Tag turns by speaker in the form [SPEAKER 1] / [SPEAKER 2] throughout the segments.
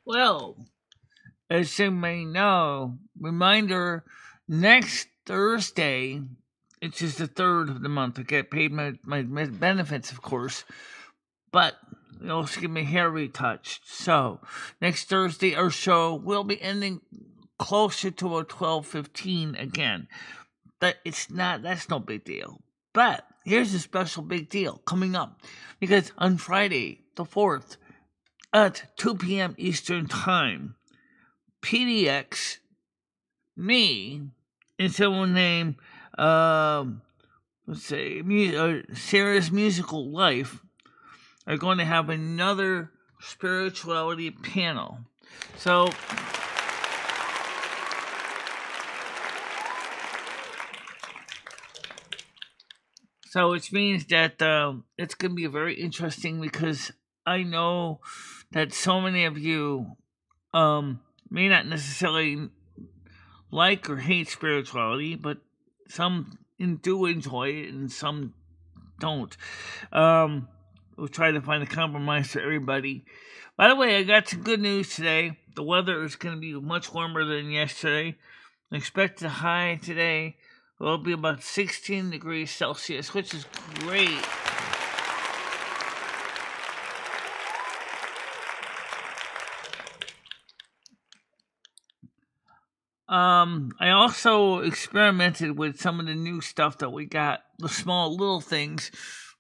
[SPEAKER 1] Well, as you may know, reminder next Thursday, which is the 3rd of the month, I get paid my benefits, of course, but they also give me hair retouched. So, next Thursday, our show will be ending closer to a 12:15 again. That's no big deal. But here's a special big deal coming up because on Friday, the 4th, at 2 p.m. Eastern Time, PDX, me, and someone named, Sarah's Musical Life are going to have another spirituality panel. So, which means that it's going to be very interesting because I know that so many of you may not necessarily like or hate spirituality, but some do enjoy it and some don't. We'll try to find a compromise for everybody. By the way, I got some good news today. The weather is going to be much warmer than yesterday. Expect the high today will be about 16 degrees Celsius, which is great. I also experimented with some of the new stuff that we got, the small little things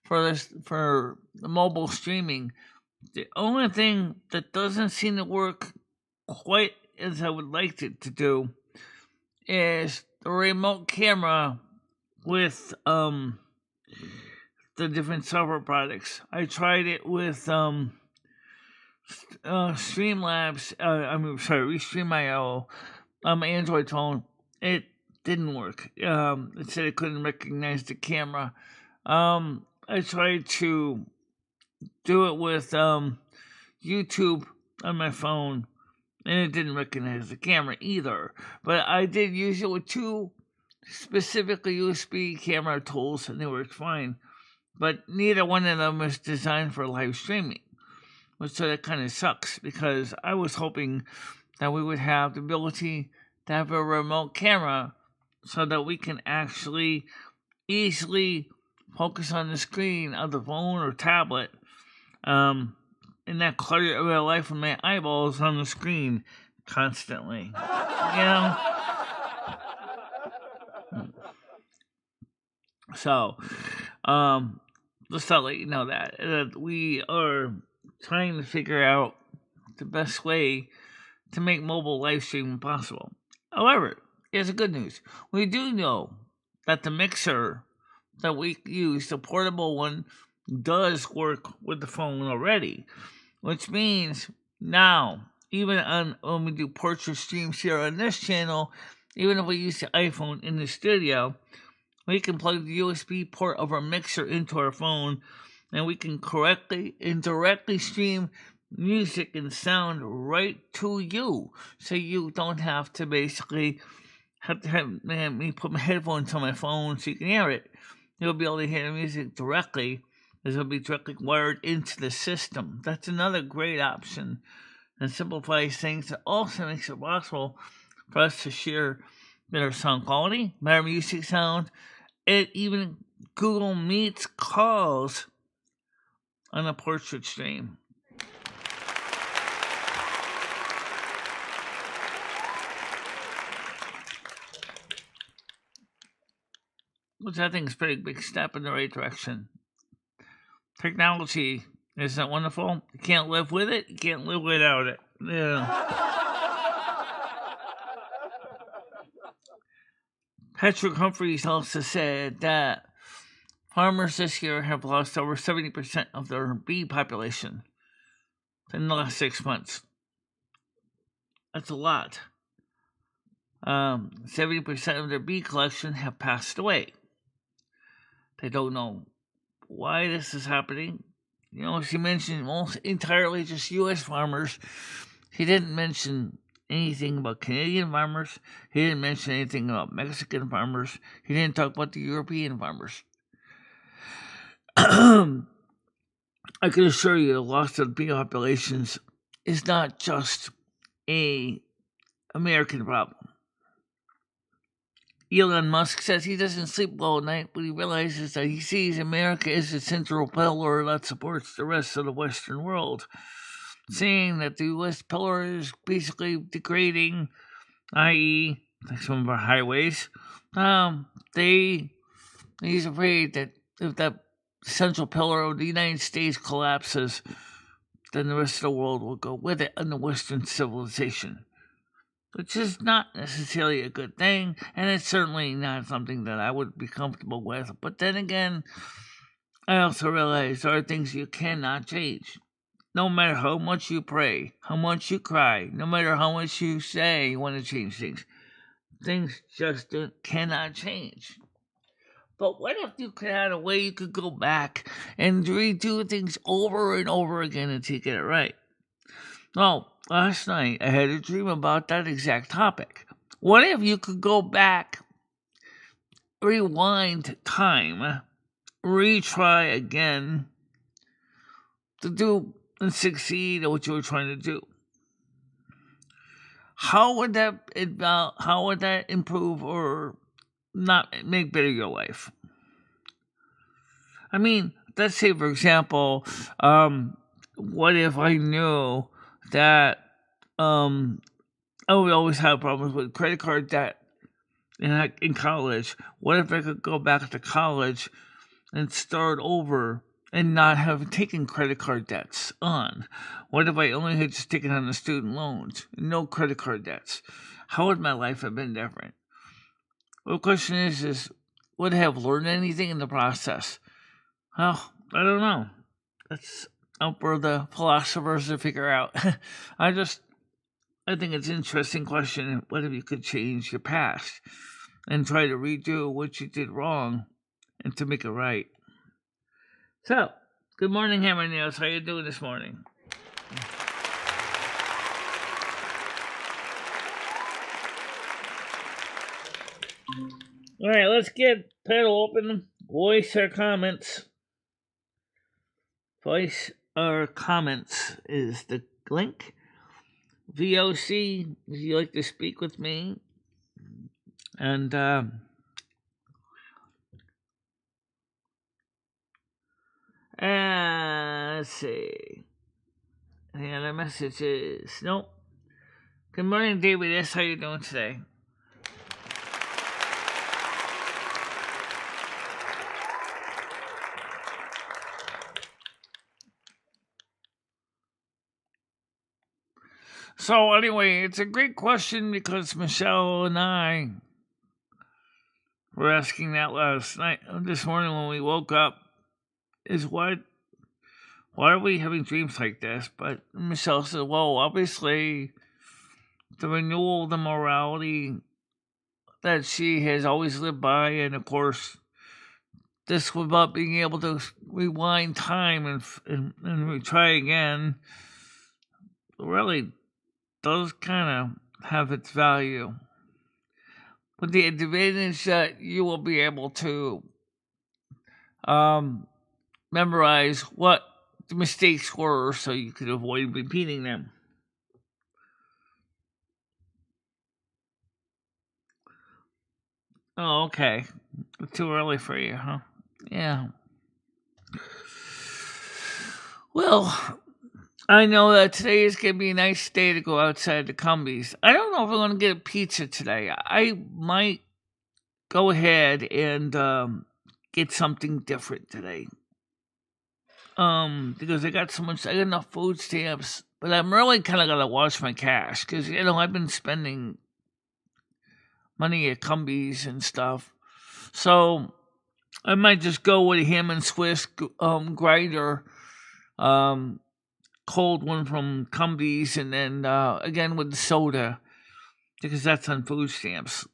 [SPEAKER 1] for the mobile streaming. The only thing that doesn't seem to work quite as I would like it to do is the remote camera with the different software products. I tried it with Streamlabs. Restream.io. On my Android phone, it didn't work. It said it couldn't recognize the camera. I tried to do it with YouTube on my phone, and it didn't recognize the camera either. But I did use it with two specifically USB camera tools, and they worked fine. But neither one of them was designed for live streaming, so that kind of sucks because I was hoping that we would have the ability to have a remote camera so that we can actually easily focus on the screen of the phone or tablet and not clutter real life with my eyeballs on the screen constantly. You know? So, just to let you know that we are trying to figure out the best way to make mobile live streaming possible. However, here's the good news. We do know that the mixer that we use, the portable one, does work with the phone already, which means now, even when we do portrait streams here on this channel, even if we use the iPhone in the studio, we can plug the USB port of our mixer into our phone, and we can correctly and directly stream music and sound right to you, so you don't have to basically have me put my headphones on my phone so you can hear it. You'll be able to hear the music directly, as it'll be directly wired into the system. That's another great option and simplifies things. It also makes it possible for us to share better sound quality, better music sound, and even Google Meets calls on a portrait stream. Which I think is a pretty big step in the right direction. Technology isn't wonderful. You can't live with it. You can't live without it. Yeah. Patrick Humphreys also said that farmers this year have lost over 70% of their bee population in the last 6 months. That's a lot. 70% of their bee collection have passed away. They don't know why this is happening. You know, she mentioned almost entirely just U.S. farmers. He didn't mention anything about Canadian farmers. He didn't mention anything about Mexican farmers. He didn't talk about the European farmers. I can assure you the loss of bee populations is not just a American problem. Elon Musk says he doesn't sleep well at night, but he realizes that he sees America as the central pillar that supports the rest of the Western world, saying that the U.S. pillar is basically degrading, i.e., like some of our highways. He's afraid that if that central pillar of the United States collapses, then the rest of the world will go with it in the Western civilization, which is not necessarily a good thing, and it's certainly not something that I would be comfortable with. But then again, I also realize there are things you cannot change. No matter how much you pray, how much you cry, no matter how much you say you want to change things just cannot change. But what if you could have a way you could go back and redo things over and over again until you get it right? Well, last night I had a dream about that exact topic. What if you could go back, rewind time, retry again to do and succeed at what you were trying to do? How would that improve or not make better your life? I mean, let's say, for example, what if I knew that I would always have problems with credit card debt in college? What if I could go back to college and start over and not have taken credit card debts on? What if I only had just taken on the student loans, no credit card debts? How would my life have been different? Well, the question is would I have learned anything in the process? Well, I don't know. That's up for the philosophers to figure out. I think it's an interesting question. What if you could change your past and try to redo what you did wrong and to make it right? So, good morning, Hammer Nails. How you doing this morning? All right, let's get pedal open. Voice our comments. Voice our comments is the link. VOC, if you like to speak with me. And let's see. Any other messages? Nope. Good morning, David S. How you doing today? So anyway, it's a great question because Michelle and I were asking that this morning when we woke up, is why are we having dreams like this? But Michelle said, well, obviously the renewal of the morality that she has always lived by, and of course this about being able to rewind time and try again, really does kind of have its value. But the advantage that you will be able to memorize what the mistakes were so you could avoid repeating them. Oh, okay. Too early for you, huh? Yeah. Well, I know that today is going to be a nice day to go outside the Cumbies. I don't know if I'm going to get a pizza today. I might go ahead and get something different today. Because I got enough food stamps, but I'm really kind of got to watch my cash because, I've been spending money at Cumbies and stuff. So I might just go with a ham and Swiss grinder, cold one from Cumbies, and then again with the soda because that's on food stamps.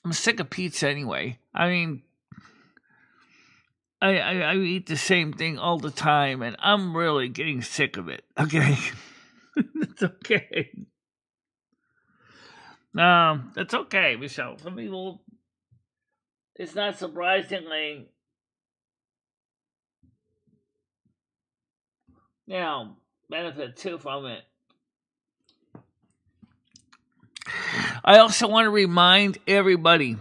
[SPEAKER 1] I'm sick of pizza anyway. I mean, I eat the same thing all the time, and I'm really getting sick of it. Okay, it's okay. That's okay, Michelle. Some people, it's not surprisingly, benefit too from it. I also want to remind everybody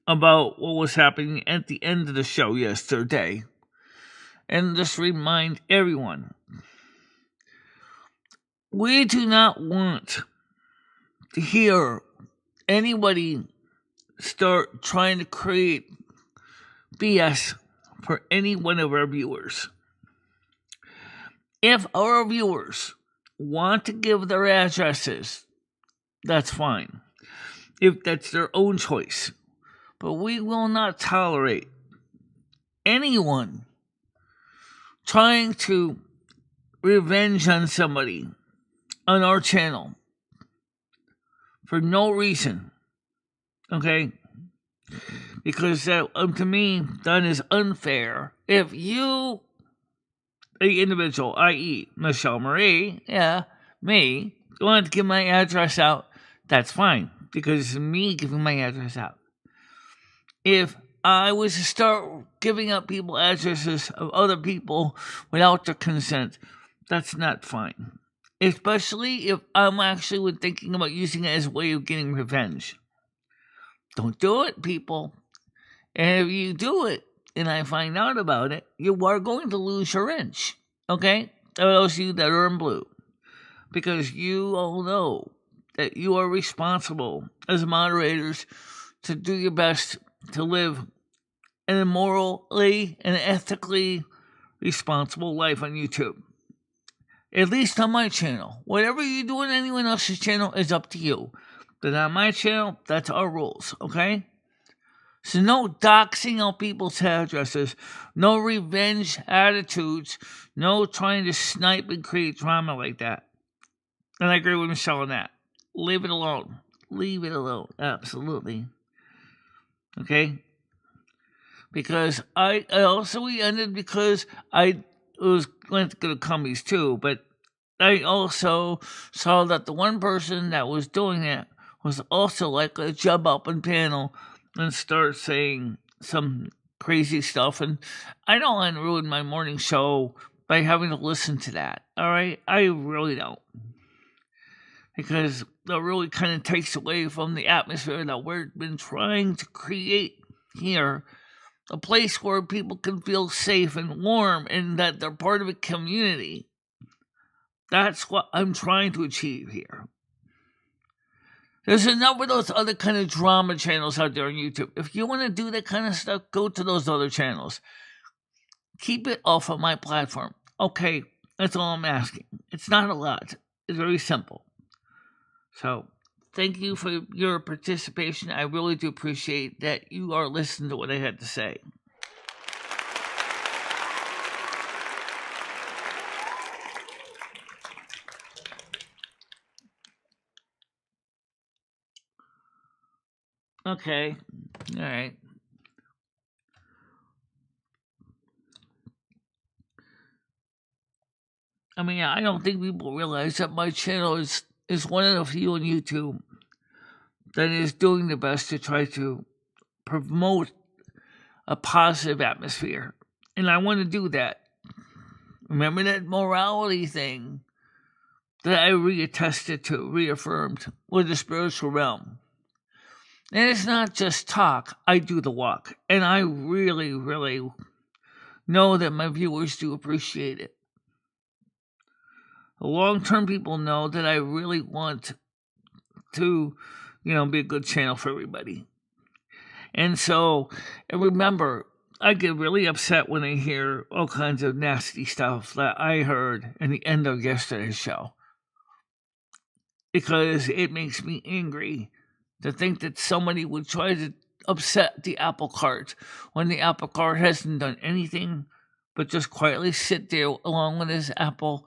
[SPEAKER 1] about what was happening at the end of the show yesterday. And just remind everyone, we do not want to hear anybody start trying to create BS for any one of our viewers. If our viewers want to give their addresses, that's fine. If that's their own choice. But we will not tolerate anyone trying to revenge on somebody on our channel for no reason. Okay? Because that, to me, that is unfair. If you, the individual, i.e., Michelle Marie, me, want to give my address out, that's fine. Because it's me giving my address out. If I was to start giving up people addresses of other people without their consent, that's not fine. Especially if I'm actually thinking about using it as a way of getting revenge. Don't do it, people. And if you do it, and I find out about it, you are going to lose your inch. Okay? Those of you that are in blue. Because you all know that you are responsible as moderators to do your best to live an morally and ethically responsible life on YouTube. At least on my channel. Whatever you do on anyone else's channel is up to you. But on my channel, that's our rules, okay? So no doxing out people's addresses, no revenge attitudes, no trying to snipe and create drama like that. And I agree with Michelle on that. Leave it alone. Leave it alone. Absolutely. Okay? Because we ended because I was going to go to Cumbies too, but I also saw that the one person that was doing it was also like a jump up and panel and start saying some crazy stuff, and I don't want to ruin my morning show by having to listen to that, all right? I really don't. Because that really kind of takes away from the atmosphere that we've been trying to create here. A place where people can feel safe and warm and that they're part of a community. That's what I'm trying to achieve here. There's a number of those other kind of drama channels out there on YouTube. If you want to do that kind of stuff, go to those other channels. Keep it off of my platform. Okay, that's all I'm asking. It's not a lot. It's very simple. So, thank you for your participation. I really do appreciate that you are listening to what I had to say. Okay. All right. I mean, I don't think people realize that my channel is one of the few on YouTube that is doing the best to try to promote a positive atmosphere. And I want to do that. Remember that morality thing that I reaffirmed with the spiritual realm. And it's not just talk, I do the walk. And I really, really know that my viewers do appreciate it. The long-term people know that I really want to, be a good channel for everybody. And so, and remember, I get really upset when I hear all kinds of nasty stuff that I heard in the end of yesterday's show. Because it makes me angry to think that somebody would try to upset the apple cart when the apple cart hasn't done anything but just quietly sit there along with his apple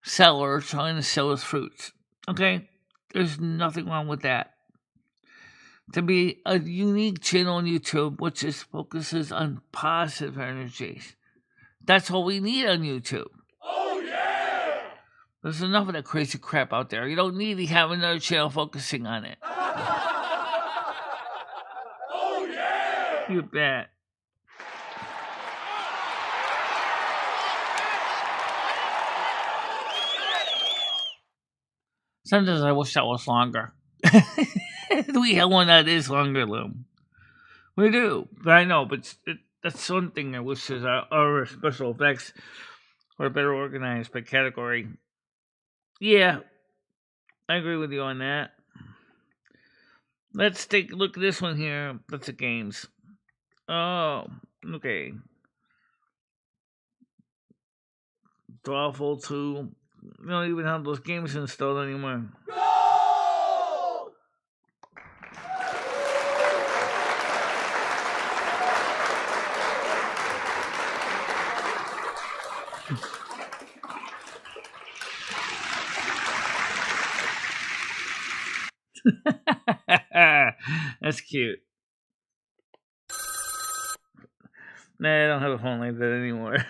[SPEAKER 1] seller trying to sell his fruits. Okay? There's nothing wrong with that. To be a unique channel on YouTube which just focuses on positive energies. That's all we need on YouTube.
[SPEAKER 2] Oh, yeah!
[SPEAKER 1] There's enough of that crazy crap out there. You don't need to have another channel focusing on it.
[SPEAKER 2] Oh, yeah!
[SPEAKER 1] You bet. Sometimes I wish that was longer. We have one that is longer limb. We do, but I know, but that's one thing I wish is our special effects were better organized by category. Yeah, I agree with you on that. Let's take a look at this one here. That's the games. Oh, okay. Drawful 2. We don't even have those games installed anymore.
[SPEAKER 2] Go!
[SPEAKER 1] That's cute. Nah, I don't have a phone like that anymore.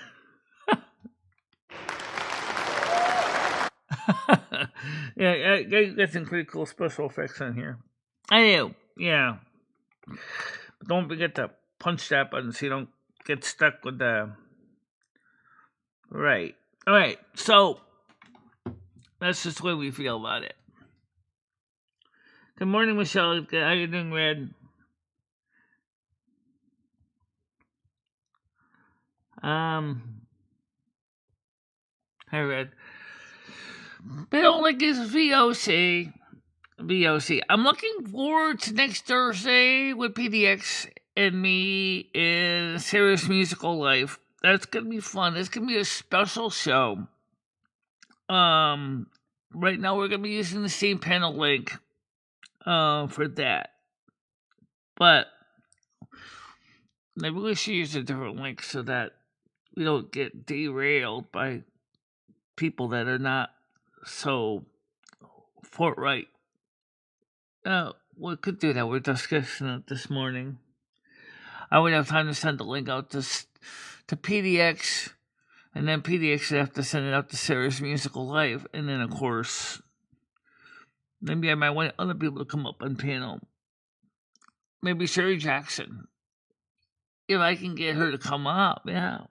[SPEAKER 1] Yeah, I got some pretty cool special effects on here. I do, yeah. But don't forget to punch that button so you don't get stuck with the. Right. Alright, so that's just the way we feel about it. Good morning, Michelle. How you doing, Red? Hi, Red. Bill like his VOC. VOC. I'm looking forward to next Thursday with PDX and me in Serious Musical Life. That's gonna be fun. It's gonna be a special show. Right now we're gonna be using the same panel link for that. But maybe we should use a different link so that we don't get derailed by people that are not so forthright. We could do that. We're discussing it this morning. I would have time to send the link out to PDX, and then PDX would have to send it out to Serious Musical Live, and then, of course, maybe I might want other people to come up on panel. Maybe Sherry Jackson. If I can get her to come up, yeah.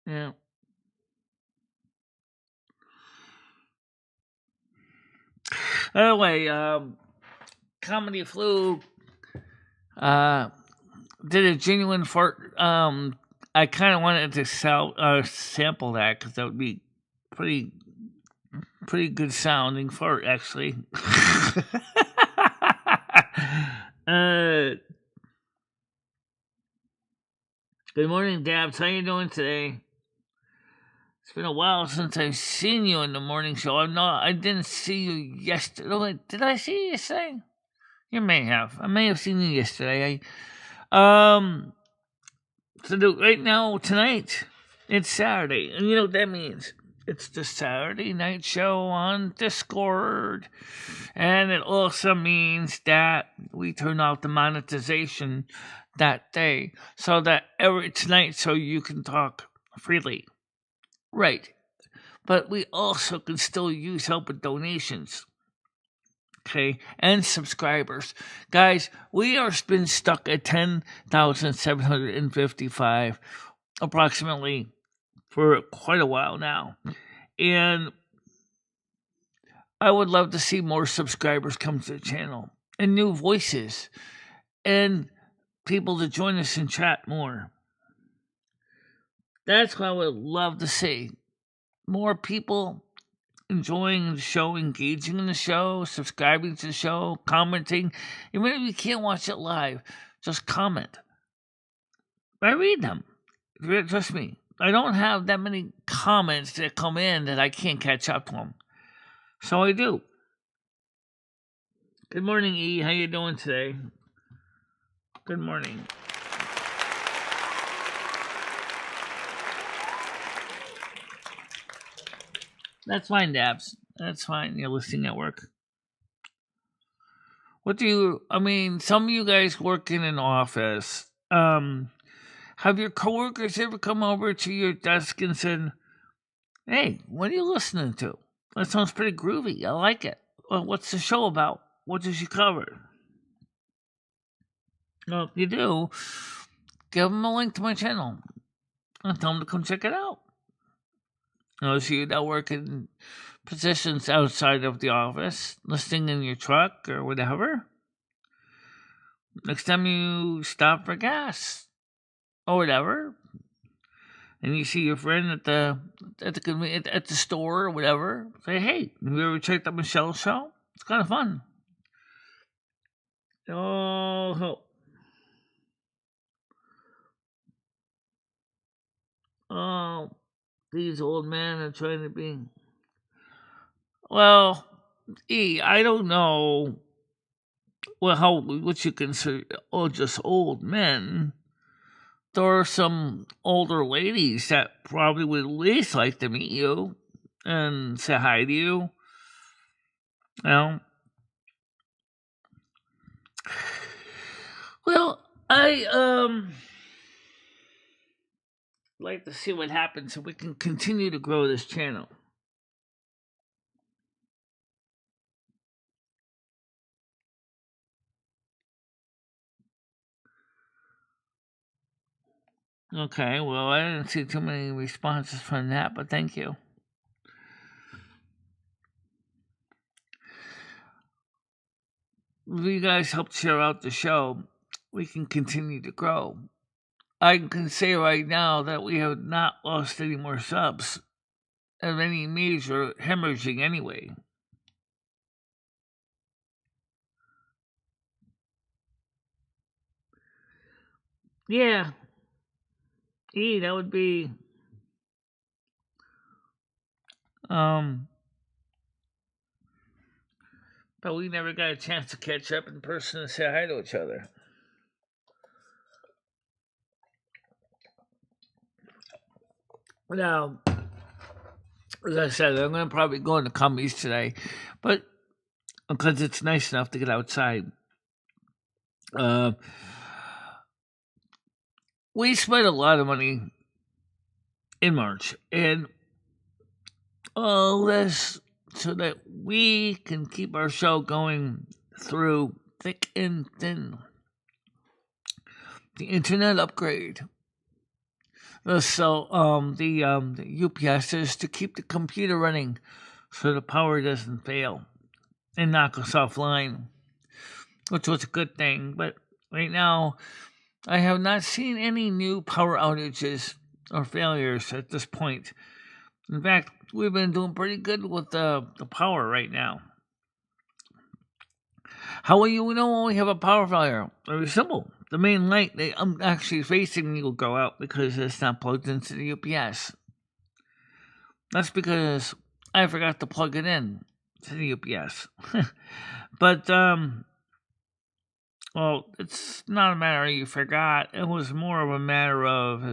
[SPEAKER 1] Yeah. Anyway, Comedy Flu did a genuine fart. I kind of wanted to sample that because that would be pretty good sounding fart, actually. Good morning, Dabs. How you doing today? It's been a while since I've seen you in the morning show. I didn't see you yesterday. Oh, wait, did I see you yesterday? You may have. I may have seen you yesterday. So right now, tonight, it's Saturday. And you know what that means? It's the Saturday night show on Discord. And it also means that we turn off the monetization that day so that tonight so you can talk freely. Right. But we also can still use help with donations. Okay, and subscribers. Guys, we are been stuck at 10,755 approximately for quite a while now. And I would love to see more subscribers come to the channel and new voices and people to join us and chat more. That's what I would love to see. More people enjoying the show, engaging in the show, subscribing to the show, commenting. Even if you can't watch it live, just comment. I read them. Trust me. I don't have that many comments that come in that I can't catch up on. So I do. Good morning, E. How you doing today? Good morning. That's fine, Dabs. That's fine. You're listening at work. Some of you guys work in an office. Have your coworkers ever come over to your desk and said, "Hey, what are you listening to? That sounds pretty groovy. I like it. Well, what's the show about? What does you cover?" Well, if you do, give them a link to my channel and tell them to come check it out. Those of you that work in positions outside of the office, listening in your truck or whatever. Next time you stop for gas or whatever, and you see your friend at the store or whatever, say, "Hey, have you ever checked out Michelle's show? It's kind of fun." Oh, oh, these old men are trying to be. Well, I don't know. Well, what you consider just old men. There are some older ladies that probably would at least like to meet you and say hi to you. You know? Well, I like to see what happens so we can continue to grow this channel. Okay, well, I didn't see too many responses from that, but thank you. If you guys help share out the show, we can continue to grow. I can say right now that we have not lost any more subs of any major hemorrhaging anyway. Yeah. That would be but we never got a chance to catch up in person and say hi to each other. Now, as I said, I'm going to probably go into Cumbies today, but because it's nice enough to get outside. We spent a lot of money in March, and all this so that we can keep our show going through thick and thin. The internet upgrade. So the UPS to keep the computer running so the power doesn't fail and knock us offline, which was a good thing. But right now, I have not seen any new power outages or failures at this point. In fact, we've been doing pretty good with the power right now. How will you know when we have a power failure? Very simple. The main light I'm actually facing will go out because it's not plugged into the UPS. That's because I forgot to plug it in to the UPS. But well, it's not a matter of you forgot. It was more of a matter of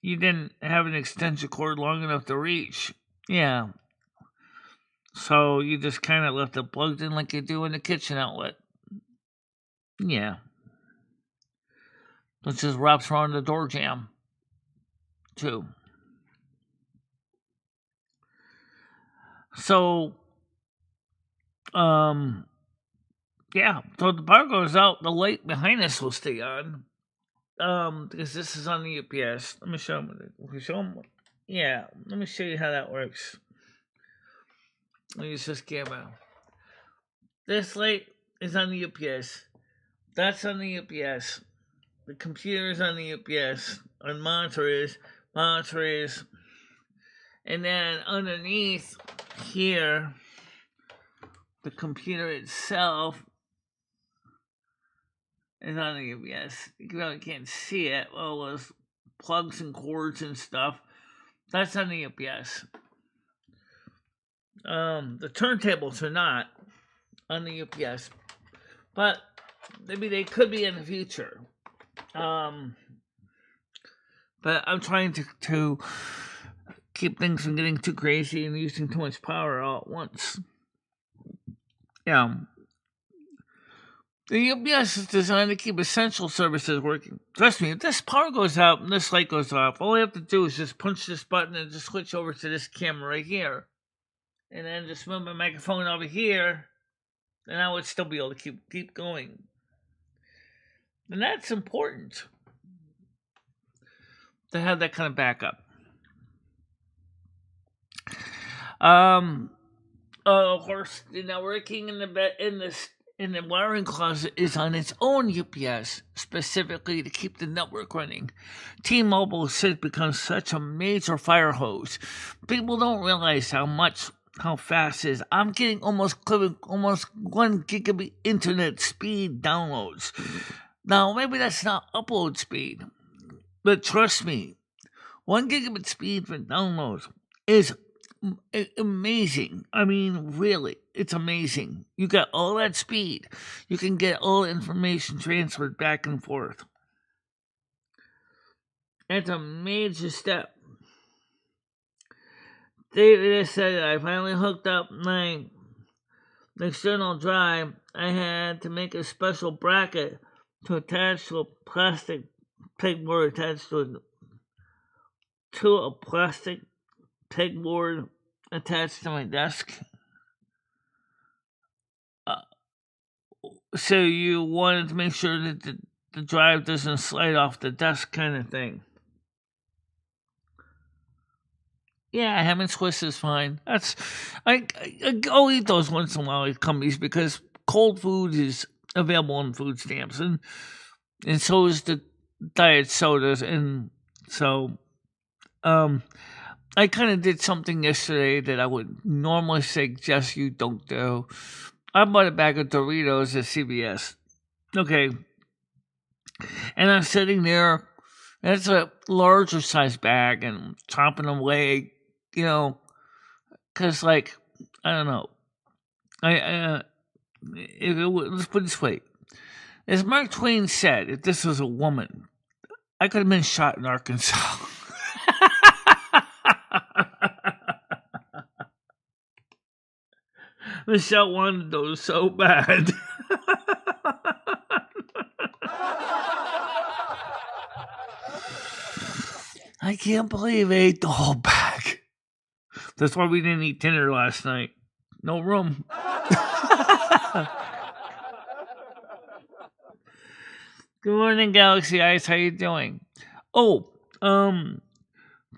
[SPEAKER 1] you didn't have an extension cord long enough to reach. Yeah. So you just kind of left it plugged in like you do in the kitchen outlet. Yeah. It just wraps around the door jamb, too. So, yeah. So the power goes out, the light behind us will stay on. Because this is on the UPS. Let me show them. Yeah, let me show you how that works. Let me use this camera. This light is on the UPS. That's on the UPS. The computer is on the UPS. On monitor is. And then underneath here, the computer itself is on the UPS. You really can't see it. Well, with plugs and cords and stuff. That's on the UPS. The turntables are not on the UPS, but maybe they could be in the future. But I'm trying to keep things from getting too crazy and using too much power all at once. Yeah. The UPS is designed to keep essential services working. Trust me, if this power goes out and this light goes off, all I have to do is just punch this button and just switch over to this camera right here. And then just move my microphone over here, and I would still be able to keep going. And that's important to have that kind of backup. Of course, the networking in the wiring closet is on its own UPS, specifically to keep the network running. T-Mobile has become such a major fire hose. People don't realize how fast it is. I'm getting almost 1 gigabit internet speed downloads. Now, maybe that's not upload speed, but trust me, 1 gigabit speed for downloads is amazing. I mean, really, it's amazing. You got all that speed. You can get all the information transferred back and forth. That's a major step. David said I finally hooked up my external drive. I had to make a special bracket to attach to a plastic pegboard attached to a plastic pegboard attached to my desk. So you wanted to make sure that the drive doesn't slide off the desk, kind of thing. Yeah, ham and Swiss is fine. I'll eat those once in a while at companies because cold food is available on food stamps, and so is the diet sodas, and so I kind of did something yesterday that I would normally suggest you don't do. I bought a bag of Doritos at CVS. Okay. And I'm sitting there, and it's a larger size bag, and I'm chomping away, because, I don't know. Let's put it this way. As Mark Twain said, if this was a woman, I could have been shot in Arkansas. Michelle wanted those so bad. I can't believe I ate the whole bag. That's why we didn't eat dinner last night. No room. Good morning, Galaxy Eyes. How you doing? Oh,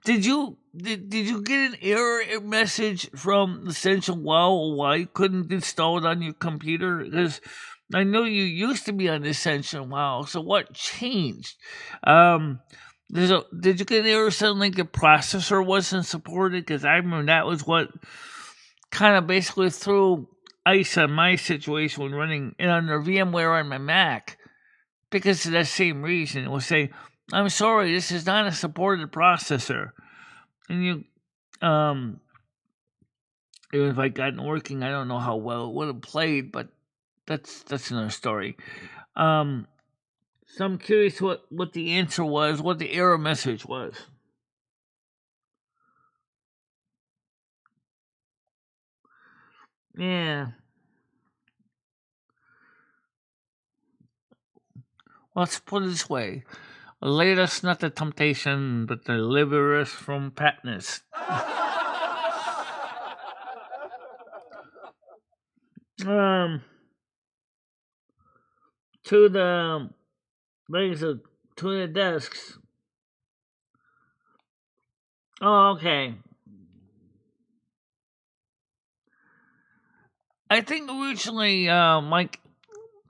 [SPEAKER 1] did you get an error message from Essential Wow why you couldn't install it on your computer? Because I know you used to be on Essential Wow, so what changed? Did you get an error saying like the processor wasn't supported? Because I remember that was what kind of basically threw ice on my situation when running it under VMware on my Mac. Because of that same reason, it will say, "I'm sorry, this is not a supported processor." And you, even if I gotten working, I don't know how well it would have played, but that's another story. So I'm curious what the answer was, what the error message was. Yeah. Let's put it this way. Lead us not to temptation, but deliver us from fatness. To the to the desks. Oh, okay. I think originally, Mike,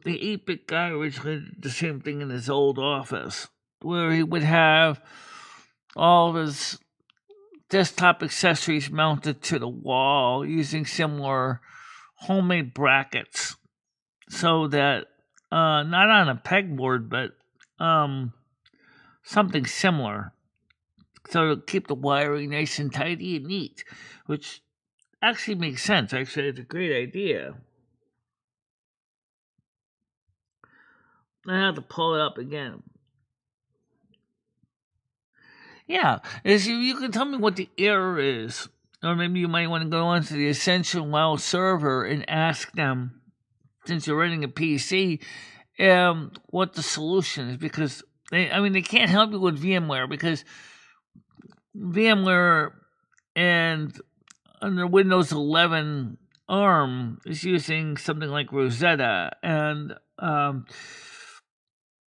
[SPEAKER 1] the 8-bit guy originally did the same thing in his old office, where he would have all of his desktop accessories mounted to the wall using similar homemade brackets, so that not on a pegboard, but something similar, so to keep the wiring nice and tidy and neat, which actually makes sense. Actually, it's a great idea. I have to pull it up again. Yeah, you can tell me what the error is, or maybe you might want to go onto the Essential Wow server and ask them, since you're running a PC, what the solution is, because they can't help you with VMware, because VMware and under Windows 11 ARM is using something like Rosetta, and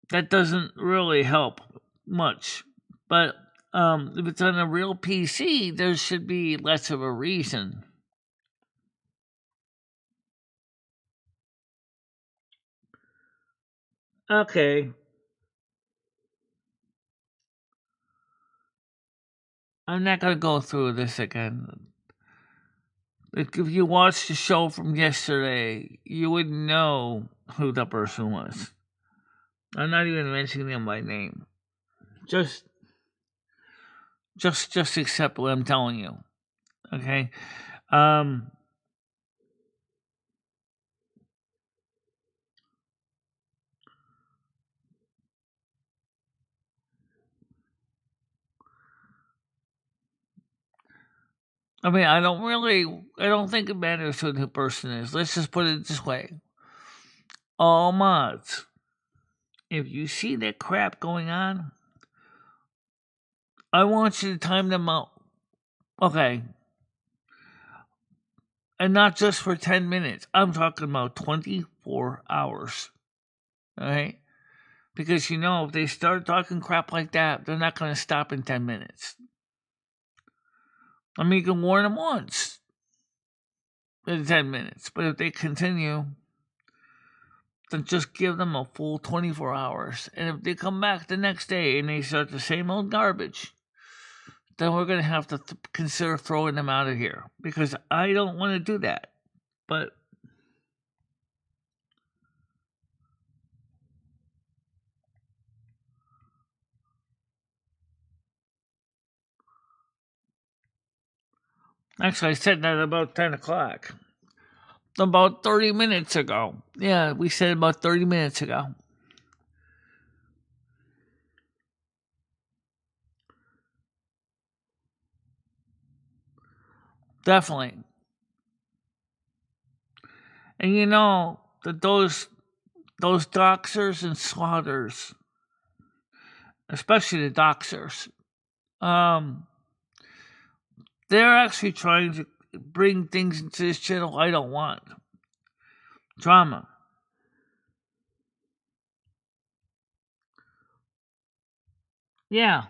[SPEAKER 1] that doesn't really help much. But if it's on a real PC, there should be less of a reason. Okay. I'm not going to go through this again. Like, if you watched the show from yesterday, you would know who the person was. I'm not even mentioning them by name. Just accept what I'm telling you. Okay? Um I don't think it matters who the person is. Let's just put it this way. All mods, if you see that crap going on, I want you to time them out. Okay. And not just for 10 minutes. I'm talking about 24 hours. Alright? Because if they start talking crap like that, they're not going to stop in 10 minutes. You can warn them once in 10 minutes. But if they continue, then just give them a full 24 hours. And if they come back the next day and they start the same old garbage, then we're going to have to consider throwing them out of here. Because I don't want to do that. But actually, I said that about 10 o'clock. About 30 minutes ago. Yeah, we said about 30 minutes ago. Definitely. And that those doxers and slaughters, especially the doxers, they're actually trying to bring things into this channel I don't want. Drama. Yeah.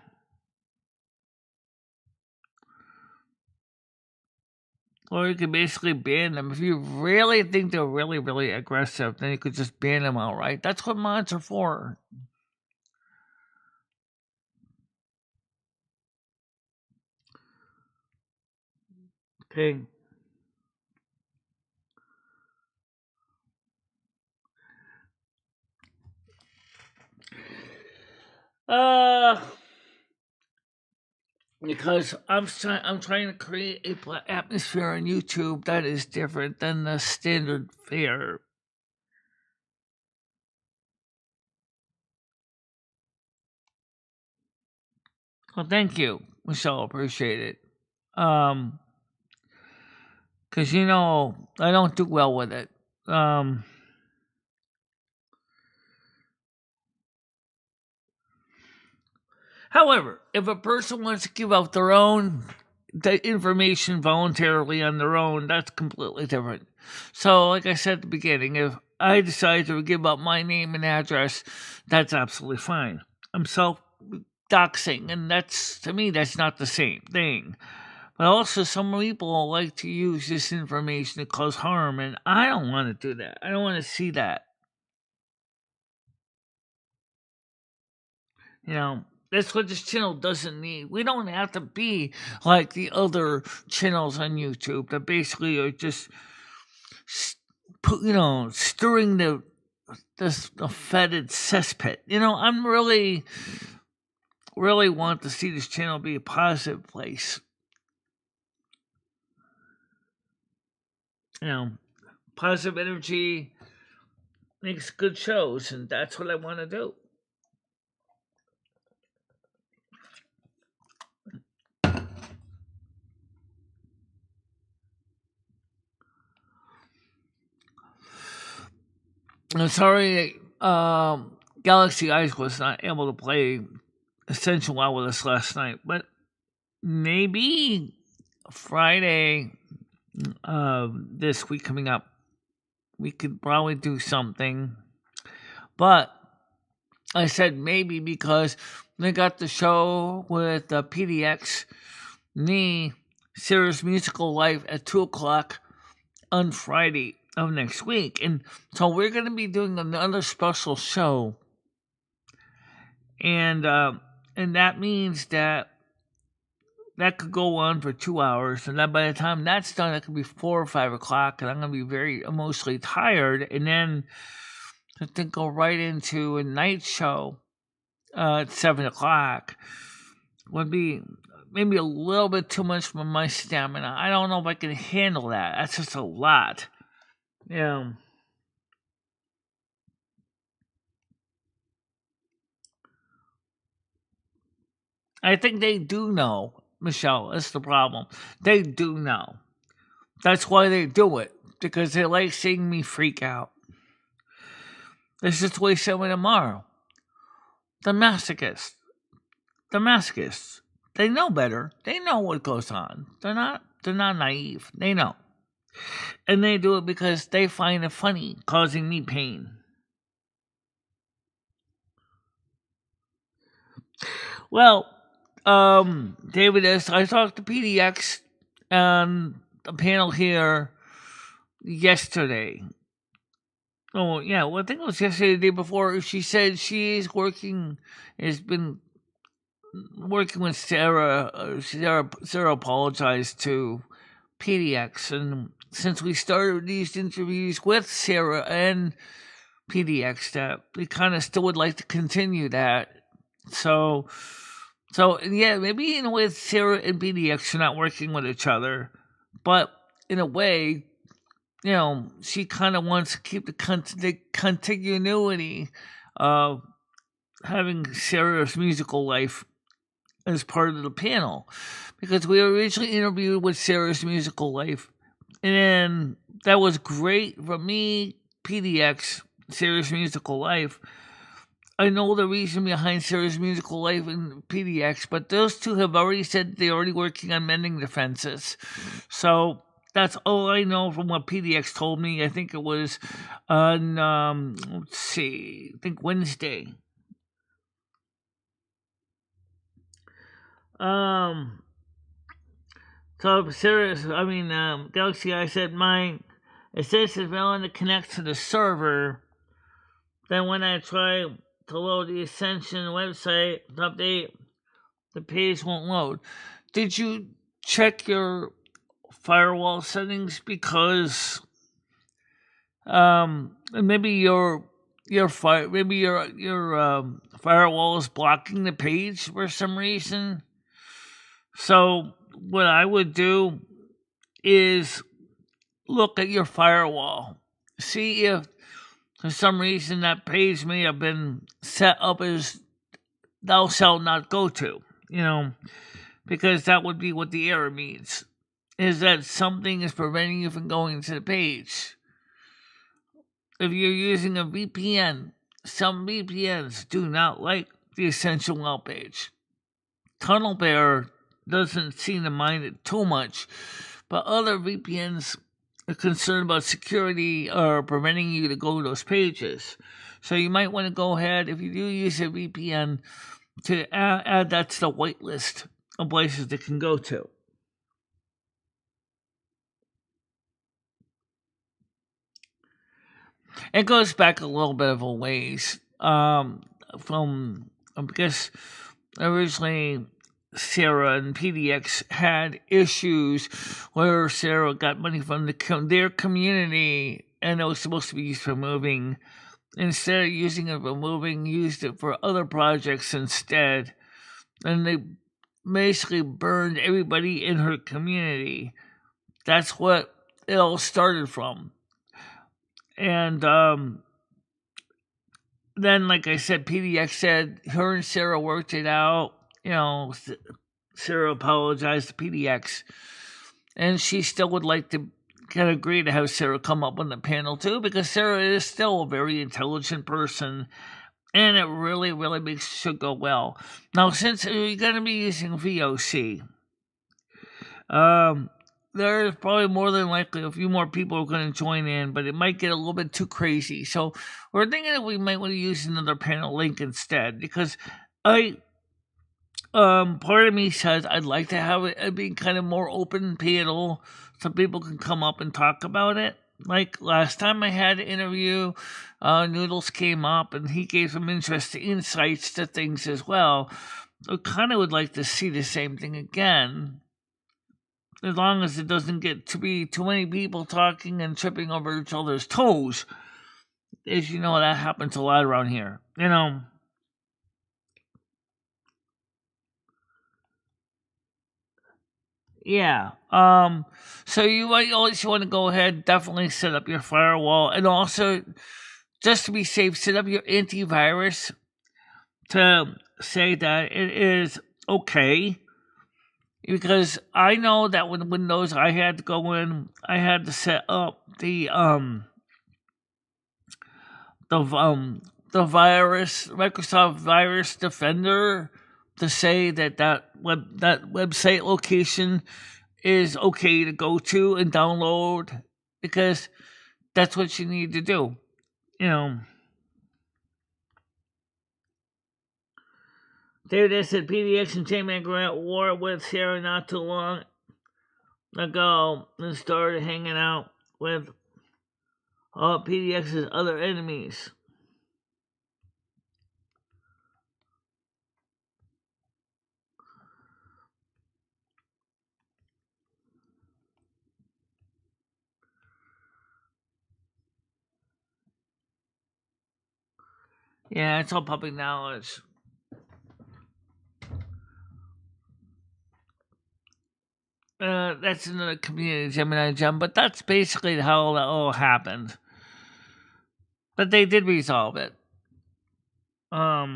[SPEAKER 1] Or you could basically ban them. If you really think they're really, really aggressive, then you could just ban them outright. That's what mods are for. Okay. Because I'm trying to create a atmosphere on YouTube that is different than the standard fare. Well, thank you, Michelle. Appreciate it. Because I don't do well with it. However, if a person wants to give out the information voluntarily on their own, that's completely different. So, like I said at the beginning, if I decide to give up my name and address, that's absolutely fine. I'm self-doxing, and to me, that's not the same thing. But also, some people like to use this information to cause harm, and I don't want to do that. I don't want to see that. That's what this channel doesn't need. We don't have to be like the other channels on YouTube that basically are just, stirring the fetid cesspit. I'm really want to see this channel be a positive place. Positive energy makes good shows, and that's what I want to do. I'm sorry, Galaxy Ice was not able to play Essential WoW with us last night, but maybe Friday this week coming up, we could probably do something. But I said maybe because they got the show with PDX, me, Sarah's Musical Life at 2 o'clock on Friday of next week. And so we're going to be doing another special show and that means that could go on for 2 hours, and then by the time that's done, it could be 4 or 5 o'clock, and I'm gonna be very emotionally tired, and then I think go right into a night show at 7 o'clock would be maybe a little bit too much for my stamina. I don't know if I can handle that. That's just a lot. Yeah. I think they do know, Michelle. That's the problem. They do know. That's why they do it, because they like seeing me freak out. This is the way someone tomorrow. The masochists. The masochists. They know better. They know what goes on. They're not naive. They know. And they do it because they find it funny, causing me pain. Well, David, I talked to PDX on the panel here yesterday. Oh, yeah, well, I think it was yesterday, the day before. She said she is has been working with Sarah. Sarah apologized to PDX, and since we started these interviews with Sarah and PDX, that we kind of still would like to continue that. So yeah, maybe in a way Sarah and PDX are not working with each other, but in a way, she kind of wants to keep the continuity of having Sarah's musical life as part of the panel, because we originally interviewed with Sarah's musical life, and that was great for me, PDX, Sarah's musical life. I know the reason behind Sarah's musical life and PDX, but those two have already said they're already working on mending the fences. So that's all I know from what PDX told me. I think it was on, let's see, I think Wednesday. So Sarah, Galaxy I said it says it's failing to connect to the server. Then when I try to load the Ascension website to update, the page won't load. Did you check your firewall settings? Because maybe your firewall is blocking the page for some reason. So what I would do is look at your firewall, see if for some reason that page may have been set up as thou shalt not go to, because that would be what the error means, is that something is preventing you from going to the page. If you're using a VPN, some VPNs do not like the Essential Well page. Tunnel Bear doesn't seem to mind it too much, but other VPNs are concerned about security or preventing you to go to those pages. So you might want to go ahead, if you do use a VPN, to add that to the whitelist of places that can go to. It goes back a little bit of a ways from, because originally Sarah and PDX had issues where Sarah got money from their community, and it was supposed to be used for moving. Instead of using it for moving, used it for other projects instead. And they basically burned everybody in her community. That's what it all started from. And then, like I said, PDX said her and Sarah worked it out. Sarah apologized to PDX, and she still would like to kind of agree to have Sarah come up on the panel too, because Sarah is still a very intelligent person, and it really, really should go well. Now, since you're going to be using VOC, there's probably more than likely a few more people are going to join in, but it might get a little bit too crazy. So we're thinking that we might want to use another panel link instead, because part of me says I'd like to have it be kind of more open panel so people can come up and talk about it. like last time I had an interview, Noodles came up and he gave some interesting insights to things as well. I kind of would like to see the same thing again, as long as it doesn't get to be too many people talking and tripping over each other's toes. As you know, that happens a lot around here. Yeah. So you might always want to go ahead, definitely set up your firewall, and also, just to be safe, set up your antivirus to say that it is okay. Because I know that with Windows, I had to go in, I had to set up the virus, Microsoft Virus Defender, to say that website location is okay to go to and download, because that's what you need to do. David said PDX and J-Man were at war with Sarah not too long ago and started hanging out with all PDX's other enemies. Yeah, it's all public knowledge. That's another community Gemini gem, but that's basically how that all happened. But they did resolve it. I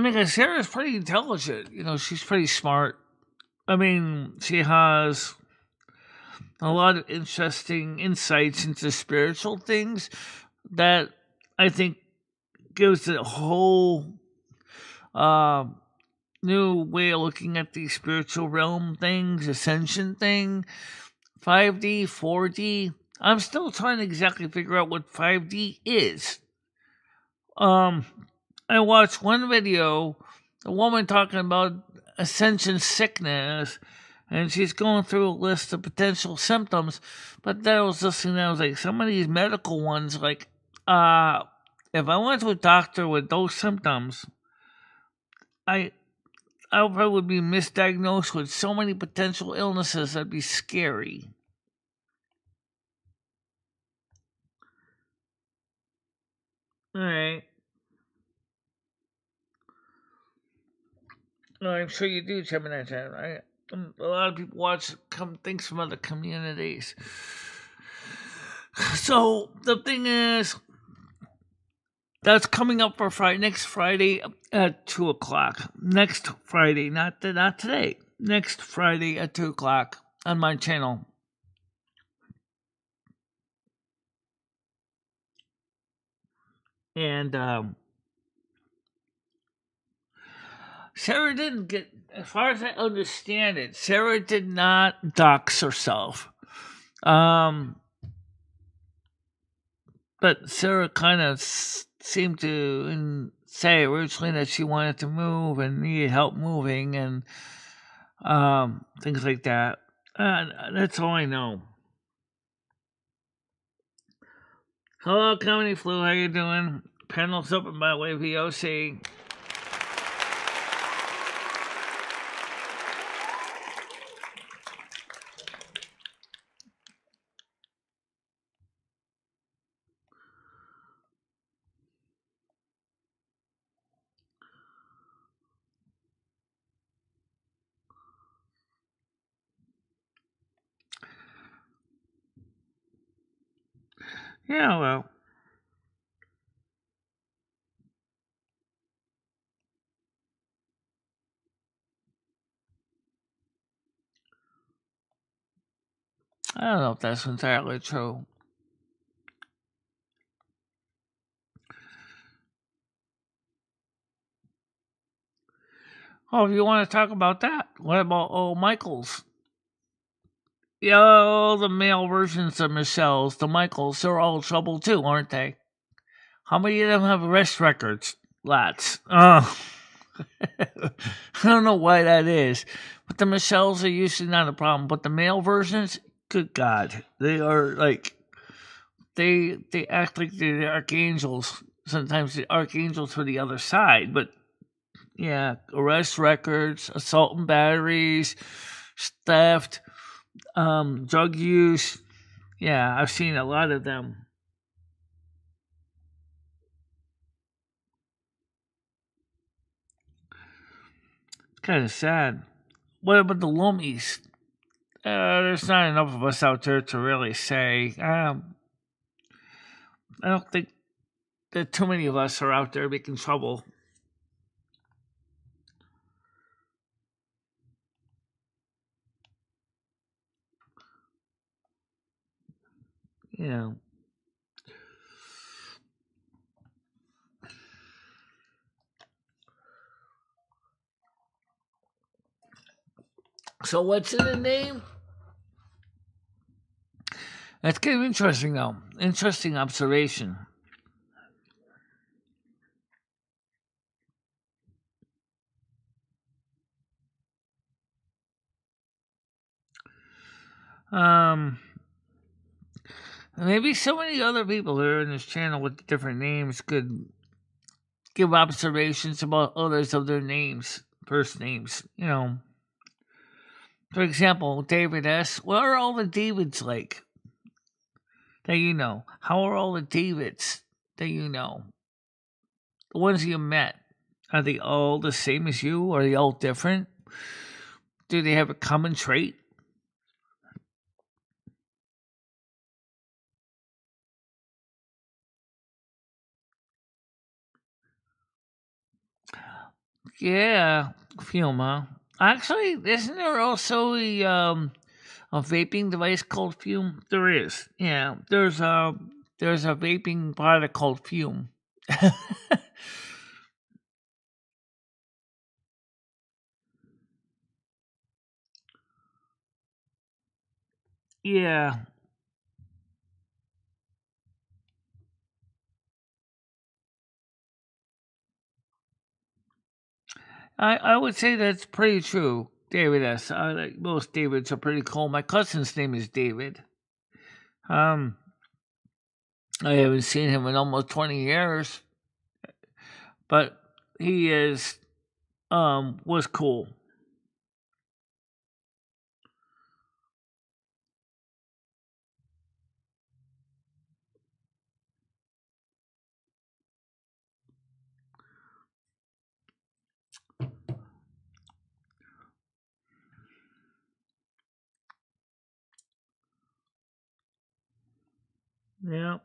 [SPEAKER 1] mean, Sarah's pretty intelligent. She's pretty smart. I mean, she has a lot of interesting insights into spiritual things that I think gives it a whole new way of looking at the spiritual realm things, ascension thing, 5D, 4D. I'm still trying to exactly figure out what 5D is. I watched one video, a woman talking about ascension sickness, and she's going through a list of potential symptoms. But then I was listening, and I was like, some of these medical ones, like, if I went to a doctor with those symptoms, I probably would be misdiagnosed with so many potential illnesses that'd be scary. All right. No, I'm sure you do, Gemini Chan, right? A lot of people watch things from other communities. So the thing is, that's coming up for next Friday at 2:00. Next Friday, not today. Next Friday at 2:00 on my channel. And Sarah didn't get, as far as I understand it, Sarah did not dox herself. But Sarah kind of seemed to say originally that she wanted to move and needed help moving and things like that. That's all I know. Hello, Comedy Flu. How you doing? Panel's open by way of VOC. Yeah, well. I don't know if that's entirely true. Oh, if you want to talk about that, what about Michaels? Yeah, the male versions of Michelle's, the Michaels, they're all trouble too, aren't they? How many of them have arrest records? Lots. I don't know why that is. But the Michelles are usually not a problem. But the male versions, good God. They are like, they act like they're the archangels. Sometimes the archangels for the other side. But yeah, arrest records, assault and batteries, theft, drug use. Yeah, I've seen a lot of them. It's kind of sad. What about the Lomies? There's not enough of us out there to really say. I don't think that too many of us are out there making trouble. You know. So what's in the name? That's kind of interesting, though. Interesting observation. Um, Maybe so many other people that are in this channel with different names could give observations about others of their names, first names. You know, for example, David S. What are all the Davids like that you know? How are all the Davids that you know? The ones you met, are they all the same as you? Are they all different? Do they have a common trait? Yeah, Fume. Actually, isn't there also a vaping device called Fume? There is. Yeah, there's a vaping product called Fume. Yeah, I would say that's pretty true, David S. I like most Davids are pretty cool. My cousin's name is David. Um, I haven't seen him in almost 20 years, but he is was cool. Yeah,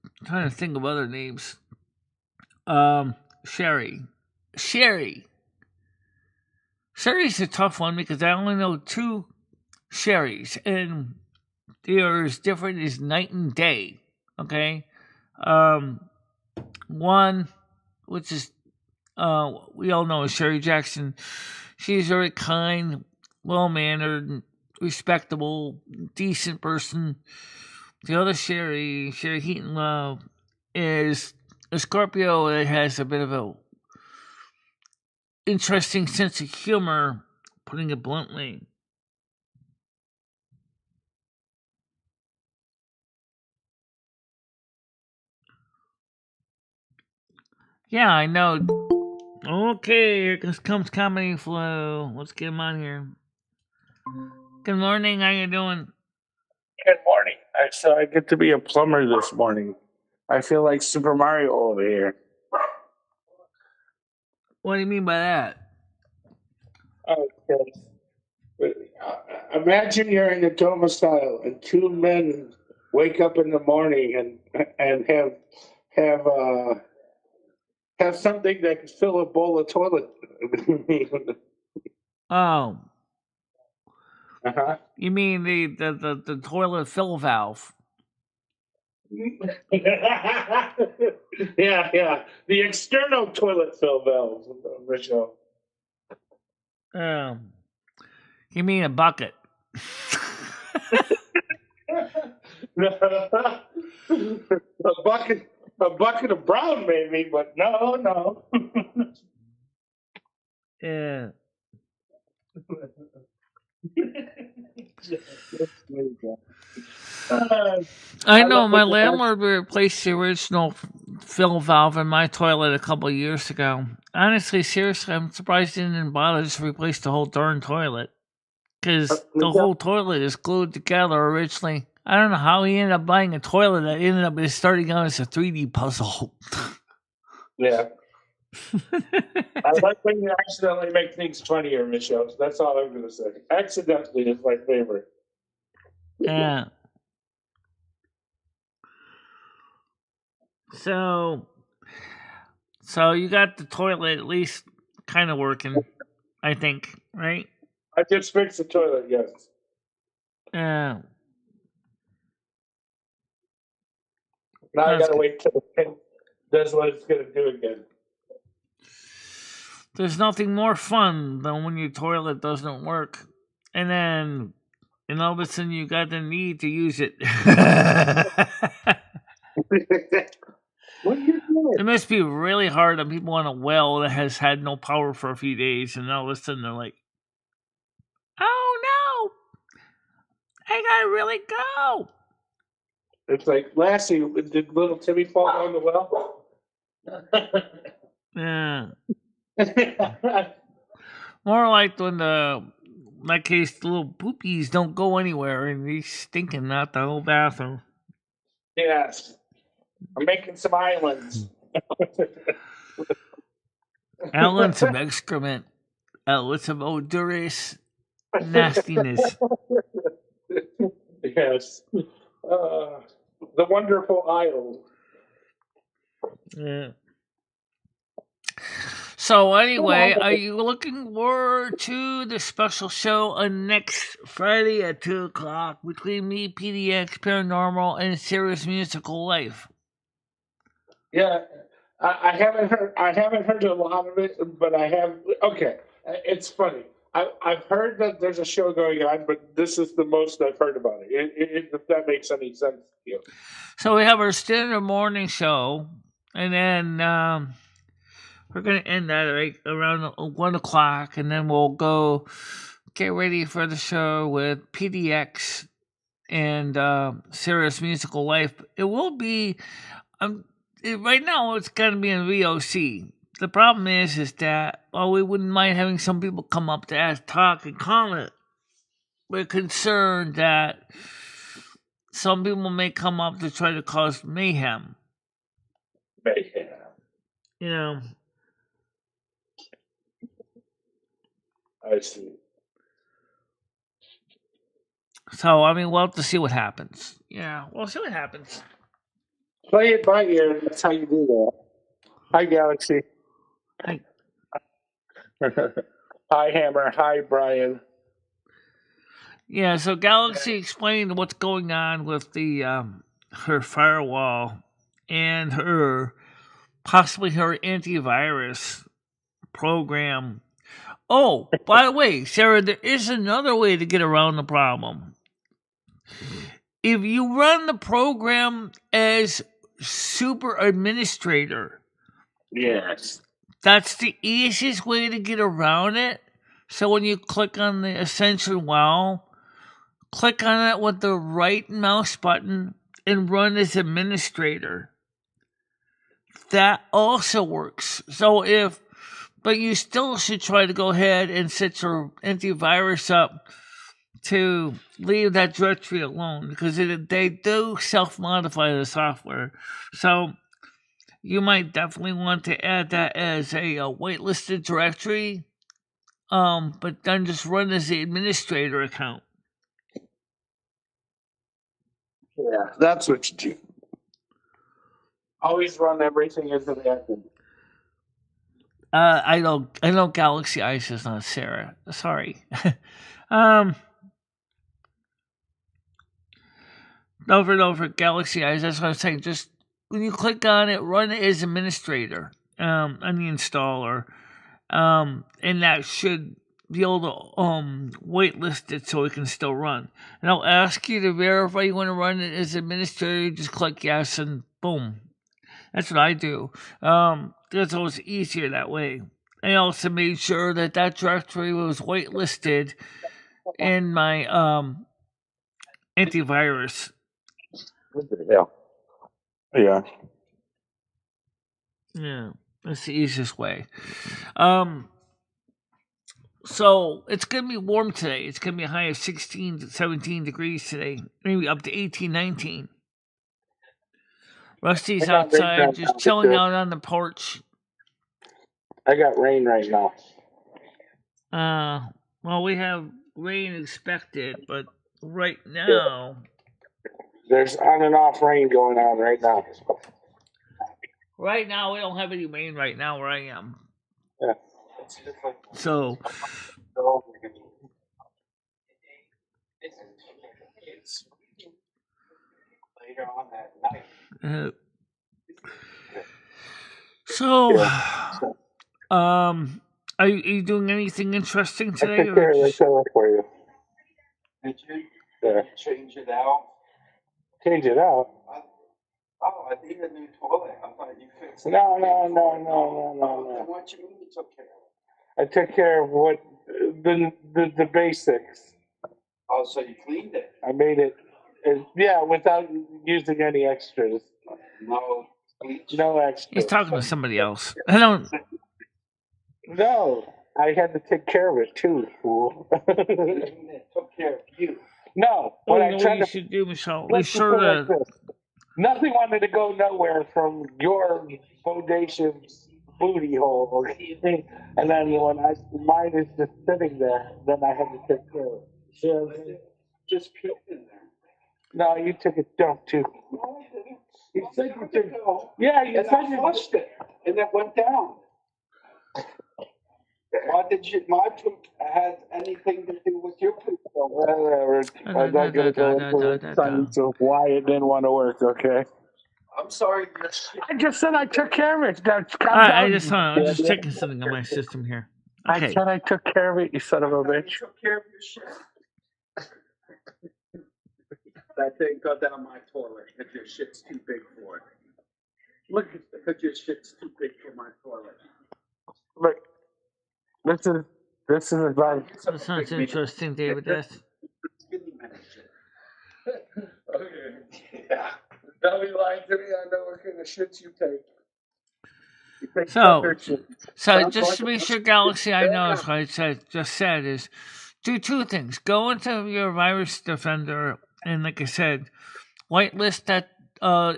[SPEAKER 1] I'm trying to think of other names. Sherry, Sherry, Sherry's a tough one because I only know two Sherrys, and they are as different as night and day. Okay, um, one which is we all know Sherry Jackson. She's very kind, well mannered, respectable, decent person. The other Sherry Heaton Love, is a Scorpio that has a bit of a interesting sense of humor, putting it bluntly. Yeah, I know. Okay, here comes Comedy Flow. Let's get him on here. Good morning. How you doing?
[SPEAKER 3] Good morning. So I get to be a plumber this morning. I feel like Super Mario over here.
[SPEAKER 1] What do you mean by that?
[SPEAKER 3] Okay. Imagine you're in a domicile and two men wake up in the morning and have have something that can fill a bowl of toilet.
[SPEAKER 1] Oh,
[SPEAKER 3] Uh-huh.
[SPEAKER 1] you mean the toilet fill valve?
[SPEAKER 3] Yeah. The external toilet fill valve, Michelle.
[SPEAKER 1] Um, you mean a bucket?
[SPEAKER 3] a bucket of brown maybe, but no.
[SPEAKER 1] Yeah. I know my landlord replaced the original fill valve in my toilet a couple of years ago. Honestly, seriously, I'm surprised he didn't bother to replace the whole darn toilet. Because the whole toilet is glued together originally. I don't know how he ended up buying a toilet that ended up starting out as a 3D puzzle.
[SPEAKER 3] Yeah. I like when you accidentally make things funnier, Michelle. That's all I'm going to say. Accidentally is my favorite.
[SPEAKER 1] Yeah. So you got the toilet at least kind of working, I think, right?
[SPEAKER 3] I just fixed the toilet, yes.
[SPEAKER 1] Yeah.
[SPEAKER 3] Now I got to wait till it does what it's going to do again.
[SPEAKER 1] There's nothing more fun than when your toilet doesn't work. And all of a sudden you got the need to use it.
[SPEAKER 3] What are you doing?
[SPEAKER 1] It must be really hard on people on a well that has had no power for a few days, and all of a sudden they're like, "Oh no, I gotta really go."
[SPEAKER 3] It's like, Lassie, did little Timmy fall down the well?
[SPEAKER 1] Yeah. More like when in that case, the little poopies don't go anywhere, and he's stinking out the whole bathroom.
[SPEAKER 3] Yes. I'm making some islands.
[SPEAKER 1] Islands of excrement. Outlets of odorous nastiness.
[SPEAKER 3] Yes. The wonderful isle.
[SPEAKER 1] Yeah. So anyway, are you looking forward to the special show on next Friday at 2:00 between me, PDX, Paranormal, and Serious Musical Life?
[SPEAKER 3] Yeah, I haven't heard a lot of it, but I have. Okay, it's funny. I've heard that there's a show going on, but this is the most I've heard about it. If that makes any sense to you.
[SPEAKER 1] So we have our standard morning show, and then we're going to end that around 1:00, and then we'll go get ready for the show with PDX and Serious Musical Life. It will be, right now it's going to be in VOC. The problem is that, we wouldn't mind having some people come up to talk and comment. We're concerned that some people may come up to try to cause mayhem.
[SPEAKER 3] Mayhem.
[SPEAKER 1] You know.
[SPEAKER 3] I see.
[SPEAKER 1] So, we'll have to see what happens. Yeah, we'll see what happens.
[SPEAKER 3] Play it by ear. That's how you do that. Hi, Galaxy.
[SPEAKER 1] Hi.
[SPEAKER 3] Hi, Hammer. Hi, Brian.
[SPEAKER 1] Yeah, so Galaxy explained what's going on with the her firewall and possibly her antivirus program. Oh, by the way, Sarah, there is another way to get around the problem. If you run the program as super administrator,
[SPEAKER 3] yes,
[SPEAKER 1] that's the easiest way to get around it. So when you click on the Ascension WoW, click on it with the right mouse button and run as administrator. That also works. But you still should try to go ahead and set your antivirus up to leave that directory alone, because they do self-modify the software. So you might definitely want to add that as a whitelisted directory, but then just run as the administrator account.
[SPEAKER 3] Yeah, that's what you do. Always run everything as an admin.
[SPEAKER 1] I know Galaxy Ice is not Sarah. Sorry. Over Galaxy Eyes. That's what I'm saying. Just when you click on it, run it as administrator on the installer, and that should be able to waitlist it so it can still run. And I'll ask you to verify you want to run it as administrator. You just click yes and boom. That's what I do. It's always easier that way. I also made sure that directory was whitelisted in my antivirus.
[SPEAKER 3] Yeah.
[SPEAKER 1] Yeah, that's the easiest way. So it's going to be warm today. It's going to be a high of 16 to 17 degrees today, maybe up to 18, 19. Rusty's outside, just chilling out on the porch.
[SPEAKER 3] I got rain right now.
[SPEAKER 1] Well, we have rain expected, but right now
[SPEAKER 3] there's on and off rain going on right now.
[SPEAKER 1] Right now, we don't have any rain right now where I am.
[SPEAKER 3] Yeah.
[SPEAKER 1] So.
[SPEAKER 3] Later on that night.
[SPEAKER 1] Are you doing anything interesting today?
[SPEAKER 3] I took care of the toilet for you.
[SPEAKER 4] Did you?
[SPEAKER 3] Yeah.
[SPEAKER 4] Change it out?
[SPEAKER 3] Change it out?
[SPEAKER 4] I need a new toilet. I thought you fixed it.
[SPEAKER 3] No.
[SPEAKER 4] What you mean you took care of it?
[SPEAKER 3] I took care of what the basics.
[SPEAKER 4] Oh, so you cleaned it?
[SPEAKER 3] I made it, without using any extras.
[SPEAKER 4] No bleach?
[SPEAKER 3] No extras.
[SPEAKER 1] He's talking to somebody else. I don't.
[SPEAKER 3] No, I had to take care of it too, fool.
[SPEAKER 4] It took care of you.
[SPEAKER 3] No,
[SPEAKER 1] what you should do, Michelle. Be sure to.
[SPEAKER 3] Nothing wanted to go nowhere from your bodacious booty hole, and then when mine is just sitting there, then I had to take care of it.
[SPEAKER 4] Just puked in there.
[SPEAKER 3] No, you took a dump too.
[SPEAKER 4] No, I didn't.
[SPEAKER 3] You said you took. Yeah, you said you
[SPEAKER 4] flushed it, and it went down. Why did my poop have anything to do with your poop?
[SPEAKER 3] Whatever. I'm not going to go into the science of why it didn't want to work, okay?
[SPEAKER 4] I'm sorry.
[SPEAKER 3] I just said I took care of it.
[SPEAKER 1] I'm just checking something on my system here. Okay.
[SPEAKER 3] I said I took care of it, you son of a bitch.
[SPEAKER 4] You took care of your shit. That thing got down my toilet if your shit's too big for it. Look, because your shit's too big for my toilet.
[SPEAKER 3] Look, this is about.
[SPEAKER 1] That sounds interesting, David.
[SPEAKER 4] Okay. Yeah. Don't be lying to me. I know what kind of shits you take.
[SPEAKER 1] So just to make sure Galaxy I know what I just said is do two things. Go into your virus defender and, like I said, whitelist that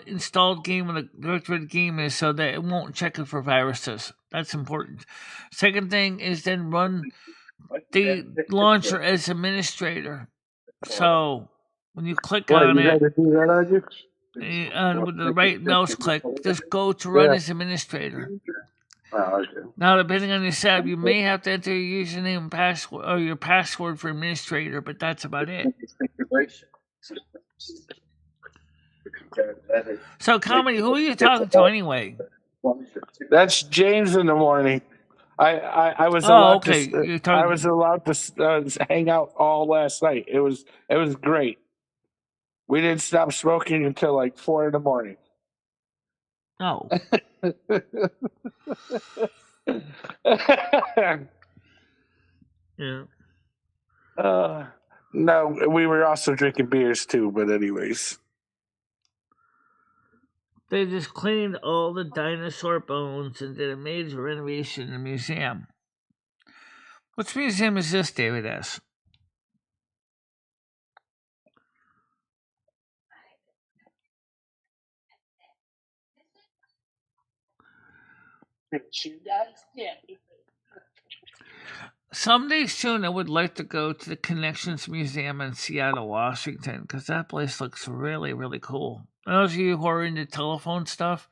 [SPEAKER 1] installed game when the directory of the game is so that it won't check it for viruses. That's important. Second thing is then run the launcher as administrator. So when you click on it, and with the right mouse click, just go to run as administrator.
[SPEAKER 3] Oh, okay.
[SPEAKER 1] Now, depending on your setup, you may have to enter your username and password or your password for administrator, but that's about it. So, Comedy, who are you talking to anyway?
[SPEAKER 3] That's James in the morning. I was allowed to. I was allowed to hang out all last night. It was great. We didn't stop smoking until like 4 a.m.
[SPEAKER 1] Oh. Yeah.
[SPEAKER 3] No, we were also drinking beers too. But anyways.
[SPEAKER 1] They just cleaned all the dinosaur bones and did a major renovation in the museum. Which museum is this, David S.? Someday soon, I would like to go to the Connections Museum in Seattle, Washington, because that place looks really, really cool. Those of you who are into telephone stuff,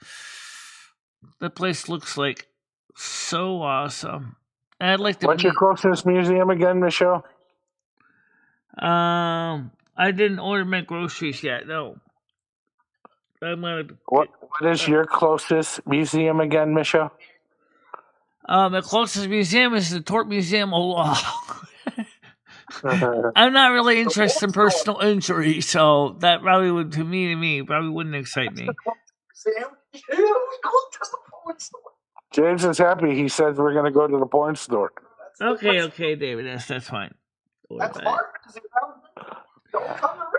[SPEAKER 1] that place looks like so awesome. I'd like to.
[SPEAKER 3] What's your closest museum again, Michelle?
[SPEAKER 1] I didn't order my groceries yet. No. I'm gonna.
[SPEAKER 3] What is your closest museum again, Michelle?
[SPEAKER 1] The closest museum is the Tort Museum of Law. I'm not really interested in personal injury, so that probably would, to me, probably wouldn't excite me.
[SPEAKER 3] James is happy. He says we're going to go to the porn store.
[SPEAKER 1] Okay, David, that's fine. That's hard.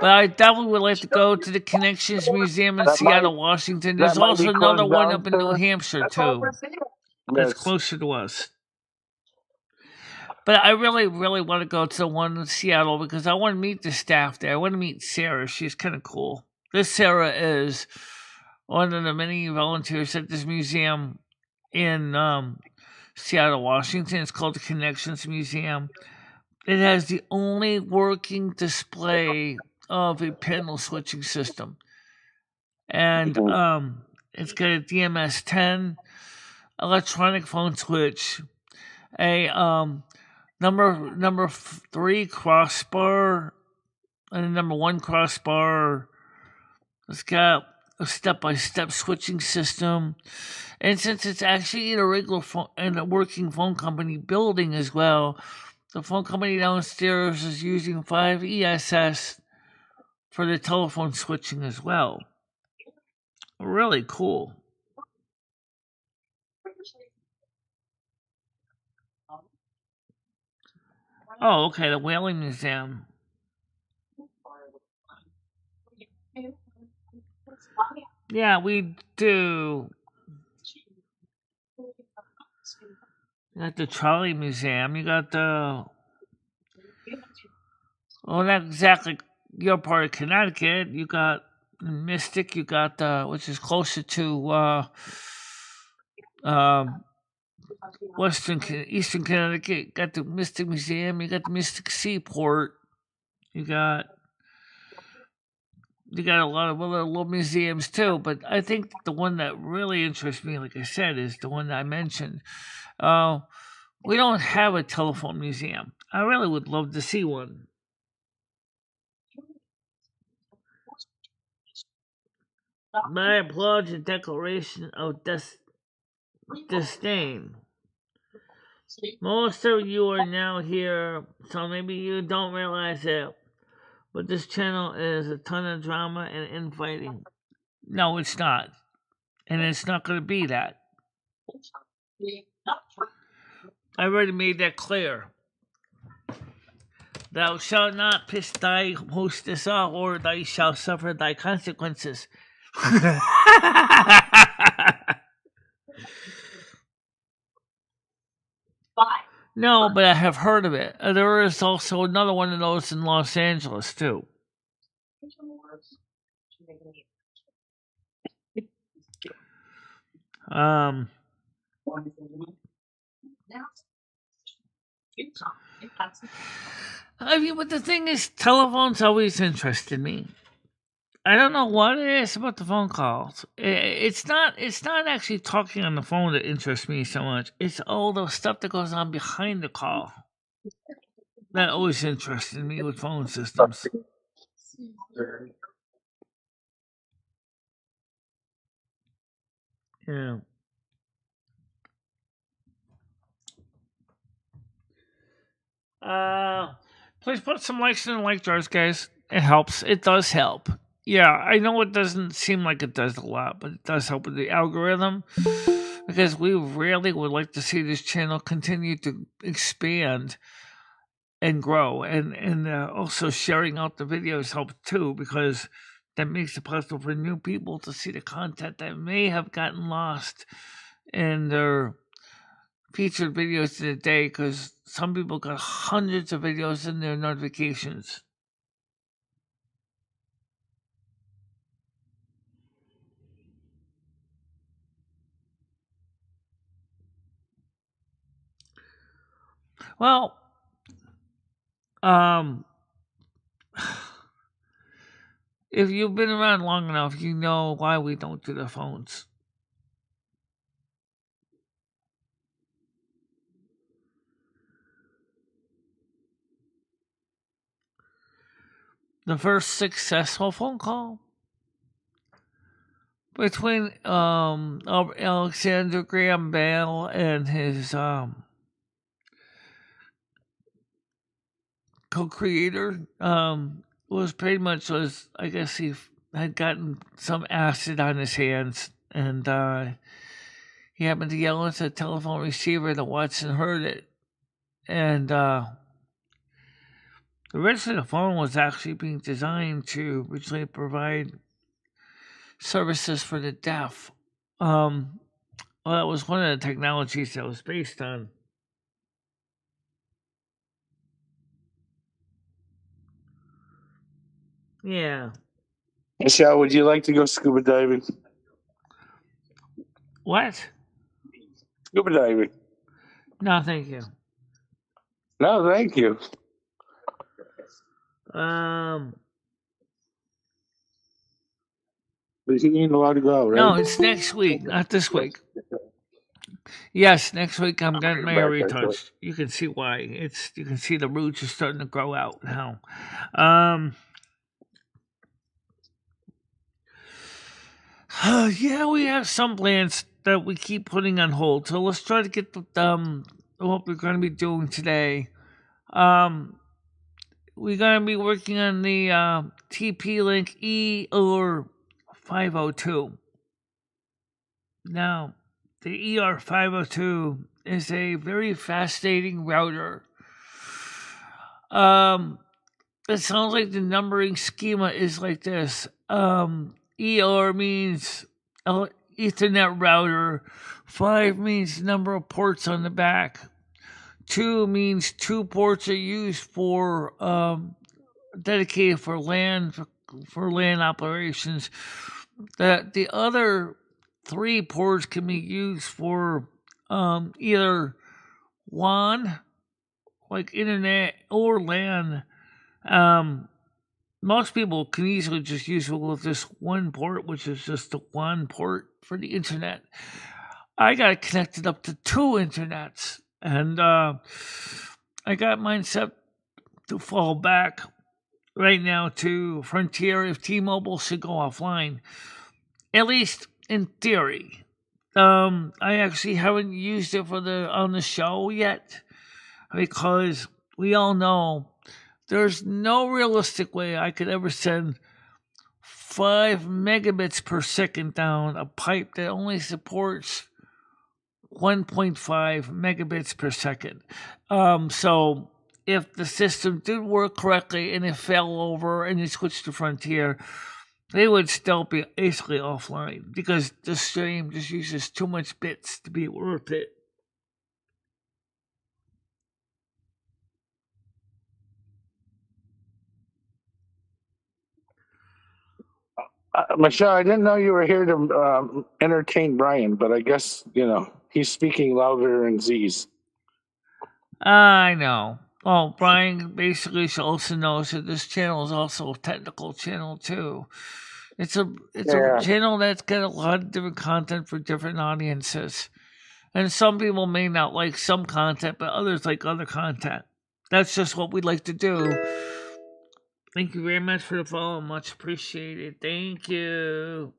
[SPEAKER 1] But I definitely would like to go to the Connections Museum in Seattle, Washington. There's also another one up in New Hampshire, too. That's closer to us. But I really, really want to go to the one in Seattle because I want to meet the staff there. I want to meet Sarah. She's kind of cool. This Sarah is one of the many volunteers at this museum in Seattle, Washington. It's called the Connections Museum. It has the only working display of a panel switching system. And it's got a DMS-10 electronic phone switch, a number 3 crossbar, and a number 1 crossbar. It's got a step-by-step switching system. And since it's actually in a regular phone, in a working phone company building as well, the phone company downstairs is using 5 ESS for the telephone switching as well. Really cool. Oh, okay, the Whaling Museum. Yeah, we do. You got the Trolley Museum. You got the... Well, not exactly your part of Connecticut. You got Mystic. You got the... Which is closer to... Eastern Connecticut. You got the Mystic Museum. You got the Mystic Seaport. You got a lot of other little museums too, but I think the one that really interests me, like I said, is the one that I mentioned. We don't have a telephone museum. I really would love to see one. But I applaud your declaration of disdain. Most of you are now here, so maybe you don't realize it, but this channel is a ton of drama and infighting. No, it's not. And it's not going to be that. I already made that clear. Thou shalt not piss thy hostess off, or thou shalt suffer thy consequences. No, but I have heard of it. There is also another one of those in Los Angeles, too. I mean, but the thing is, telephones always interested me. I don't know what it is about the phone calls. It's not actually talking on the phone that interests me so much. It's all the stuff that goes on behind the call that always interested me with phone systems. Yeah. Please put some likes in the like jars, guys. It helps. It does help. Yeah, I know it doesn't seem like it does a lot, but it does help with the algorithm because we really would like to see this channel continue to expand and grow, and also sharing out the videos helps too because that makes it possible for new people to see the content that may have gotten lost in their featured videos of the day because some people got hundreds of videos in their notifications. Well, if you've been around long enough, you know why we don't do the phones. The first successful phone call between Alexander Graham Bell and his co-creator was pretty much was, I guess he had gotten some acid on his hands, and he happened to yell into the telephone receiver that Watson heard it, and the rest of the phone was actually being designed to originally provide services for the deaf. Well, that was one of the technologies that was based on. Yeah.
[SPEAKER 3] Michelle, would you like to go scuba diving?
[SPEAKER 1] What?
[SPEAKER 3] Scuba diving.
[SPEAKER 1] No, thank you.
[SPEAKER 3] No, thank you. But you ain't allowed to go, right?
[SPEAKER 1] No, it's next week, not this week. Yes, next week I'm getting my area touched. You can see why. You can see the roots are starting to grow out now. Yeah, we have some plans that we keep putting on hold. So let's try to get what we're going to be doing today. We're going to be working on the TP-Link E or 502. Now, the ER502 is a very fascinating router. It sounds like the numbering schema is like this. ER means Ethernet router. 5 means number of ports on the back. 2 means 2 ports are used for dedicated for LAN operations. The other 3 ports can be used for either WAN, like internet, or LAN. Most people can easily just use it with this one port, which is just the one port for the internet. I got it connected up to 2 internets, and I got mine set to fall back right now to Frontier if T-Mobile should go offline, at least in theory. I actually haven't used it on the show yet, because we all know there's no realistic way I could ever send 5 megabits per second down a pipe that only supports 1.5 megabits per second. So if the system did work correctly and it fell over and it switched to Frontier, they would still be basically offline because the stream just uses too much bits to be worth it.
[SPEAKER 3] Michelle, I didn't know you were here to entertain Brian, but I guess, he's speaking louder in Z's.
[SPEAKER 1] I know. Well, Brian basically also knows that this channel is also a technical channel too. It's a channel that's got a lot of different content for different audiences. And some people may not like some content, but others like other content. That's just what we like to do. Thank you very much for the follow. Much appreciated. Thank you.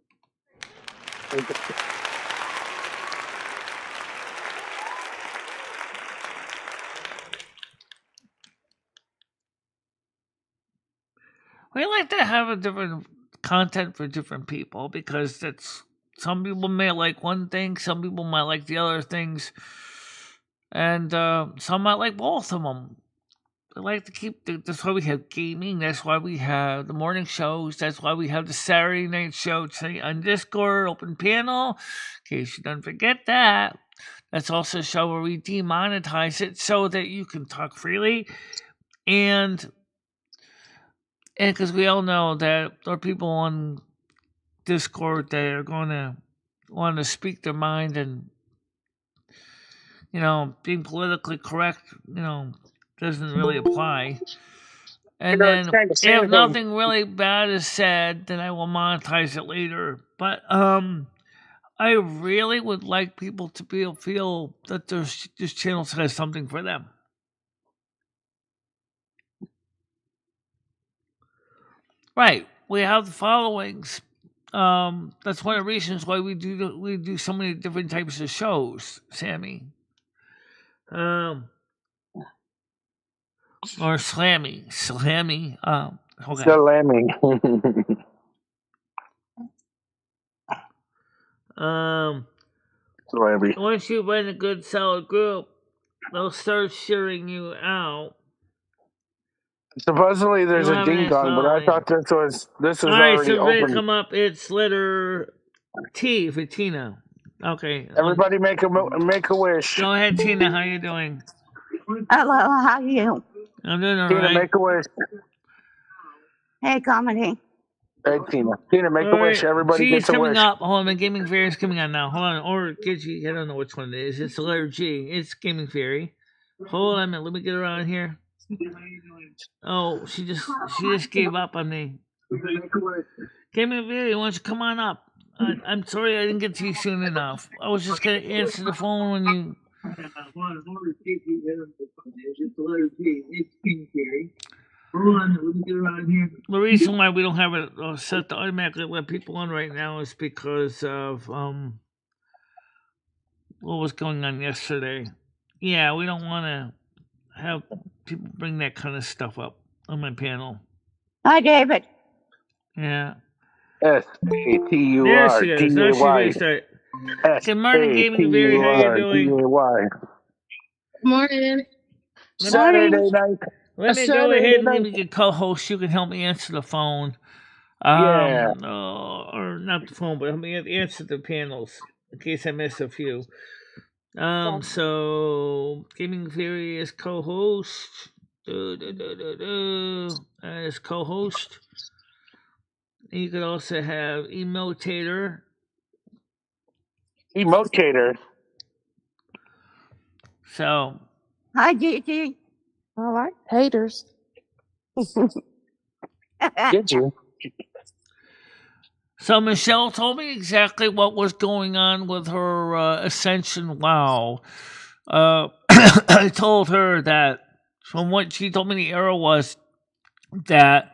[SPEAKER 1] We like to have a different content for different people because some people may like one thing, some people might like the other things, and some might like both of them. I like to keep that's why we have gaming, that's why we have the morning shows, that's why we have the Saturday night show today on Discord, open panel, in case you don't forget that. That's also a show where we demonetize it so that you can talk freely, and because we all know that there are people on Discord that are going to want to speak their mind, and being politically correct, doesn't really apply. And then if nothing really bad is said, then I will monetize it later. But I really would like people to feel that this channel has something for them. Right. We have the followings that's one of the reasons why we do so many different types of shows, Sammy. Or Slammy. Okay.
[SPEAKER 3] Salami. Salami.
[SPEAKER 1] Once you run a good solid group, they'll start sharing you out.
[SPEAKER 3] Supposedly there's
[SPEAKER 1] You'll
[SPEAKER 3] a
[SPEAKER 1] have an
[SPEAKER 3] ding dong, but I
[SPEAKER 1] following.
[SPEAKER 3] thought this is
[SPEAKER 1] All right,
[SPEAKER 3] already
[SPEAKER 1] so ready to
[SPEAKER 3] open.
[SPEAKER 1] come up. It's letter T for Tina. Okay.
[SPEAKER 3] Everybody make a wish.
[SPEAKER 1] Go ahead, Tina. How you doing?
[SPEAKER 2] Hello, how are you?
[SPEAKER 1] I'm doing all
[SPEAKER 3] Tina,
[SPEAKER 1] right.
[SPEAKER 3] make a wish.
[SPEAKER 2] Hey, comedy.
[SPEAKER 3] Hey, Tina, make a wish. Everybody
[SPEAKER 1] G's
[SPEAKER 3] gets a
[SPEAKER 1] coming
[SPEAKER 3] wish.
[SPEAKER 1] up. Hold on, the Gaming Fairy is coming on now. Hold on, or Gigi. I don't know which one it is. It's the letter G. It's Gaming Fairy. Hold on a minute. Let me get her on here. Oh, she just gave up on me. Gaming Fairy, why don't you come on up? I'm sorry I didn't get to you soon enough. I was just gonna answer the phone when you. The reason why we don't have it set to automatically let people on right now is because of what was going on yesterday. Yeah, we don't want to have people bring that kind of stuff up on my panel.
[SPEAKER 2] Hi, David.
[SPEAKER 1] Yeah.
[SPEAKER 3] SATUR.
[SPEAKER 1] There she is. Now she restarted. Good morning, Gaming Fairy. How you doing?
[SPEAKER 2] Morning.
[SPEAKER 3] Saturday night.
[SPEAKER 1] Let me go ahead and make a co-host. You can help me answer the phone.
[SPEAKER 3] Yeah.
[SPEAKER 1] Or not the phone, but help me answer the panels in case I miss a few. So Gaming Fairy is co-host. As co-host. And you could also have Emotator. So.
[SPEAKER 2] Hi, Gigi.
[SPEAKER 5] All right, haters.
[SPEAKER 3] Did you?
[SPEAKER 1] So Michelle told me exactly what was going on with her Ascension WoW. I told her that from what she told me the error was that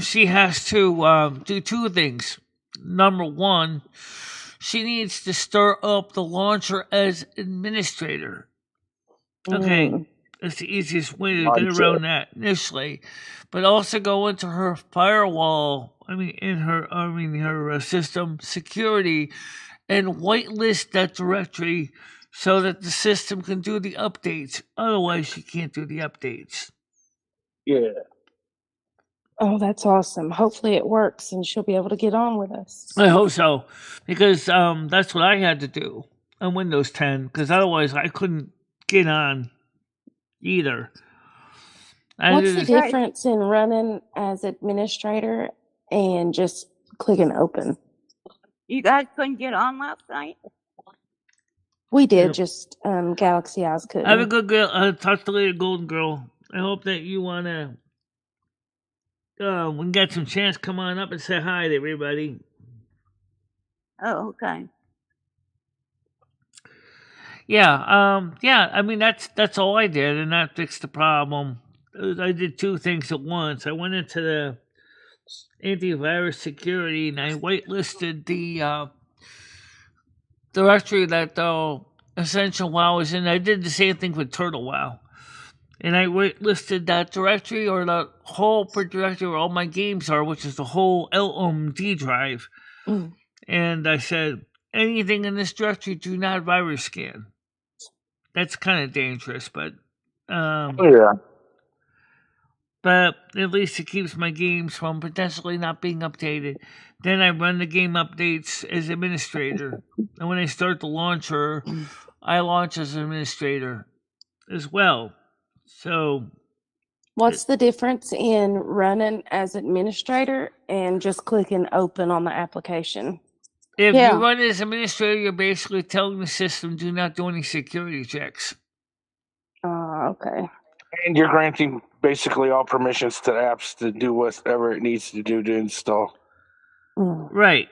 [SPEAKER 1] she has to do two things. Number one, she needs to stir up the launcher as administrator. Okay, that's the easiest way to get around that initially, but also go into her firewall. Her system security, and whitelist that directory so that the system can do the updates. Otherwise, she can't do the updates.
[SPEAKER 3] Yeah.
[SPEAKER 5] Oh, that's awesome. Hopefully it works and she'll be able to get on with us.
[SPEAKER 1] I hope so, because that's what I had to do on Windows 10, because otherwise I couldn't get on either.
[SPEAKER 5] What's the difference in running as administrator and just clicking open?
[SPEAKER 2] You guys couldn't get on last night?
[SPEAKER 5] We did, just Galaxy Eyes couldn't.
[SPEAKER 1] Have a good girl. Talk to you later, Golden Girl. I hope that you want to, when you get some chance, come on up and say hi to everybody.
[SPEAKER 2] Oh, okay.
[SPEAKER 1] Yeah, I mean, that's all I did, and that fixed the problem. I did two things at once. I went into the antivirus security, and I whitelisted the directory that the Essential WoW is in. I did the same thing with Turtle WoW. And I whitelisted that directory, or the whole directory where all my games are, which is the whole LMD drive. And I said, anything in this directory, do not virus scan. That's kind of dangerous, but
[SPEAKER 3] yeah.
[SPEAKER 1] But at least it keeps my games from potentially not being updated. Then I run the game updates as administrator, and when I start the launcher, I launch as administrator as well. So,
[SPEAKER 5] what's the difference in running as administrator and just clicking open on the application?
[SPEAKER 1] If you run as administrator, you're basically telling the system do not do any security checks.
[SPEAKER 5] Okay.
[SPEAKER 3] And you're granting basically all permissions to apps to do whatever it needs to do to install.
[SPEAKER 1] Right.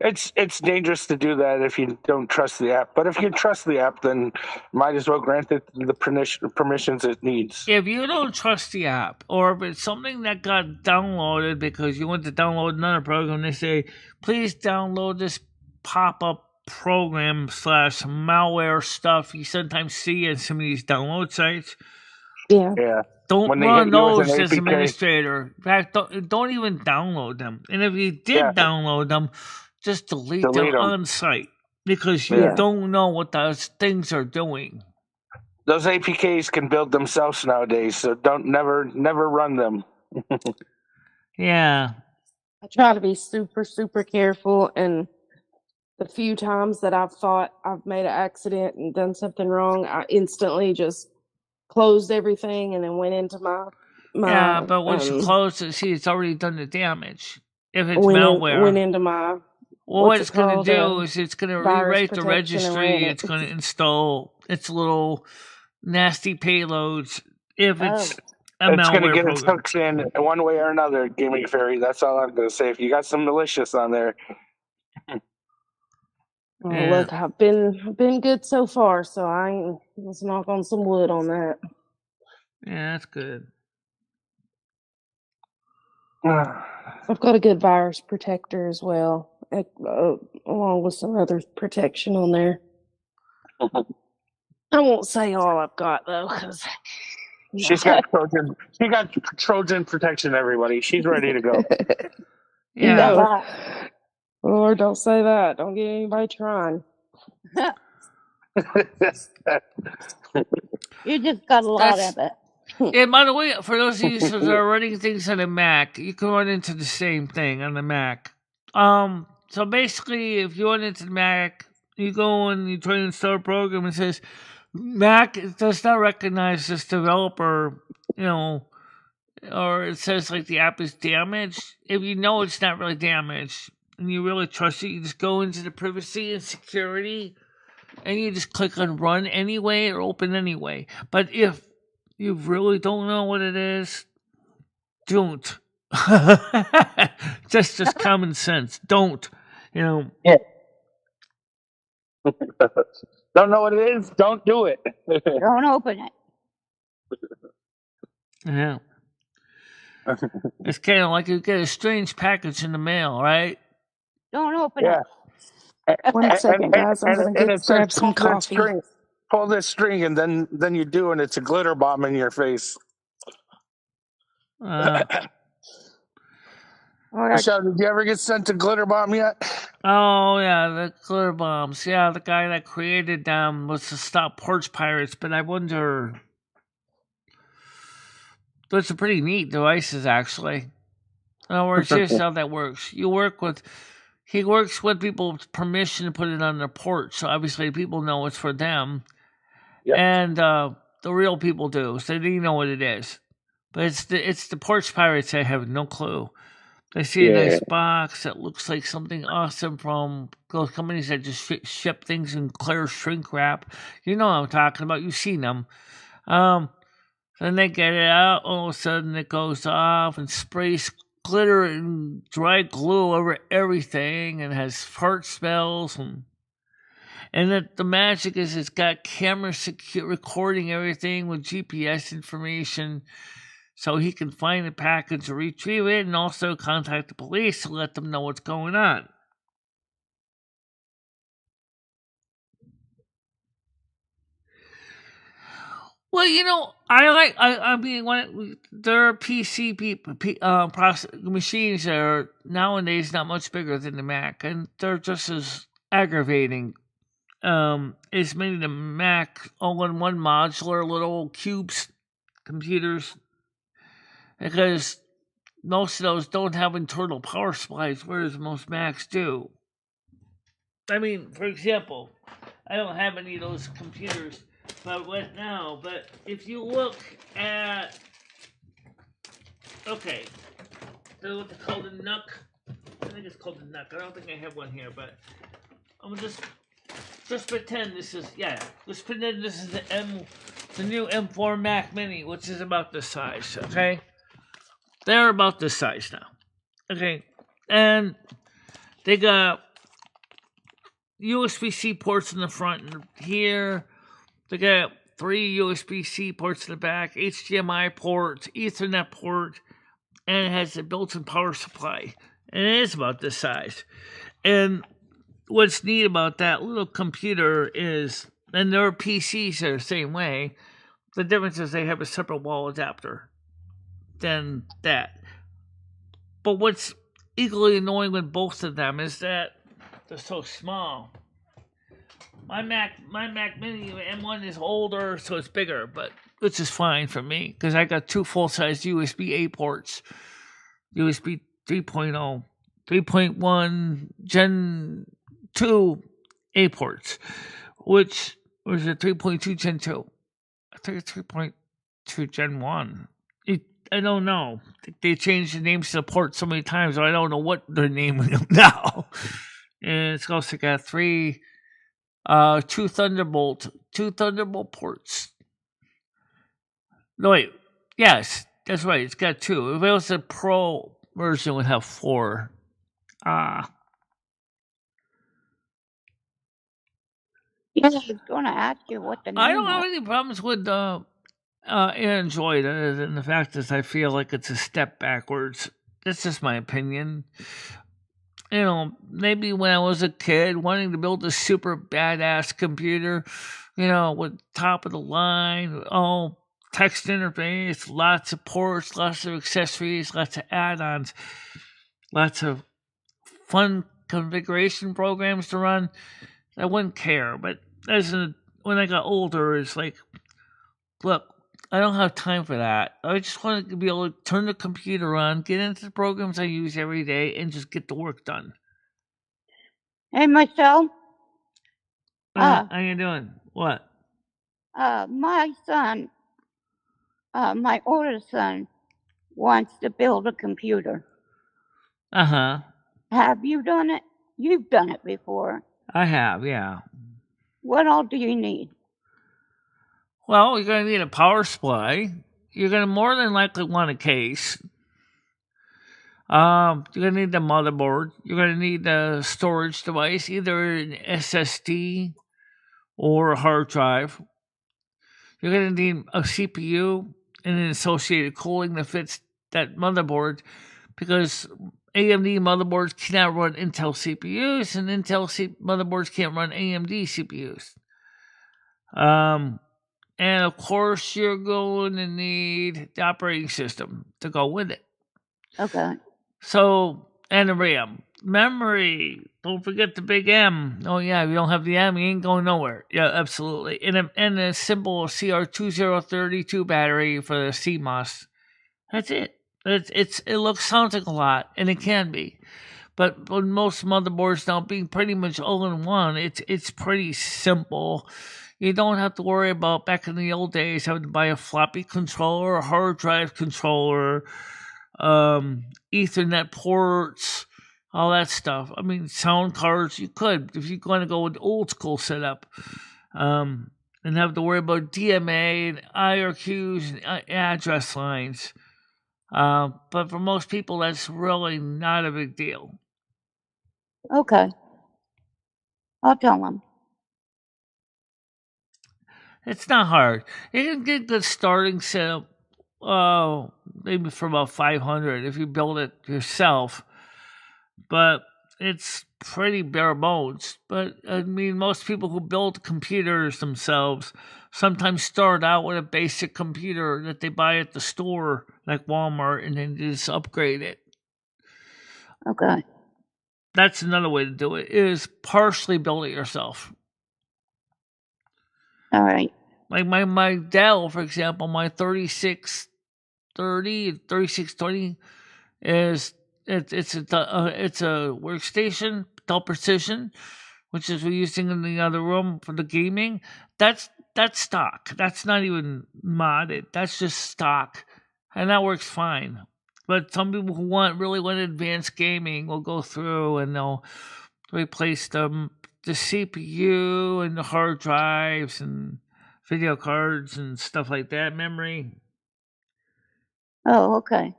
[SPEAKER 3] it's dangerous to do that if you don't trust the app. But if you trust the app, then might as well grant it the permissions it needs.
[SPEAKER 1] If you don't trust the app, or if it's something that got downloaded because you want to download another program, they say, please download this pop-up program / malware stuff you sometimes see in some of these download sites.
[SPEAKER 5] Yeah.
[SPEAKER 3] Yeah.
[SPEAKER 1] Don't
[SPEAKER 3] When they
[SPEAKER 1] run
[SPEAKER 3] hit you with
[SPEAKER 1] those
[SPEAKER 3] an
[SPEAKER 1] as
[SPEAKER 3] APK.
[SPEAKER 1] administrator. In fact, don't even download them. And if you did download them, just delete them on site, because you don't know what those things are doing.
[SPEAKER 3] Those APKs can build themselves nowadays, so never run them.
[SPEAKER 1] Yeah.
[SPEAKER 5] I try to be super, super careful, and the few times that I've thought I've made an accident and done something wrong, I instantly just closed everything and then went into my
[SPEAKER 1] Yeah, but once you close it, see, it's already done the damage. If it's
[SPEAKER 5] went
[SPEAKER 1] malware.
[SPEAKER 5] into my
[SPEAKER 1] Well, what it's going to do is it's going to rewrite the registry. It's going to install its little nasty payloads. If it's a malware,
[SPEAKER 3] it's going to get its
[SPEAKER 1] program.
[SPEAKER 3] hooks in one way or another, Gaming Fairy. That's all I'm going to say. If you got some malicious on there.
[SPEAKER 5] Well, look, I've been good so far, so let's knock on some wood on that.
[SPEAKER 1] Yeah, that's good.
[SPEAKER 5] I've got a good virus protector as well, along with some other protection on there. I won't say all I've got though, because
[SPEAKER 3] she's got Trojan. She got Trojan protection. Everybody, she's ready to go.
[SPEAKER 1] Yeah.
[SPEAKER 5] Lord, don't say that. Don't get anybody trying.
[SPEAKER 2] You just got a lot of it.
[SPEAKER 1] And by the way, for those users that are running things on a Mac, you can run into the same thing on the Mac. So basically, if you run into the Mac, you go and you try to install a program, and it says, Mac does not recognize this developer, or it says like the app is damaged. If you know it's not really damaged and you really trust it, you just go into the privacy and security and you just click on run anyway or open anyway. But if you really don't know what it is, don't. just common sense. Don't.
[SPEAKER 3] Yeah. Don't know what it is? Don't do it.
[SPEAKER 2] Don't open it.
[SPEAKER 1] Yeah. It's kind of like you get a strange package in the mail, right?
[SPEAKER 2] Don't open it.
[SPEAKER 5] 1 second, guys. I'm going to grab some coffee.
[SPEAKER 3] Pull this string, and then you do, and it's a glitter bomb in your face. Michelle, did you ever get sent a glitter bomb yet?
[SPEAKER 1] Oh, yeah, the glitter bombs. Yeah, the guy that created them was to stop porch pirates, but I wonder... Those are pretty neat devices, actually. In other words, here's how that works. He works with people's permission to put it on their porch, so obviously people know it's for them. Yep. And the real people do, so they know what it is. But it's the porch pirates that have no clue. They see a nice box that looks like something awesome from those companies that just ship things in clear shrink wrap. You know what I'm talking about. You've seen them. Then they get it out. All of a sudden, it goes off and sprays glitter and dry glue over everything, and has fart smells. And the magic is it's got camera recording everything with GPS information, so he can find the package or retrieve it, and also contact the police to let them know what's going on. Well, I mean, when there are PC machines that are nowadays not much bigger than the Mac, and they're just as aggravating. It's made the Mac all-in-one modular little cubes computers, because most of those don't have internal power supplies, whereas most Macs do. I mean, for example, I don't have any of those computers right now, but if you look at, okay, so what's it called, a NUC? I think it's called a NUC. I don't think I have one here, but I'm just pretend this is, let's pretend this is the new M4 Mac Mini, which is about this size, okay? They're about this size now, okay? And they got USB-C ports in the front and here. They got 3 USB-C ports in the back, HDMI ports, Ethernet port, and it has a built-in power supply. And it is about this size. And what's neat about that little computer is, and their PCs are the same way, the difference is they have a separate wall adapter than that. But what's equally annoying with both of them is that they're so small. My Mac Mini M1 is older, so it's bigger, but which is fine for me because I got 2 full-size USB-A ports, USB 3.0, 3.1 Gen 2 A ports, which was a 3.2 Gen 2. I think it's 3.2 Gen 1. I don't know. They changed the names to the ports so many times, so I don't know what they're naming them now. And it's also got 2 Thunderbolt ports. No, wait. Yes, that's right. It's got 2. If it was a Pro version, it would have 4.
[SPEAKER 2] Yeah, I was going to ask you what the name
[SPEAKER 1] I don't have
[SPEAKER 2] was.
[SPEAKER 1] any problems with Android other than the fact that I feel like it's a step backwards. That's just my opinion. You know, maybe when I was a kid wanting to build a super badass computer, you know, with top of the line, text interface, lots of ports, lots of accessories, lots of add-ons, lots of fun configuration programs to run, I wouldn't care. But when I got older, it's like, look, I don't have time for that. I just want to be able to turn the computer on, get into the programs I use every day, and just get the work done.
[SPEAKER 2] Hey, Michelle.
[SPEAKER 1] How you doing? What?
[SPEAKER 2] My son, my oldest son, wants to build a computer.
[SPEAKER 1] Uh-huh.
[SPEAKER 2] Have you done it? You've done it before.
[SPEAKER 1] I have, yeah.
[SPEAKER 2] What all do you need?
[SPEAKER 1] Well, you're going to need a power supply. You're going to more than likely want a case. You're going to need the motherboard. You're going to need a storage device, either an SSD or a hard drive. You're going to need a CPU and an associated cooling that fits that motherboard because AMD motherboards cannot run Intel CPUs and Intel motherboards can't run AMD CPUs. And of course, you're going to need the operating system to go with it.
[SPEAKER 2] Okay.
[SPEAKER 1] So, and the RAM. Memory. Don't forget the big M. Oh, yeah, if you don't have the M, you ain't going nowhere. Yeah, absolutely. And a simple CR2032 battery for the CMOS. That's it. It sounds like a lot, and it can be. But with most motherboards now being pretty much all-in-one, it's pretty simple. You don't have to worry about, back in the old days, having to buy a floppy controller, a hard drive controller, Ethernet ports, all that stuff. I mean, sound cards, you could, if you're going to go with old school setup, and have to worry about DMA and IRQs and address lines. But for most people, that's really not a big deal.
[SPEAKER 2] Okay. I'll tell them.
[SPEAKER 1] It's not hard. You can get good starting setup, maybe for about $500 if you build it yourself. But it's pretty bare bones. But I mean, most people who build computers themselves sometimes start out with a basic computer that they buy at the store, like Walmart, and then just upgrade it.
[SPEAKER 2] Okay.
[SPEAKER 1] That's another way to do it, is partially build it yourself.
[SPEAKER 2] All right.
[SPEAKER 1] Like my Dell, for example, my 3620 is it's a workstation, Dell Precision, which is we're using in the other room for the gaming. That's stock. That's not even modded. That's just stock, and that works fine. But some people who really want advanced gaming will go through and they'll replace the CPU and the hard drives and video cards and stuff like that, memory.
[SPEAKER 2] Oh, okay.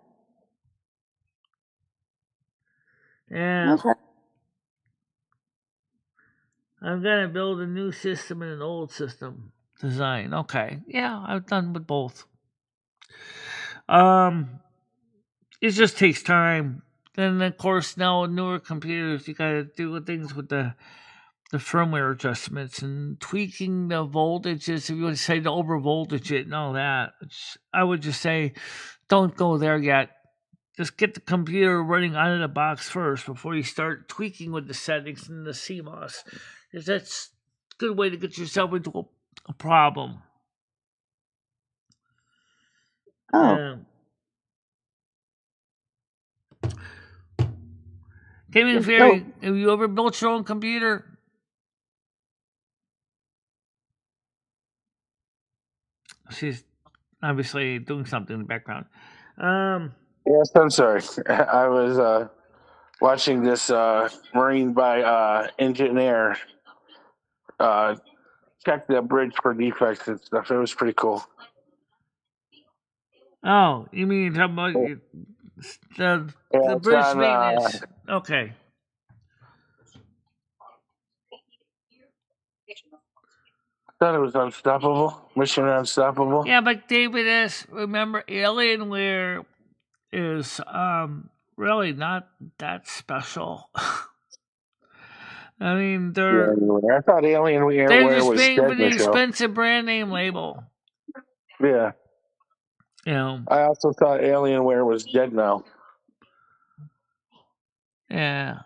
[SPEAKER 1] Yeah.
[SPEAKER 2] Okay.
[SPEAKER 1] I'm gonna build a new system and an old system design. Okay, yeah, I've done with both. It just takes time. Then of course now newer computers, you gotta do things with the firmware adjustments and tweaking the voltages. If you would say to over voltage it and all that, I would just say don't go there yet. Just get the computer running out of the box first before you start tweaking with the settings and the CMOS. Because that's a good way to get yourself into a problem.
[SPEAKER 2] Oh,
[SPEAKER 1] Gaming
[SPEAKER 2] just
[SPEAKER 1] Fairy,
[SPEAKER 2] go.
[SPEAKER 1] have you ever built your own computer? She's obviously doing something in the background.
[SPEAKER 3] Yes, I'm sorry. I was watching this Marine by engineer check the bridge for defects and stuff. It was pretty cool.
[SPEAKER 1] Oh, you mean talking about the
[SPEAKER 3] Yeah, it's
[SPEAKER 1] bridge
[SPEAKER 3] on.
[SPEAKER 1] maintenance? Okay.
[SPEAKER 3] Thought it was Unstoppable. Mission Unstoppable.
[SPEAKER 1] Yeah, but David S. Remember, Alienware is really not that special. I mean, they're
[SPEAKER 3] I thought Alienware
[SPEAKER 1] just
[SPEAKER 3] was
[SPEAKER 1] paying
[SPEAKER 3] dead,
[SPEAKER 1] for the
[SPEAKER 3] Michelle.
[SPEAKER 1] expensive brand name label.
[SPEAKER 3] Yeah.
[SPEAKER 1] You know.
[SPEAKER 3] I also thought Alienware was dead now.
[SPEAKER 1] Yeah.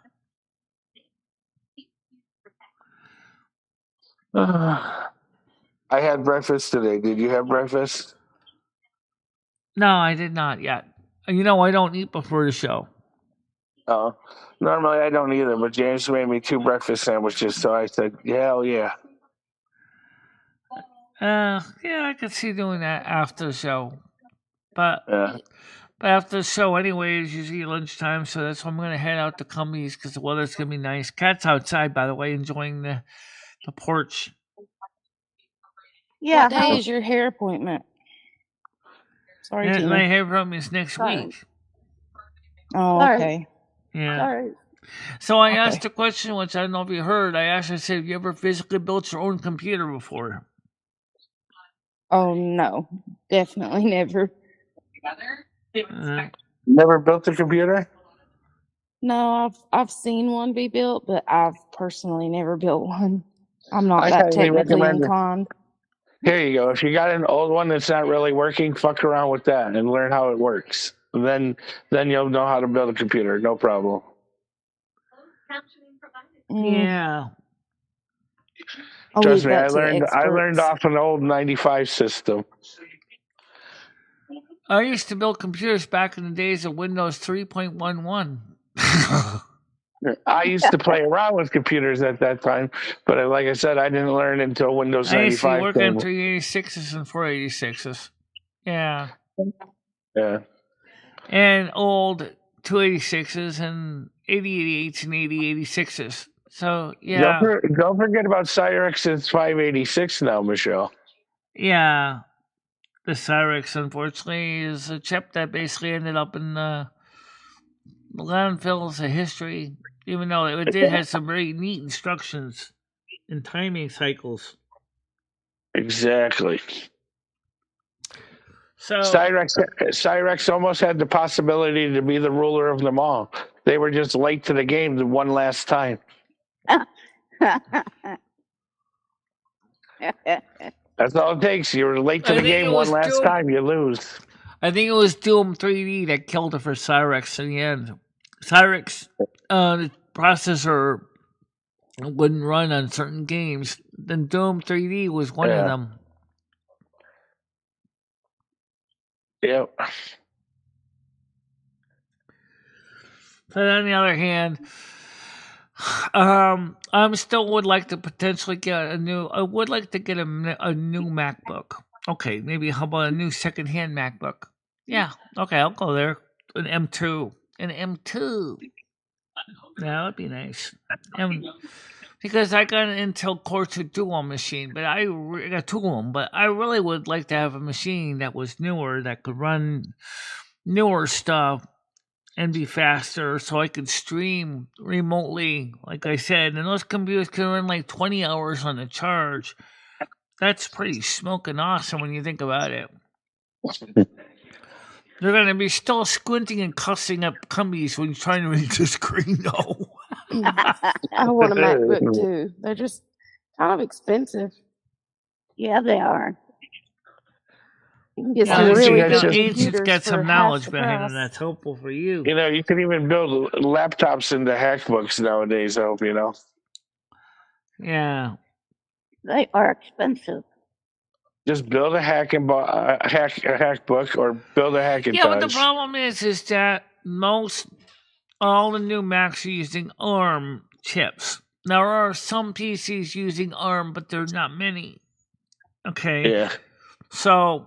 [SPEAKER 3] I had breakfast today. Did you have breakfast?
[SPEAKER 1] No, I did not yet. You know, I don't eat before the show.
[SPEAKER 3] Oh, normally I don't either, but James made me 2 breakfast sandwiches, so I said, hell yeah.
[SPEAKER 1] Yeah, I could see doing that after the show. But
[SPEAKER 3] Yeah.
[SPEAKER 1] But after the show, anyway, it's usually lunchtime, so that's why I'm going to head out to Cumbies because the weather's going to be nice. Cat's outside, by the way, enjoying the porch.
[SPEAKER 2] Yeah,
[SPEAKER 5] What day is your hair appointment? Sorry,
[SPEAKER 1] And my
[SPEAKER 5] Tina.
[SPEAKER 1] hair appointment is next
[SPEAKER 2] Sorry.
[SPEAKER 1] week.
[SPEAKER 5] Oh,
[SPEAKER 2] Sorry.
[SPEAKER 5] okay.
[SPEAKER 1] Yeah.
[SPEAKER 2] Sorry.
[SPEAKER 1] So I
[SPEAKER 5] Okay.
[SPEAKER 1] asked a question, which I don't know if you heard. I said, have you ever physically built your own computer before?
[SPEAKER 5] Oh, no. Definitely never.
[SPEAKER 3] Never built a computer?
[SPEAKER 5] No, I've seen one be built, but I've personally never built one. I'm not
[SPEAKER 3] I
[SPEAKER 5] that
[SPEAKER 3] highly
[SPEAKER 5] technically
[SPEAKER 3] recommend it.
[SPEAKER 5] inclined.
[SPEAKER 3] Here you go. If you got an old one that's not really working, fuck around with that and learn how it works. Then you'll know how to build a computer. No problem.
[SPEAKER 1] Yeah.
[SPEAKER 5] I'll
[SPEAKER 3] Trust
[SPEAKER 5] leave
[SPEAKER 3] me,
[SPEAKER 5] that
[SPEAKER 3] I
[SPEAKER 5] to the
[SPEAKER 3] learned
[SPEAKER 5] experts.
[SPEAKER 3] off an old 95 system.
[SPEAKER 1] I used to build computers back in the days of Windows 3.11.
[SPEAKER 3] I used to play around with computers at that time, but like I said, I didn't learn until Windows
[SPEAKER 1] I used to
[SPEAKER 3] 95
[SPEAKER 1] work
[SPEAKER 3] came.
[SPEAKER 1] on 386s and 486s. Yeah.
[SPEAKER 3] Yeah.
[SPEAKER 1] And old 286s and 8088s and 8086s. So, yeah.
[SPEAKER 3] Don't forget about Cyrex's 586 now, Michelle.
[SPEAKER 1] Yeah. The Cyrex, unfortunately, is a chip that basically ended up in the landfills of history, even though it did have some very neat instructions and timing cycles.
[SPEAKER 3] Exactly.
[SPEAKER 1] So
[SPEAKER 3] Cyrex almost had the possibility to be the ruler of them all. They were just late to the game the one last time. That's all it takes. You're late to the game one last time, you lose.
[SPEAKER 1] I think it was Doom 3D that killed it for Cyrex in the end. Cyrex, the processor wouldn't run on certain games. Then Doom 3D was one of them.
[SPEAKER 3] Yep.
[SPEAKER 1] But on the other hand, I still would like to potentially get a new. I would like to get a new MacBook. Okay, maybe how about a new secondhand MacBook? Yeah, okay, I'll go there. An M2, Yeah, that'd be nice. Because I got an Intel Core 2 Duo machine, but I got 2 of them. But I really would like to have a machine that was newer, that could run newer stuff, and be faster so I could stream remotely, like I said. And those computers can run like 20 hours on the charge. That's pretty smoking awesome when you think about it. They're going to be still squinting and cussing up cumbies when you're trying to read the screen, though.
[SPEAKER 5] I want a MacBook too. They're just kind of expensive.
[SPEAKER 2] Yeah, they are.
[SPEAKER 5] You can get
[SPEAKER 1] Yeah,
[SPEAKER 5] some
[SPEAKER 1] at least
[SPEAKER 5] really
[SPEAKER 1] you
[SPEAKER 5] good
[SPEAKER 1] know, Ancient's
[SPEAKER 5] computers
[SPEAKER 1] got
[SPEAKER 5] for
[SPEAKER 1] some
[SPEAKER 5] half
[SPEAKER 1] knowledge
[SPEAKER 5] the
[SPEAKER 1] behind it,
[SPEAKER 5] price.
[SPEAKER 1] and that's helpful for you.
[SPEAKER 3] You know, you can even build laptops into hackbooks nowadays. I hope you know.
[SPEAKER 1] Yeah.
[SPEAKER 2] They are expensive.
[SPEAKER 3] Just build a hack book or build a Hackintosh.
[SPEAKER 1] Yeah, but the problem is that all the new Macs are using ARM chips. Now, there are some PCs using ARM, but there are not many. Okay?
[SPEAKER 3] Yeah.
[SPEAKER 1] So,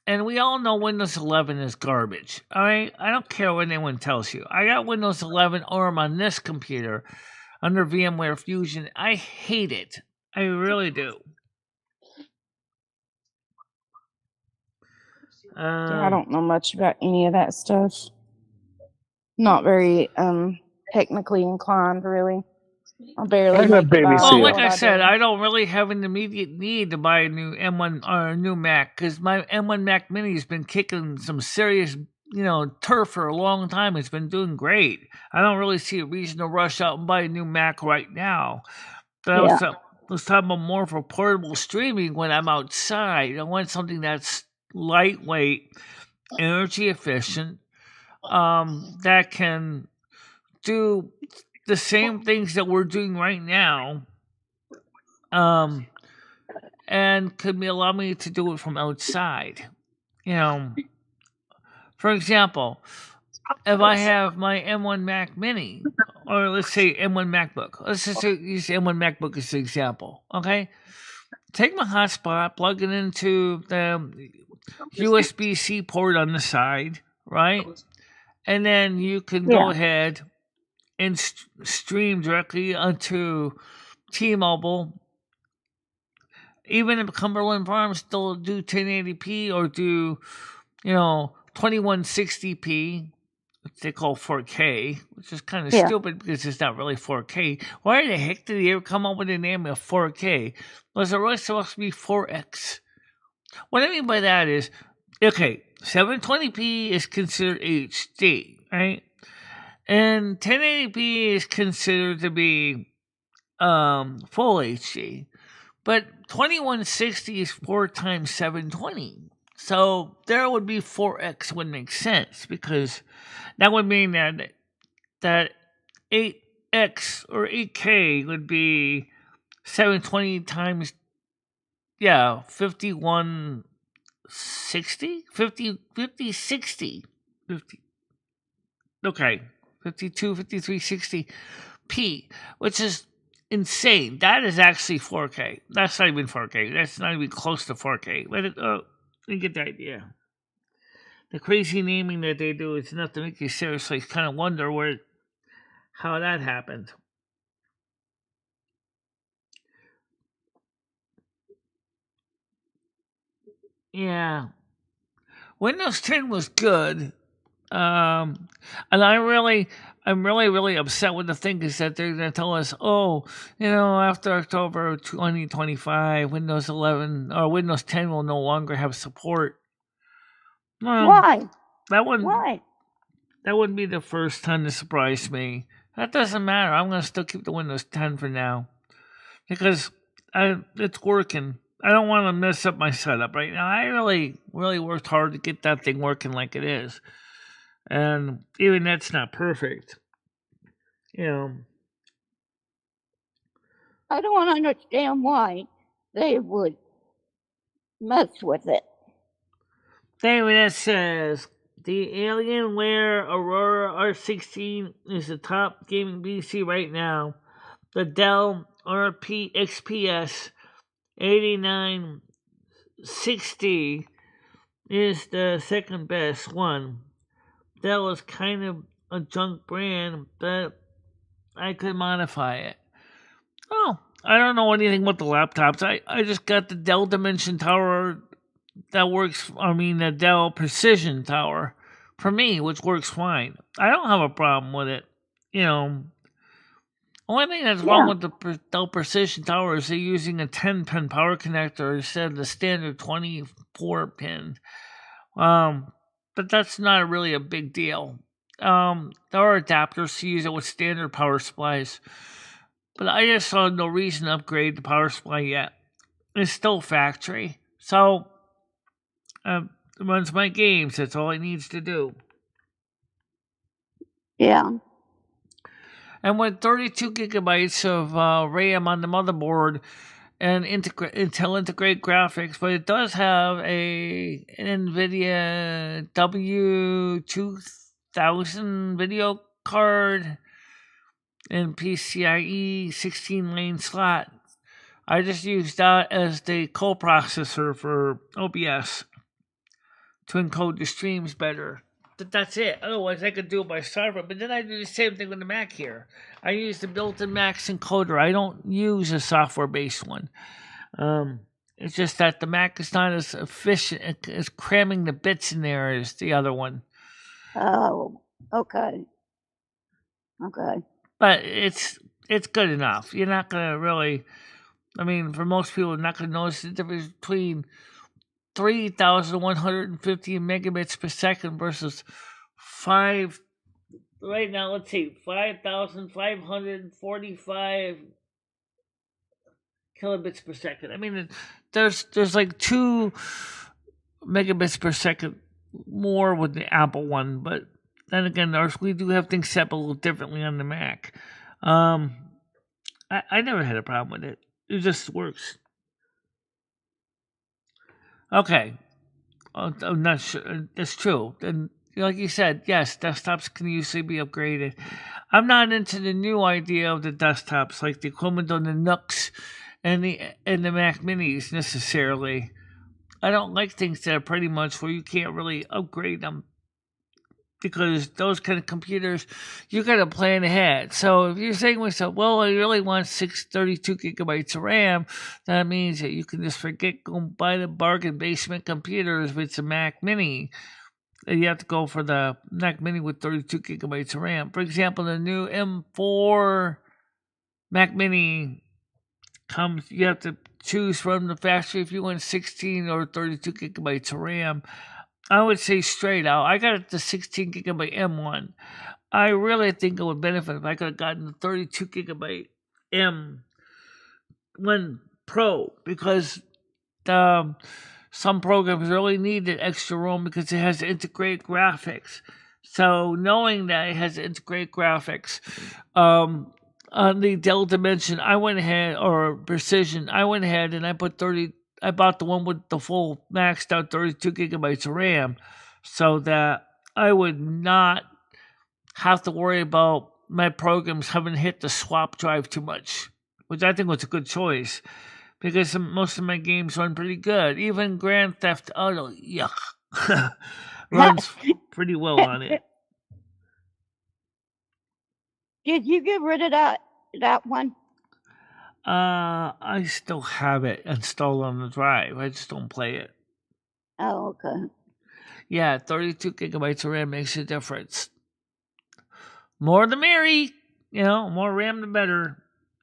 [SPEAKER 1] and we all know Windows 11 is garbage. All right? I don't care what anyone tells you. I got Windows 11 ARM on this computer under VMware Fusion. I hate it. I really do.
[SPEAKER 5] Yeah, I don't know much about any of that stuff. Not very technically inclined, really. I barely
[SPEAKER 3] I'm a
[SPEAKER 5] make
[SPEAKER 3] baby
[SPEAKER 5] about
[SPEAKER 1] Well,
[SPEAKER 3] seal.
[SPEAKER 1] like
[SPEAKER 5] what
[SPEAKER 1] I said,
[SPEAKER 5] do.
[SPEAKER 1] I don't really have an immediate need to buy a new M1 or a new Mac because my M1 Mac Mini has been kicking some serious, turf for a long time. It's been doing great. I don't really see a reason to rush out and buy a new Mac right now. But
[SPEAKER 2] Yeah.
[SPEAKER 1] I was talking about more for portable streaming when I'm outside. I want something that's lightweight, energy efficient, that can do the same things that we're doing right now, and could allow me to do it from outside. For example, if I have my M1 Mac Mini, or let's say M1 MacBook, let's just use M1 MacBook as an example, okay? Take my hotspot, plug it into the USB-C port on the side, right? And then you can go ahead and stream directly onto T-Mobile. Even if Cumberland Farms still do 1080p or do, 2160p, which they call 4K, which is kind of stupid because it's not really 4K. Why the heck did they ever come up with the name of 4K? Was it really supposed to be 4X? What I mean by that is, okay, 720p is considered HD, right? And 1080p is considered to be full HD. But 2160 is 4 times 720. So there would be 4x would make sense because that would mean that 8x or 8K would be 720 times 5160 50 60 50. Okay, 52 53 60 p, which is insane. That is actually 4K. That's not even 4K. That's not even close to 4K. You get the idea. The crazy naming that they do is enough to make you seriously kind of wonder how that happened. Yeah. Windows 10 was good. And I'm really upset with the thing is that they're going to tell us, after October 2025, Windows 11 or Windows 10 will no longer have support. Well,
[SPEAKER 2] Why?
[SPEAKER 1] Why? That wouldn't be the first time to surprise me. That doesn't matter. I'm going to still keep the Windows 10 for now because it's working. I don't want to mess up my setup right now. I really worked hard to get that thing working like it is. And even that's not perfect.
[SPEAKER 2] I don't understand why they would mess with it.
[SPEAKER 1] David says the Alienware Aurora R16 is the top gaming PC right now. The Dell XPS 8960 is the second best one. Dell is kind of a junk brand, but I could modify it. Oh, I don't know anything about the laptops. I just got the Dell Dimension Tower that works. The Dell Precision Tower, for me, which works fine. I don't have a problem with it. Only thing that's wrong with the Dell Precision Tower is they're using a 10-pin power connector instead of the standard 24-pin. But that's not really a big deal. There are adapters to use it with standard power supplies. But I just saw no reason to upgrade the power supply yet. It's still factory. So, it runs my games. That's all it needs to do.
[SPEAKER 2] Yeah.
[SPEAKER 1] And with 32 gigabytes of RAM on the motherboard and Intel Integrate graphics, but it does have an NVIDIA W2000 video card and PCIe 16-lane slot. I just use that as the coprocessor for OBS to encode the streams better. But that's it. Otherwise, I could do it by software. But then I do the same thing with the Mac here. I use the built-in Max encoder. I don't use a software-based one. It's just that the Mac is not as efficient as cramming the bits in there as the other one.
[SPEAKER 2] Oh, okay. Okay.
[SPEAKER 1] But it's good enough. You're not going to really... I mean, for most people, you're not going to notice the difference between 3,150 megabits per second versus 5,545 kilobits per second. I mean, there's like 2 megabits per second more with the Apple one, but then again, we do have things set a little differently on the Mac. I never had a problem with it. It just works. Okay. I'm not sure. That's true. And like you said, yes, desktops can usually be upgraded. I'm not into the new idea of the desktops, like the equivalent of the NUCs and the Mac Minis necessarily. I don't like things that are pretty much where you can't really upgrade them. Because those kind of computers, you got to plan ahead. So if you're saying to yourself, well, I really want 32 gigabytes of RAM, that means that you can just forget going buy the bargain basement computers with the Mac Mini. And you have to go for the Mac Mini with 32 gigabytes of RAM. For example, the new M4 Mac Mini comes, you have to choose from the factory if you want 16 or 32 gigabytes of RAM. I would say straight out, I got the 16 gigabyte M1. I really think it would benefit if I could have gotten the 32 gigabyte M1 Pro, because some programs really need that extra room because it has integrated graphics. So knowing that it has integrated graphics, on the Dell Dimension, Precision, I went ahead and I bought the one with the full maxed out 32 gigabytes of RAM so that I would not have to worry about my programs having hit the swap drive too much, which I think was a good choice because most of my games run pretty good. Even Grand Theft Auto, runs pretty well on it.
[SPEAKER 2] Did you get rid of that one?
[SPEAKER 1] I still have it installed on the drive. I just don't play it.
[SPEAKER 2] Oh, okay.
[SPEAKER 1] Yeah, 32 gigabytes of RAM makes a difference. More the merry. More RAM the better.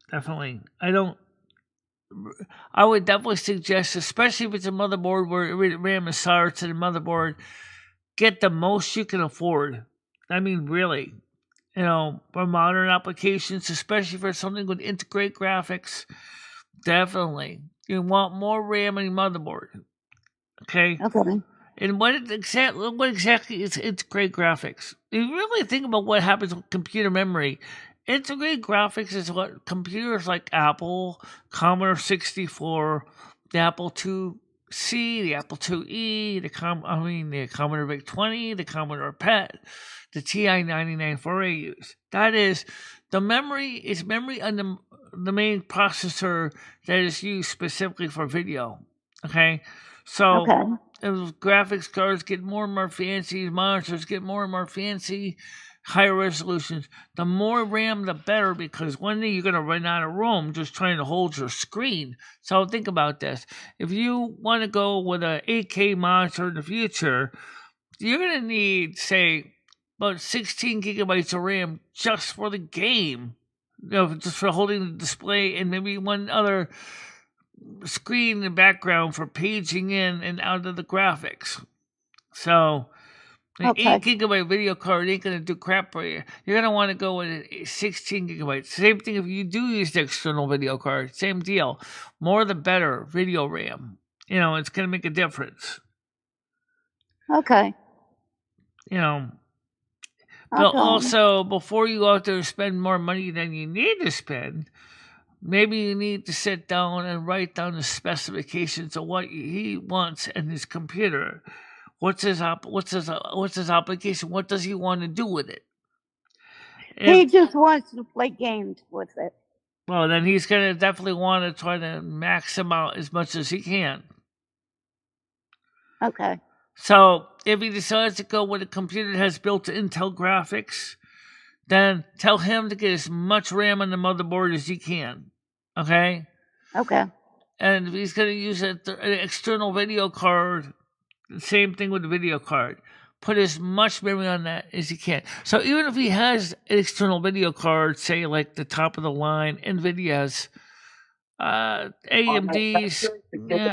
[SPEAKER 1] Definitely. I would definitely suggest, especially if it's a motherboard where RAM is soldered to the motherboard, get the most you can afford. I mean, really. For modern applications, especially for something with integrated graphics, definitely. You want more RAM on your motherboard. Okay?
[SPEAKER 2] Okay.
[SPEAKER 1] And what exactly is integrated graphics? If you really think about what happens with computer memory, integrated graphics is what computers like Apple, Commodore 64, the Apple IIc, the Apple IIe, the Commodore VIC-20, the Commodore PET, the TI-99/4A use. That is, the memory is memory on the main processor that is used specifically for video. Okay? So, as graphics cards get more and more fancy, monitors get more and more fancy, higher resolutions, the more RAM the better, because one day you're going to run out of room just trying to hold your screen. So think about this. If you want to go with an 8K monitor in the future, you're going to need, say, about 16 gigabytes of RAM just for the game. Just for holding the display, and maybe one other screen in the background for paging in and out of the graphics. So an
[SPEAKER 2] Okay.
[SPEAKER 1] 8 gigabyte video card ain't going to do crap for you. You're going to want to go with 16 gigabytes. Same thing if you do use the external video card. Same deal. More the better video RAM. It's going to make a difference.
[SPEAKER 2] Okay.
[SPEAKER 1] But
[SPEAKER 2] Okay.
[SPEAKER 1] also, before you go out there and spend more money than you need to spend, maybe you need to sit down and write down the specifications of what he wants in his computer. What's his application? What does he want to do with it?
[SPEAKER 2] He just wants to play games with it.
[SPEAKER 1] Well, then he's going to definitely want to try to max him out as much as he can.
[SPEAKER 2] Okay.
[SPEAKER 1] So if he decides to go with a computer that has built-in Intel graphics, then tell him to get as much RAM on the motherboard as he can. Okay?
[SPEAKER 2] Okay.
[SPEAKER 1] And if he's going to use an external video card, the same thing with the video card. Put as much memory on that as he can. So even if he has an external video card, say like the top of the line, NVIDIA's, AMD's,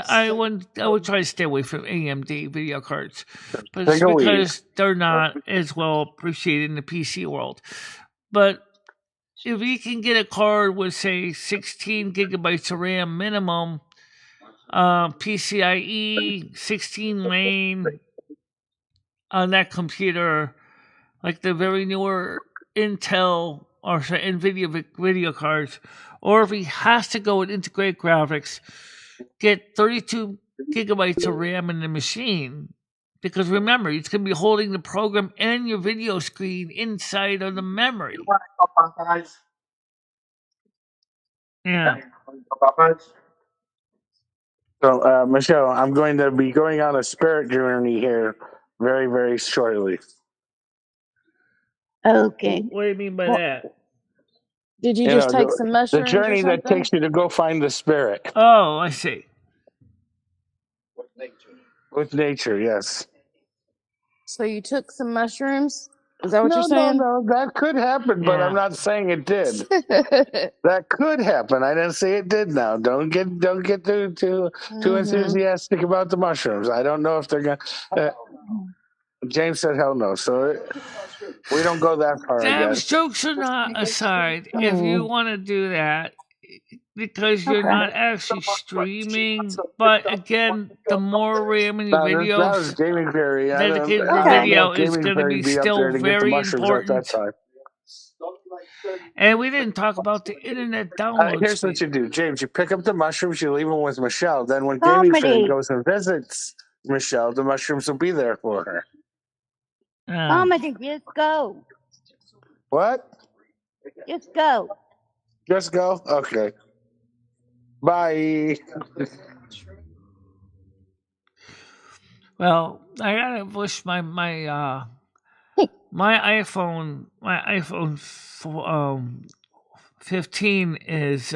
[SPEAKER 1] I would try to stay away from AMD video cards, but it's because they're not as well appreciated in the PC world. But if he can get a card with, say, 16 gigabytes of RAM minimum, PCIe 16 lane on that computer, like the very newer Intel or NVIDIA video cards, or if he has to go with integrated graphics, get 32 gigabytes of RAM in the machine. Because remember, it's going to be holding the program and your video screen inside of the memory. Yeah.
[SPEAKER 3] So, Michelle, I'm going to be going on a spirit journey here very, very shortly.
[SPEAKER 2] Okay.
[SPEAKER 1] What do you mean by that?
[SPEAKER 5] Did you just take some mushrooms?
[SPEAKER 3] The journey
[SPEAKER 5] or
[SPEAKER 3] that
[SPEAKER 5] something?
[SPEAKER 3] takes you to go find the spirit.
[SPEAKER 1] Oh, I see.
[SPEAKER 3] With nature, yes.
[SPEAKER 5] So you took some mushrooms? Is that what you're
[SPEAKER 3] No,
[SPEAKER 5] saying?
[SPEAKER 3] that could happen, but I'm not saying it did. That could happen. I didn't say it did. Now, don't get too enthusiastic about the mushrooms. I don't know if they're gonna. James said hell no, so we don't go that far.
[SPEAKER 1] Dam's jokes are not aside. If you want to do that, because you're not actually streaming, but again, the more RAM in your videos dedicated for video is going to be still very important. And we didn't talk about the internet download.
[SPEAKER 3] Here's what you do, James. You pick up the mushrooms, you leave them with Michelle. Then when Gaming Fairy goes and visits Michelle, the mushrooms will be there for her.
[SPEAKER 2] Comedy, just go.
[SPEAKER 3] What?
[SPEAKER 2] Just go.
[SPEAKER 3] Just go? Okay. Bye.
[SPEAKER 1] Well, I gotta wish my iPhone 15 is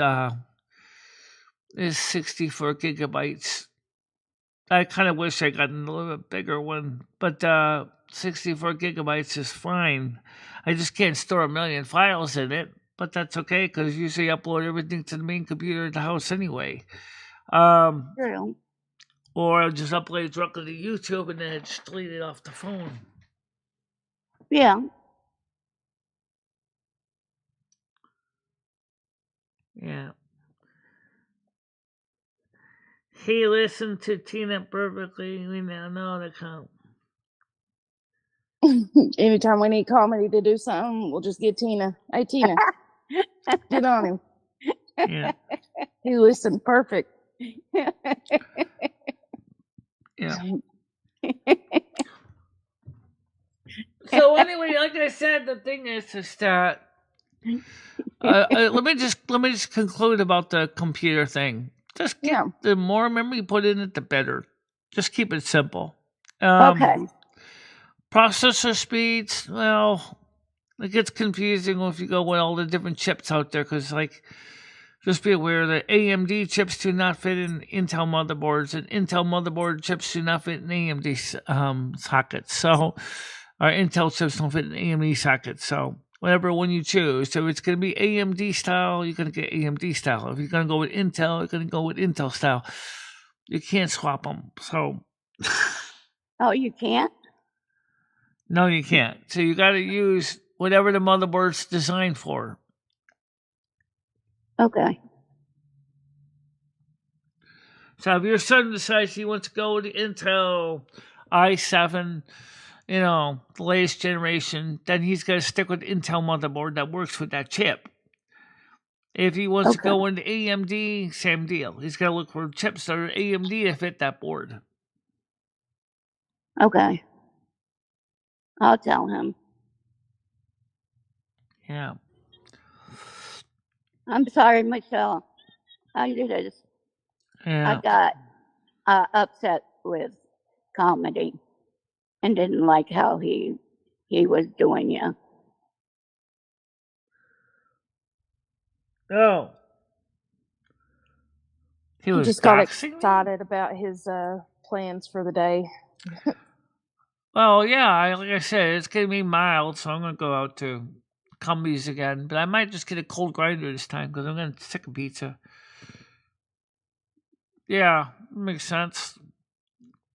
[SPEAKER 1] 64 gigabytes. I kind of wish I got a little bit bigger one, but 64 gigabytes is fine. I just can't store a million files in it, but that's okay because usually I upload everything to the main computer at the house anyway.
[SPEAKER 2] True.
[SPEAKER 1] Or I'll just upload it directly to YouTube and then just delete it off the phone.
[SPEAKER 2] Yeah.
[SPEAKER 1] Yeah. He listened to Tina perfectly. We now know the count.
[SPEAKER 5] Anytime we need comedy to do something, we'll just get Tina. Hey, Tina, get on him.
[SPEAKER 1] Yeah.
[SPEAKER 5] He listened perfect.
[SPEAKER 1] Yeah. So anyway, like I said, the thing is that let me just conclude about the computer thing. Just the more memory you put in it, the better. Just keep it simple.
[SPEAKER 2] Okay.
[SPEAKER 1] Processor speeds, well, it gets confusing if you go with all the different chips out there because, like, Just be aware that AMD chips do not fit in Intel motherboards, and Intel motherboard chips do not fit in AMD sockets. So, our Intel chips don't fit in AMD sockets. So, whatever one you choose. So, if it's going to be AMD style, you're going to get AMD style. If you're going to go with Intel, you're going to go with Intel style. You can't swap them. So,
[SPEAKER 2] Oh, you can't?
[SPEAKER 1] no, you can't. So, you got to use whatever the motherboard's designed for.
[SPEAKER 2] Okay.
[SPEAKER 1] So if your son decides he wants to go with the Intel i7, the latest generation, then he's got to stick with the Intel motherboard that works with that chip. If he wants to go into AMD, same deal. He's got to look for chips that are AMD to fit that board.
[SPEAKER 2] Okay. I'll tell him.
[SPEAKER 1] Yeah.
[SPEAKER 2] I'm sorry, Michelle. I just
[SPEAKER 1] Yeah.
[SPEAKER 2] I got upset with comedy and didn't like how he was doing you.
[SPEAKER 1] Oh. He
[SPEAKER 5] He
[SPEAKER 1] was
[SPEAKER 5] just got
[SPEAKER 1] doxing me?
[SPEAKER 5] excited about his plans for the day.
[SPEAKER 1] Well, yeah, like I said, it's going to be mild, so I'm going to go out to Cumbies again. But I might just get a cold grinder this time because I'm going to stick a pizza. Yeah, makes sense.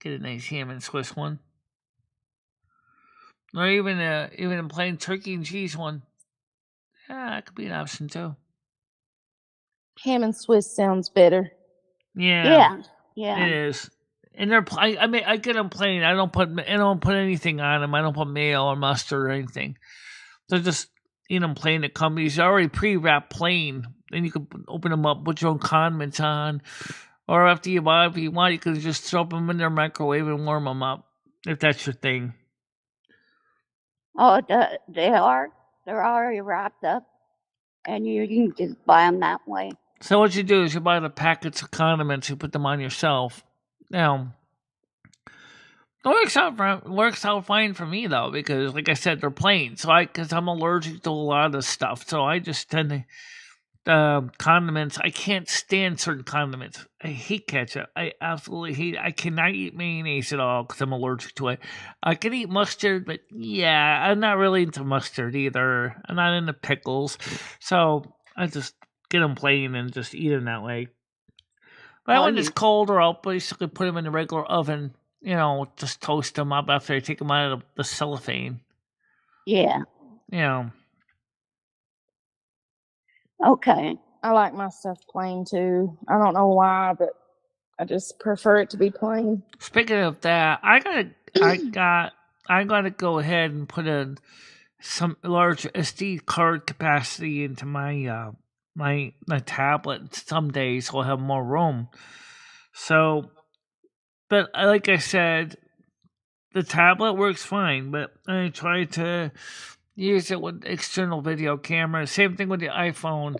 [SPEAKER 1] Get a nice ham and Swiss one. Or even a plain turkey and cheese one. Yeah, that could be an option too.
[SPEAKER 5] Ham and Swiss sounds better.
[SPEAKER 1] Yeah.
[SPEAKER 2] Yeah.
[SPEAKER 1] It is. And I get them plain. I don't put anything on them. I don't put mayo or mustard or anything. So just eat them plain at Cumbies. They're already pre-wrapped plain. Then you can open them up, put your own condiments on. Or after you buy, if you want, you can just throw them in their microwave and warm them up, if that's your thing.
[SPEAKER 2] Oh, they're already wrapped up, and you can just buy them that way.
[SPEAKER 1] So what you do is you buy the packets of condiments, you put them on yourself. Now, it works out fine for me though, because like I said, they're plain. So because I'm allergic to a lot of stuff, so I just tend to condiments. I can't stand certain condiments. I hate ketchup. I absolutely hate it. I cannot eat mayonnaise at all because I'm allergic to it. I can eat mustard, but yeah, I'm not really into mustard either. I'm not into pickles, so I just get them plain and just eat them that way. But when it's colder, I'll basically put them in the regular oven. Just toast them up after I take them out of the cellophane.
[SPEAKER 2] Yeah. Okay.
[SPEAKER 5] I like my stuff plain too. I don't know why, but I just prefer it to be plain.
[SPEAKER 1] Speaking of that, I gotta go ahead and put in some large SD card capacity into my my tablet. Some days will have more room. So, but like I said, the tablet works fine. But I try to use it with external video camera. Same thing with the iPhone.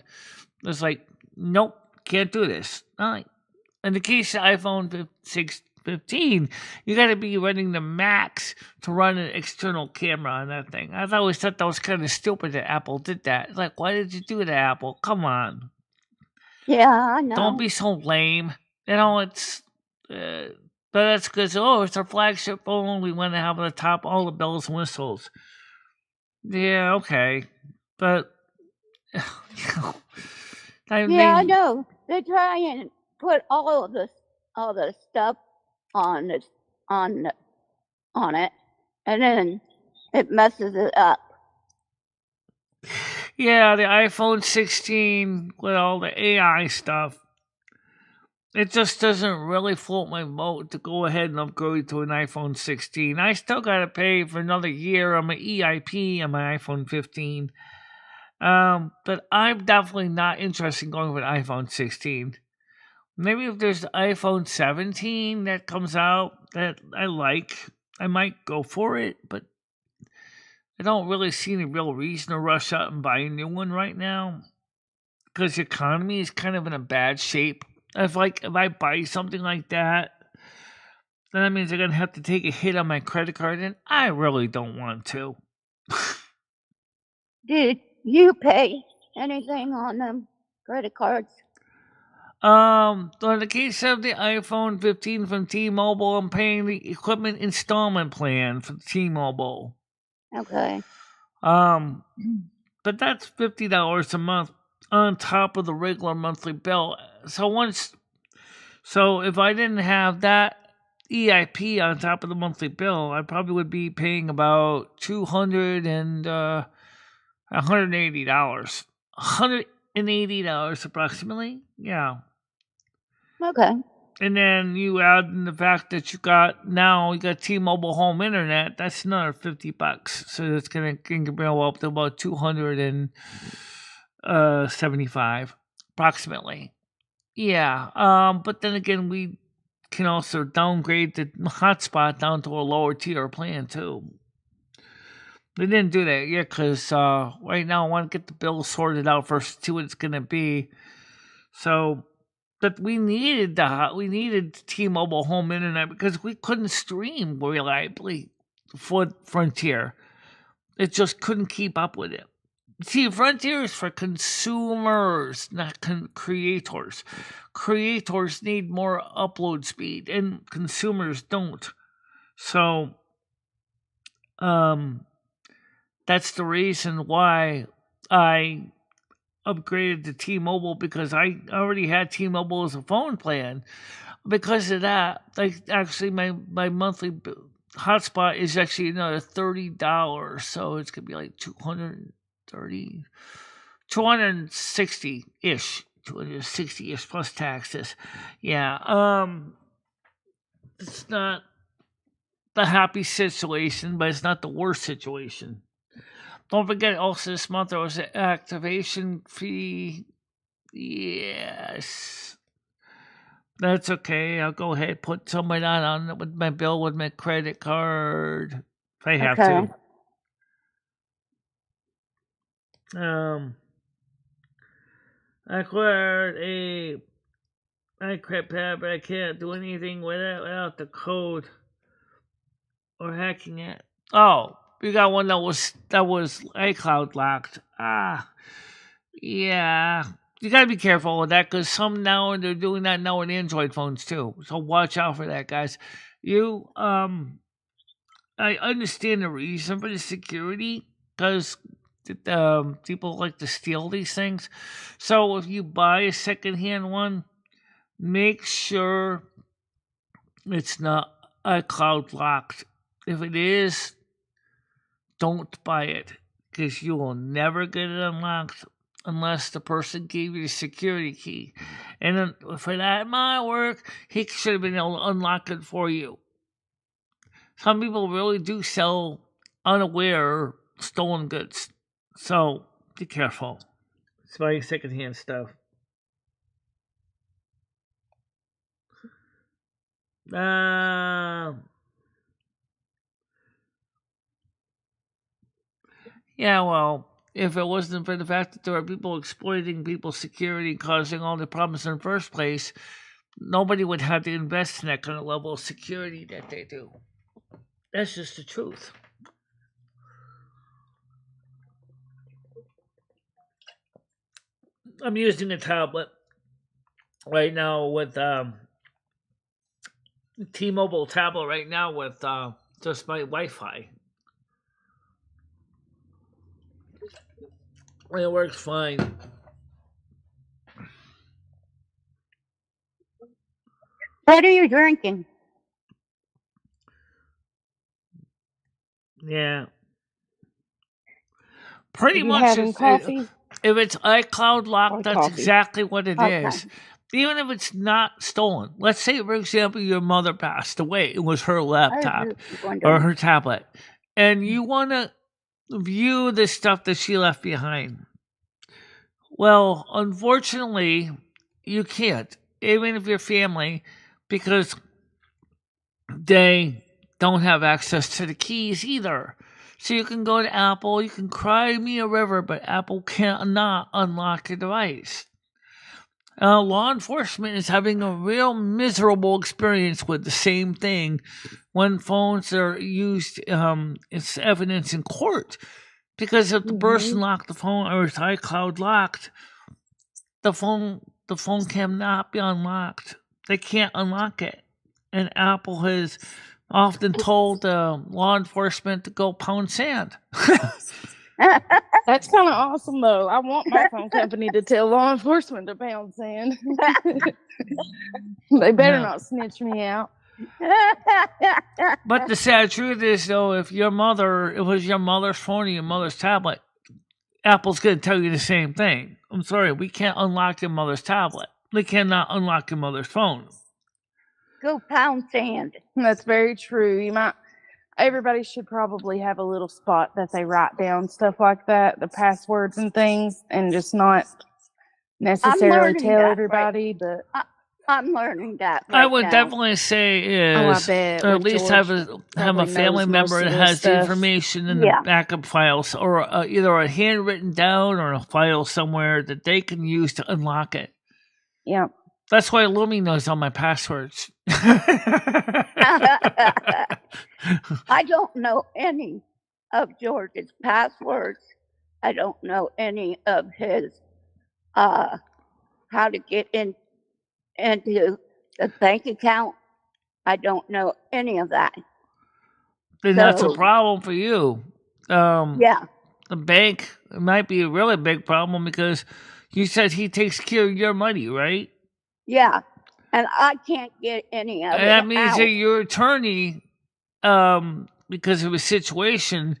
[SPEAKER 1] It's like, nope, can't do this. In the case of iPhone 15, you got to be running the Max to run an external camera on that thing. I always thought that was kind of stupid that Apple did that. It's like, why did you do that, Apple? Come on.
[SPEAKER 2] Yeah, I know.
[SPEAKER 1] Don't be so lame. It's... but that's because, it's our flagship phone. We want to have on the top all the bells and whistles. Yeah, okay. But...
[SPEAKER 2] I know. They try and put all the stuff on it, and then it messes it up.
[SPEAKER 1] Yeah, the iPhone 16 with all the AI stuff. It just doesn't really float my boat to go ahead and upgrade to an iPhone 16. I still gotta pay for another year on my EIP on my iPhone 15. But I'm definitely not interested in going with iPhone 16. Maybe if there's the iPhone 17 that comes out that I like, I might go for it, but I don't really see any real reason to rush out and buy a new one right now. Because the economy is kind of in a bad shape. If I buy something like that, then that means I'm going to have to take a hit on my credit card, and I really don't want to.
[SPEAKER 2] Did you pay anything on them? credit cards.
[SPEAKER 1] In the case of the iPhone 15 from T-Mobile, I'm paying the equipment installment plan for T-Mobile.
[SPEAKER 2] Okay.
[SPEAKER 1] But that's $50 a month on top of the regular monthly bill. So if I didn't have that EIP on top of the monthly bill, I probably would be paying about $180. $180 approximately. Yeah.
[SPEAKER 2] Okay.
[SPEAKER 1] And then you add in the fact that you got T-Mobile home internet. That's another $50. So it's gonna go up to about $275 approximately. Yeah. But then again, we can also downgrade the hotspot down to a lower tier plan too. They didn't do that yet because right now I want to get the bill sorted out first, see what it's gonna be. So. But we needed T-Mobile home internet because we couldn't stream reliably for Frontier. It just couldn't keep up with it. See, Frontier is for consumers, not creators. Creators need more upload speed, and consumers don't. So, that's the reason why I upgraded to T-Mobile, because I already had T-Mobile as a phone plan. Because of that, actually my monthly hotspot is actually another $30, so it's gonna be like $260-ish plus taxes. Yeah. It's not the happy situation, but it's not the worst situation. Don't forget, also this month there was an activation fee. Yes. That's okay. I'll go ahead and put some of that on with my bill with my credit card if I have to. I acquired a iPad, but I can't do anything with it without the code or hacking it. Oh. We got one that was iCloud locked. Yeah. You gotta be careful with that, because they're doing that now in Android phones too. So watch out for that, guys. I understand the reason for the security, because people like to steal these things. So if you buy a secondhand one, make sure it's not iCloud locked. If it is, don't buy it, because you will never get it unlocked unless the person gave you the security key. And then for that amount of work, he should have been able to unlock it for you. Some people really do sell unaware stolen goods. So be careful. It's buying secondhand stuff. Yeah, well, if it wasn't for the fact that there are people exploiting people's security, causing all the problems in the first place, nobody would have to invest in that kind of level of security that they do. That's just the truth. I'm using a tablet right now with T-Mobile tablet right now with just my Wi-Fi. And it works fine.
[SPEAKER 2] What are you drinking?
[SPEAKER 1] Yeah. Pretty
[SPEAKER 5] You
[SPEAKER 1] much.
[SPEAKER 5] having coffee?
[SPEAKER 1] If it's iCloud locked,
[SPEAKER 5] Or
[SPEAKER 1] that's
[SPEAKER 5] coffee.
[SPEAKER 1] exactly what it
[SPEAKER 2] Okay.
[SPEAKER 1] is. Even if it's not stolen. Let's say, for example, your mother passed away. It was her laptop or her tablet. And you want to view the stuff that she left behind. Well, unfortunately, you can't. Even if you're family, because they don't have access to the keys either. So you can go to Apple, you can cry me a river, but Apple cannot unlock your device. Law enforcement is having a real miserable experience with the same thing when phones are used as evidence in court. Because if the person locked the phone or it's iCloud locked, the phone cannot be unlocked. They can't unlock it. And Apple has often told law enforcement to go pound sand.
[SPEAKER 5] That's kind of awesome, though. I want my phone company to tell law enforcement to pound sand. They better
[SPEAKER 1] Yeah.
[SPEAKER 5] not snitch me out.
[SPEAKER 1] But the sad truth is, though, if it was your mother's phone or your mother's tablet, Apple's going to tell you the same thing. I'm sorry, we can't unlock your mother's tablet. We cannot unlock your mother's phone.
[SPEAKER 2] Go pound sand.
[SPEAKER 5] That's very true. Everybody should probably have a little spot that they write down stuff like that, the passwords and things, and just not necessarily tell everybody. But
[SPEAKER 2] I'm learning that.
[SPEAKER 1] I would definitely say is,
[SPEAKER 5] I bet,
[SPEAKER 1] or at least have a family member that has the information in the backup files, or either a handwritten down or a file somewhere that they can use to unlock it.
[SPEAKER 5] Yeah.
[SPEAKER 1] That's why Lumi knows all my passwords.
[SPEAKER 2] I don't know any of George's passwords. I don't know any of his how to get into the bank account. I don't know any of that.
[SPEAKER 1] Then that's a problem for you.
[SPEAKER 2] Yeah.
[SPEAKER 1] The bank might be a really big problem because you said he takes care of your money, right?
[SPEAKER 2] Yeah. And I can't get any of it.
[SPEAKER 1] And that means
[SPEAKER 2] out.
[SPEAKER 1] that your attorney, because of a situation,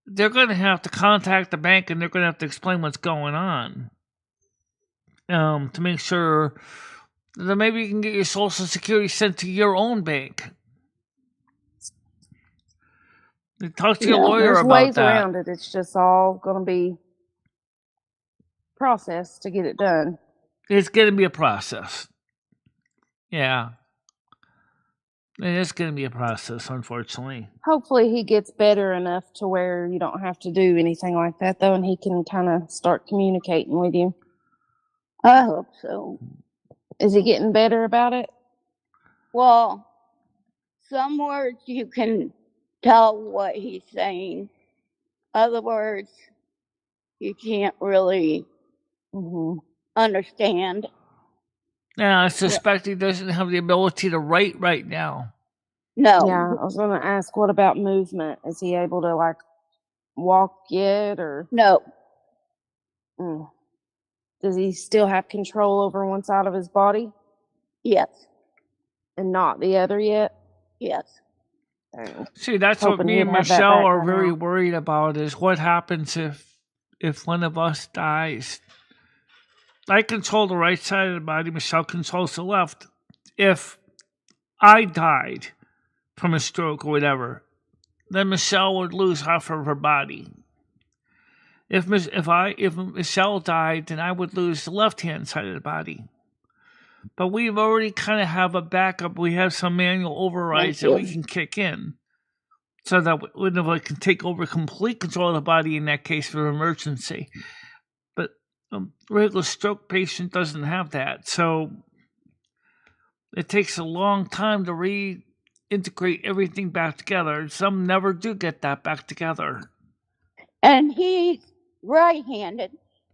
[SPEAKER 1] they're going to have to contact the bank and they're going to have to explain what's going on. To make sure that maybe you can get your Social Security sent to your own bank. Talk to your lawyer
[SPEAKER 5] there's
[SPEAKER 1] about
[SPEAKER 5] ways
[SPEAKER 1] that.
[SPEAKER 5] around it. It's just all going to be processed to get it done.
[SPEAKER 1] It's going to be a process. Yeah. It is going to be a process, unfortunately.
[SPEAKER 5] Hopefully he gets better enough to where you don't have to do anything like that, though, and he can kind of start communicating with you.
[SPEAKER 2] I hope so.
[SPEAKER 5] Is he getting better about it?
[SPEAKER 2] Well, some words you can tell what he's saying. Other words, you can't really understand.
[SPEAKER 1] Yeah, I suspect he doesn't have the ability to write right now.
[SPEAKER 2] No.
[SPEAKER 5] Yeah, I was going to ask, what about movement? Is he able to, walk yet, or?
[SPEAKER 2] No.
[SPEAKER 5] Does he still have control over one side of his body?
[SPEAKER 2] Yes.
[SPEAKER 5] And not the other yet?
[SPEAKER 2] Yes.
[SPEAKER 1] See, that's what me and Michelle are very worried about, is what happens if one of us dies. I control the right side of the body, Michelle controls the left. If I died from a stroke or whatever, then Michelle would lose half of her body. If Michelle died, then I would lose the left-hand side of the body. But we've already kind of have a backup. We have some manual overrides that we can kick in, so that we can take over complete control of the body in that case for emergency. But a regular stroke patient doesn't have that, so it takes a long time to reintegrate everything back together. Some never do get that back together.
[SPEAKER 2] And he's right-handed,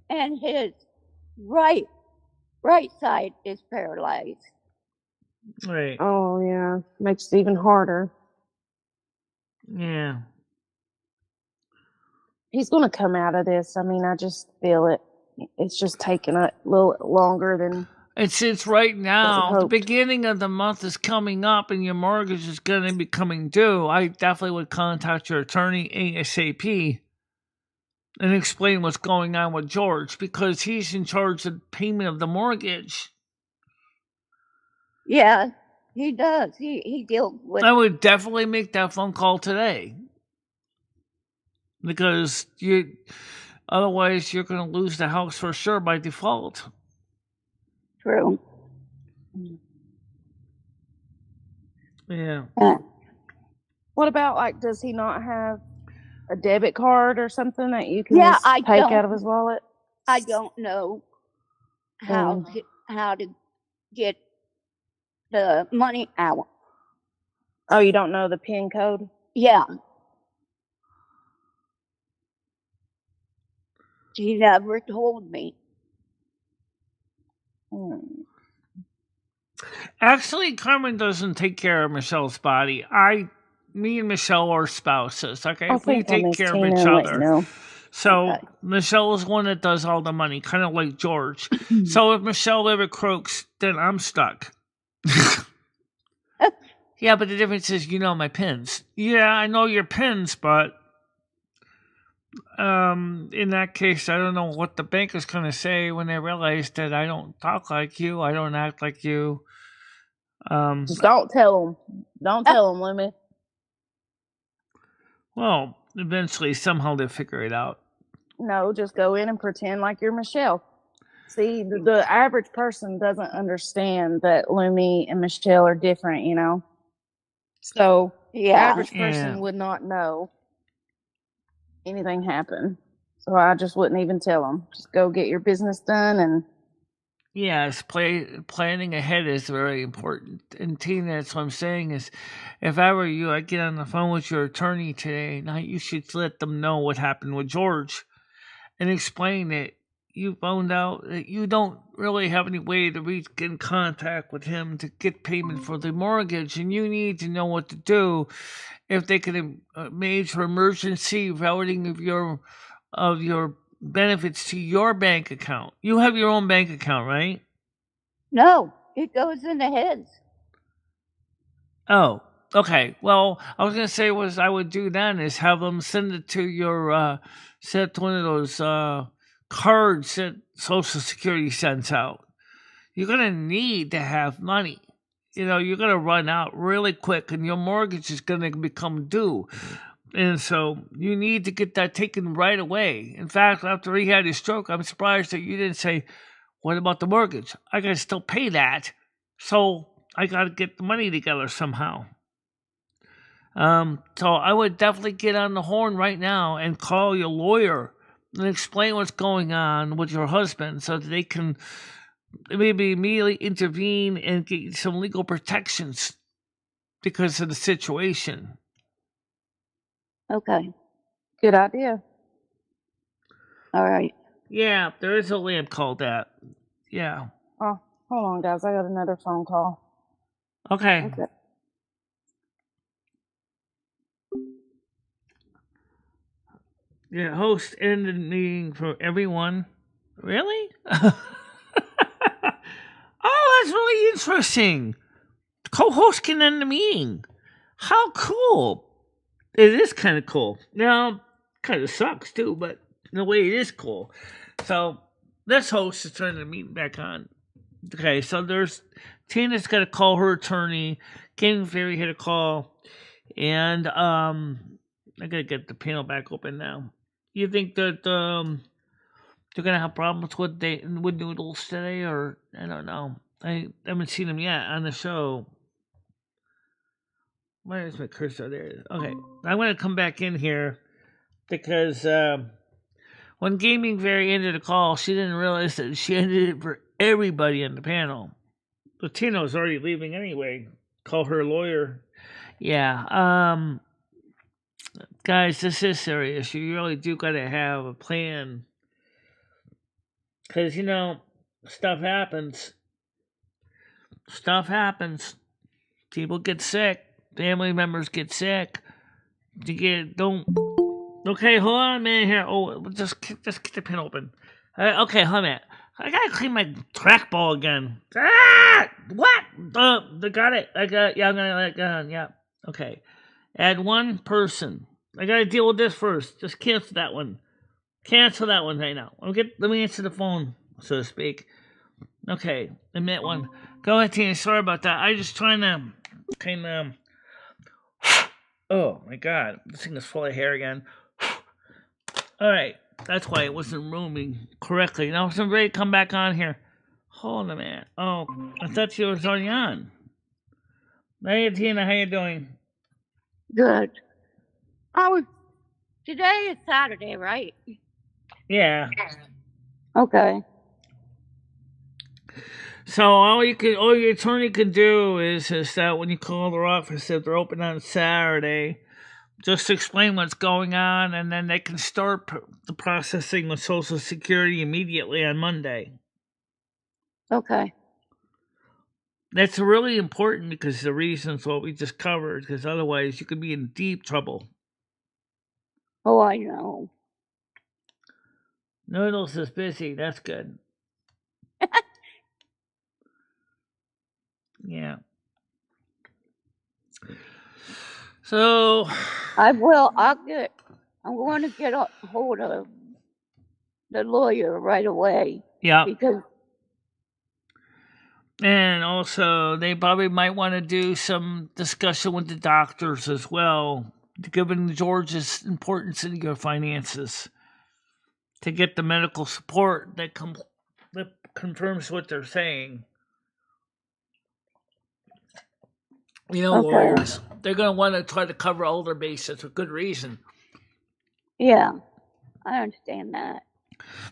[SPEAKER 2] and his right side is paralyzed.
[SPEAKER 1] Right.
[SPEAKER 5] Oh, yeah. Makes it even harder.
[SPEAKER 1] Yeah.
[SPEAKER 5] He's going to come out of this. I mean, I just feel it. It's just taking a little longer than...
[SPEAKER 1] And since right now, the beginning of the month is coming up and your mortgage is going to be coming due, I definitely would contact your attorney ASAP and explain what's going on with George, because he's in charge of payment of the mortgage.
[SPEAKER 2] Yeah, he does. He deals with...
[SPEAKER 1] I would definitely make that phone call today, because otherwise you're going to lose the house for sure by default.
[SPEAKER 2] True.
[SPEAKER 1] Yeah.
[SPEAKER 5] What about, does he not have a debit card or something that you can just take out of his wallet?
[SPEAKER 2] I don't know how to get the money out.
[SPEAKER 5] Oh, you don't know the PIN code?
[SPEAKER 2] Yeah. He never told me.
[SPEAKER 1] Actually, Carmen doesn't take care of Michelle's body. Me and Michelle are spouses. Okay,
[SPEAKER 5] I
[SPEAKER 1] we
[SPEAKER 5] think I'll
[SPEAKER 1] take
[SPEAKER 5] miss
[SPEAKER 1] care of
[SPEAKER 5] Tina
[SPEAKER 1] each
[SPEAKER 5] and let you
[SPEAKER 1] other.
[SPEAKER 5] know.
[SPEAKER 1] So
[SPEAKER 2] Okay.
[SPEAKER 1] Michelle is one that does all the money, kind of like George. So if Michelle ever croaks, then I'm stuck. Yeah, but the difference is, you know my pins. Yeah, I know your pins, but in that case, I don't know what the bank is going to say when they realize that I don't talk like you, I don't act like you.
[SPEAKER 5] Just don't tell them. Don't tell them, Lumi.
[SPEAKER 1] Well, eventually, somehow they'll figure it out.
[SPEAKER 5] No, just go in and pretend like you're Michelle. See, the average person doesn't understand that Lumi and Michelle are different, you know? So,
[SPEAKER 2] Yeah.
[SPEAKER 5] average
[SPEAKER 1] Yeah.
[SPEAKER 5] person would not know anything happened. So, I just wouldn't even tell them. Just go get your business done and
[SPEAKER 1] Yes, planning ahead is very important. And Tina, that's what I'm saying is, if I were you, I'd get on the phone with your attorney today. Now you should let them know what happened with George, and explain that you found out that you don't really have any way to get in contact with him to get payment for the mortgage, and you need to know what to do if they can major emergency routing of your benefits to your bank account. You have your own bank account, right?
[SPEAKER 2] No, it goes in the heads.
[SPEAKER 1] Oh, okay. Well, I was gonna say was I would do then is have them send it to your send one of those cards that Social Security sends out. You're gonna need to have money. You know, you're gonna run out really quick, and your mortgage is gonna become due. And so you need to get that taken right away. In fact, after he had his stroke, I'm surprised that you didn't say, "What about the mortgage? I gotta still pay that, so I gotta get the money together somehow." So I would definitely get on the horn right now and call your lawyer and explain what's going on with your husband so that they can maybe immediately intervene and get some legal protections because of the situation.
[SPEAKER 2] Okay.
[SPEAKER 5] good idea.
[SPEAKER 2] All right.
[SPEAKER 1] Yeah, there is a lamp called that. Yeah.
[SPEAKER 5] Oh, hold on, guys. I got another phone call.
[SPEAKER 1] Okay.
[SPEAKER 5] Okay.
[SPEAKER 1] Yeah, host ended meeting for everyone. Really? Oh, that's really interesting. The co-host can end the meeting. How cool. It is kind of cool. Now, kind of sucks too, but in a way it is cool. So, this host is turning the meeting back on. Okay, so there's Tina's got to call her attorney. King Fairy hit a call. And, I gotta get the panel back open now. You think that, they're gonna have problems with Noodles today, or I don't know. I haven't seen them yet on the show. Where is my cursor? There it is. Okay, I'm gonna come back in here because when Gaming Fairy ended the call, she didn't realize that she ended it for everybody on the panel. But Tino's already leaving anyway. Call her lawyer. Yeah. Guys, this is serious. You really do gotta have a plan. Because, stuff happens. Stuff happens. People get sick. Family members get sick. Okay, hold on a minute here. Oh, just get the pin open. Okay, hold on a minute. I gotta clean my trackball again. Ah! What? Got it. I'm gonna, yeah. Okay. Add one person. I gotta deal with this first. Just cancel that one. Cancel that one right now. Let me answer the phone, so to speak. Okay, admit one. Go ahead, Tina. Sorry about that. I just trying to kind of. Oh my God, this thing is full of hair again. All right, that's why it wasn't rooming correctly. Now I'm ready to come back on here. Hold on a minute. Oh, I thought you was already on. Hey, Tina, how you doing?
[SPEAKER 2] Good. Today is Saturday, right?
[SPEAKER 1] Yeah.
[SPEAKER 2] Okay.
[SPEAKER 1] So all your attorney can do is that when you call their office, if they're open on Saturday, just explain what's going on, and then they can start the processing with Social Security immediately on Monday.
[SPEAKER 2] Okay.
[SPEAKER 1] That's really important because the reasons what we just covered, because otherwise you could be in deep trouble.
[SPEAKER 2] Oh, I know.
[SPEAKER 1] Noodles is busy. That's good. Yeah. So,
[SPEAKER 2] I'm going to get a hold of the lawyer right away
[SPEAKER 1] yeah.
[SPEAKER 2] because
[SPEAKER 1] And also, they probably might want to do some discussion with the doctors as well, given George's importance in your finances, to get the medical support that confirms what they're saying. You know,
[SPEAKER 2] okay.
[SPEAKER 1] lawyers, they're going to want to try to cover all their bases for good reason.
[SPEAKER 2] Yeah, I understand that.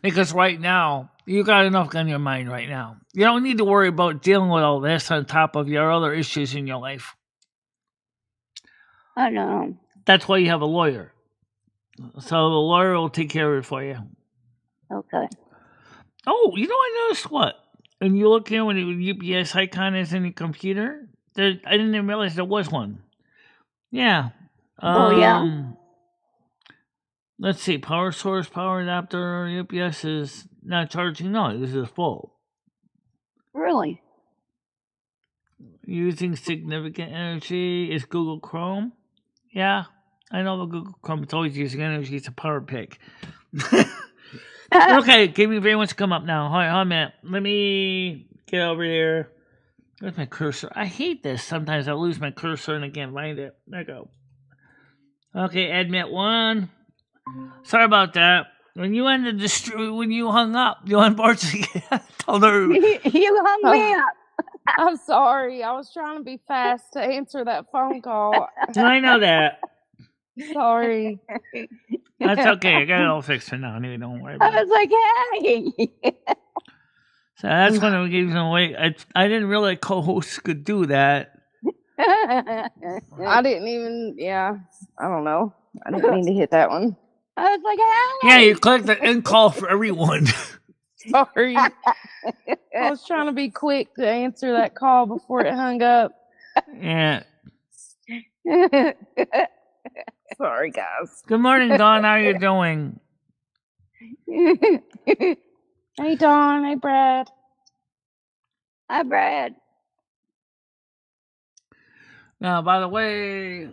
[SPEAKER 1] Because right now, you got enough on your mind right now. You don't need to worry about dealing with all this on top of your other issues in your life.
[SPEAKER 2] I know.
[SPEAKER 1] That's why you have a lawyer. So the lawyer will take care of it for you.
[SPEAKER 2] Okay.
[SPEAKER 1] Oh, you know, I noticed what? And you look here when the UPS icon is in your computer, I didn't even realize there was one. Yeah.
[SPEAKER 2] Oh, yeah?
[SPEAKER 1] Let's see. Power source, power adapter, UPS is not charging. No, this is full.
[SPEAKER 2] Really?
[SPEAKER 1] Using significant energy is Google Chrome. Yeah, I know the Google Chrome. It's always using energy. It's a power pick. Okay, give me very much to come up now. Hold on a minute. Let me get over here. Where's my cursor? I hate this. Sometimes I lose my cursor and I can't find it. There I go. Okay, admit one. Sorry about that. When you ended when you hung up, you unfortunately told her.
[SPEAKER 2] You hung me up.
[SPEAKER 5] I'm sorry. I was trying to be fast to answer that phone call.
[SPEAKER 1] I know that.
[SPEAKER 5] Sorry.
[SPEAKER 1] That's okay. I got it all fixed for now. Anyway, don't worry about
[SPEAKER 2] I
[SPEAKER 1] it.
[SPEAKER 2] was like, hey.
[SPEAKER 1] So that's when we gave some away. I didn't realize co-hosts could do that.
[SPEAKER 5] I didn't even, yeah, I don't know. I didn't mean to hit that one.
[SPEAKER 2] I was like, hey.
[SPEAKER 1] Yeah, you clicked the end call for everyone.
[SPEAKER 5] Sorry. I was trying to be quick to answer that call before it hung up.
[SPEAKER 1] Yeah.
[SPEAKER 5] Sorry, guys.
[SPEAKER 1] Good morning, Dawn. How are you doing?
[SPEAKER 5] Hey, Dawn. Hey, Brad.
[SPEAKER 2] Hi, Brad.
[SPEAKER 1] Now, by the way,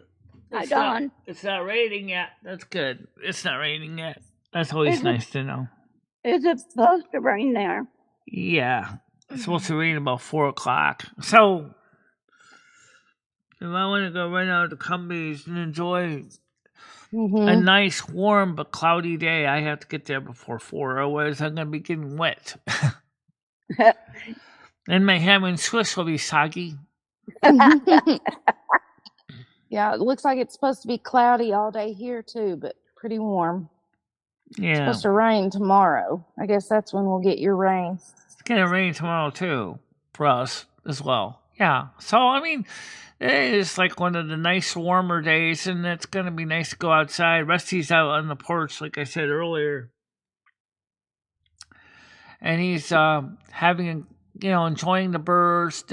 [SPEAKER 2] Hi, Dawn.
[SPEAKER 1] It's not raining yet. That's good. It's not raining yet. That's always nice to know.
[SPEAKER 2] Is it supposed to rain there?
[SPEAKER 1] Yeah. It's supposed to rain about 4 o'clock. So, if I want to go right out to companies and enjoy a nice, warm, but cloudy day, I have to get there before 4. Otherwise, I'm going to be getting wet. And my ham and Swiss will be soggy.
[SPEAKER 5] Yeah, it looks like it's supposed to be cloudy all day here, too, but pretty warm.
[SPEAKER 1] Yeah.
[SPEAKER 5] It's supposed to rain tomorrow. I guess that's when we'll get your rain.
[SPEAKER 1] It's going to rain tomorrow, too, for us as well. Yeah. So, I mean, it's like one of the nice, warmer days, and it's going to be nice to go outside. Rusty's out on the porch, like I said earlier. And he's having, enjoying the birds.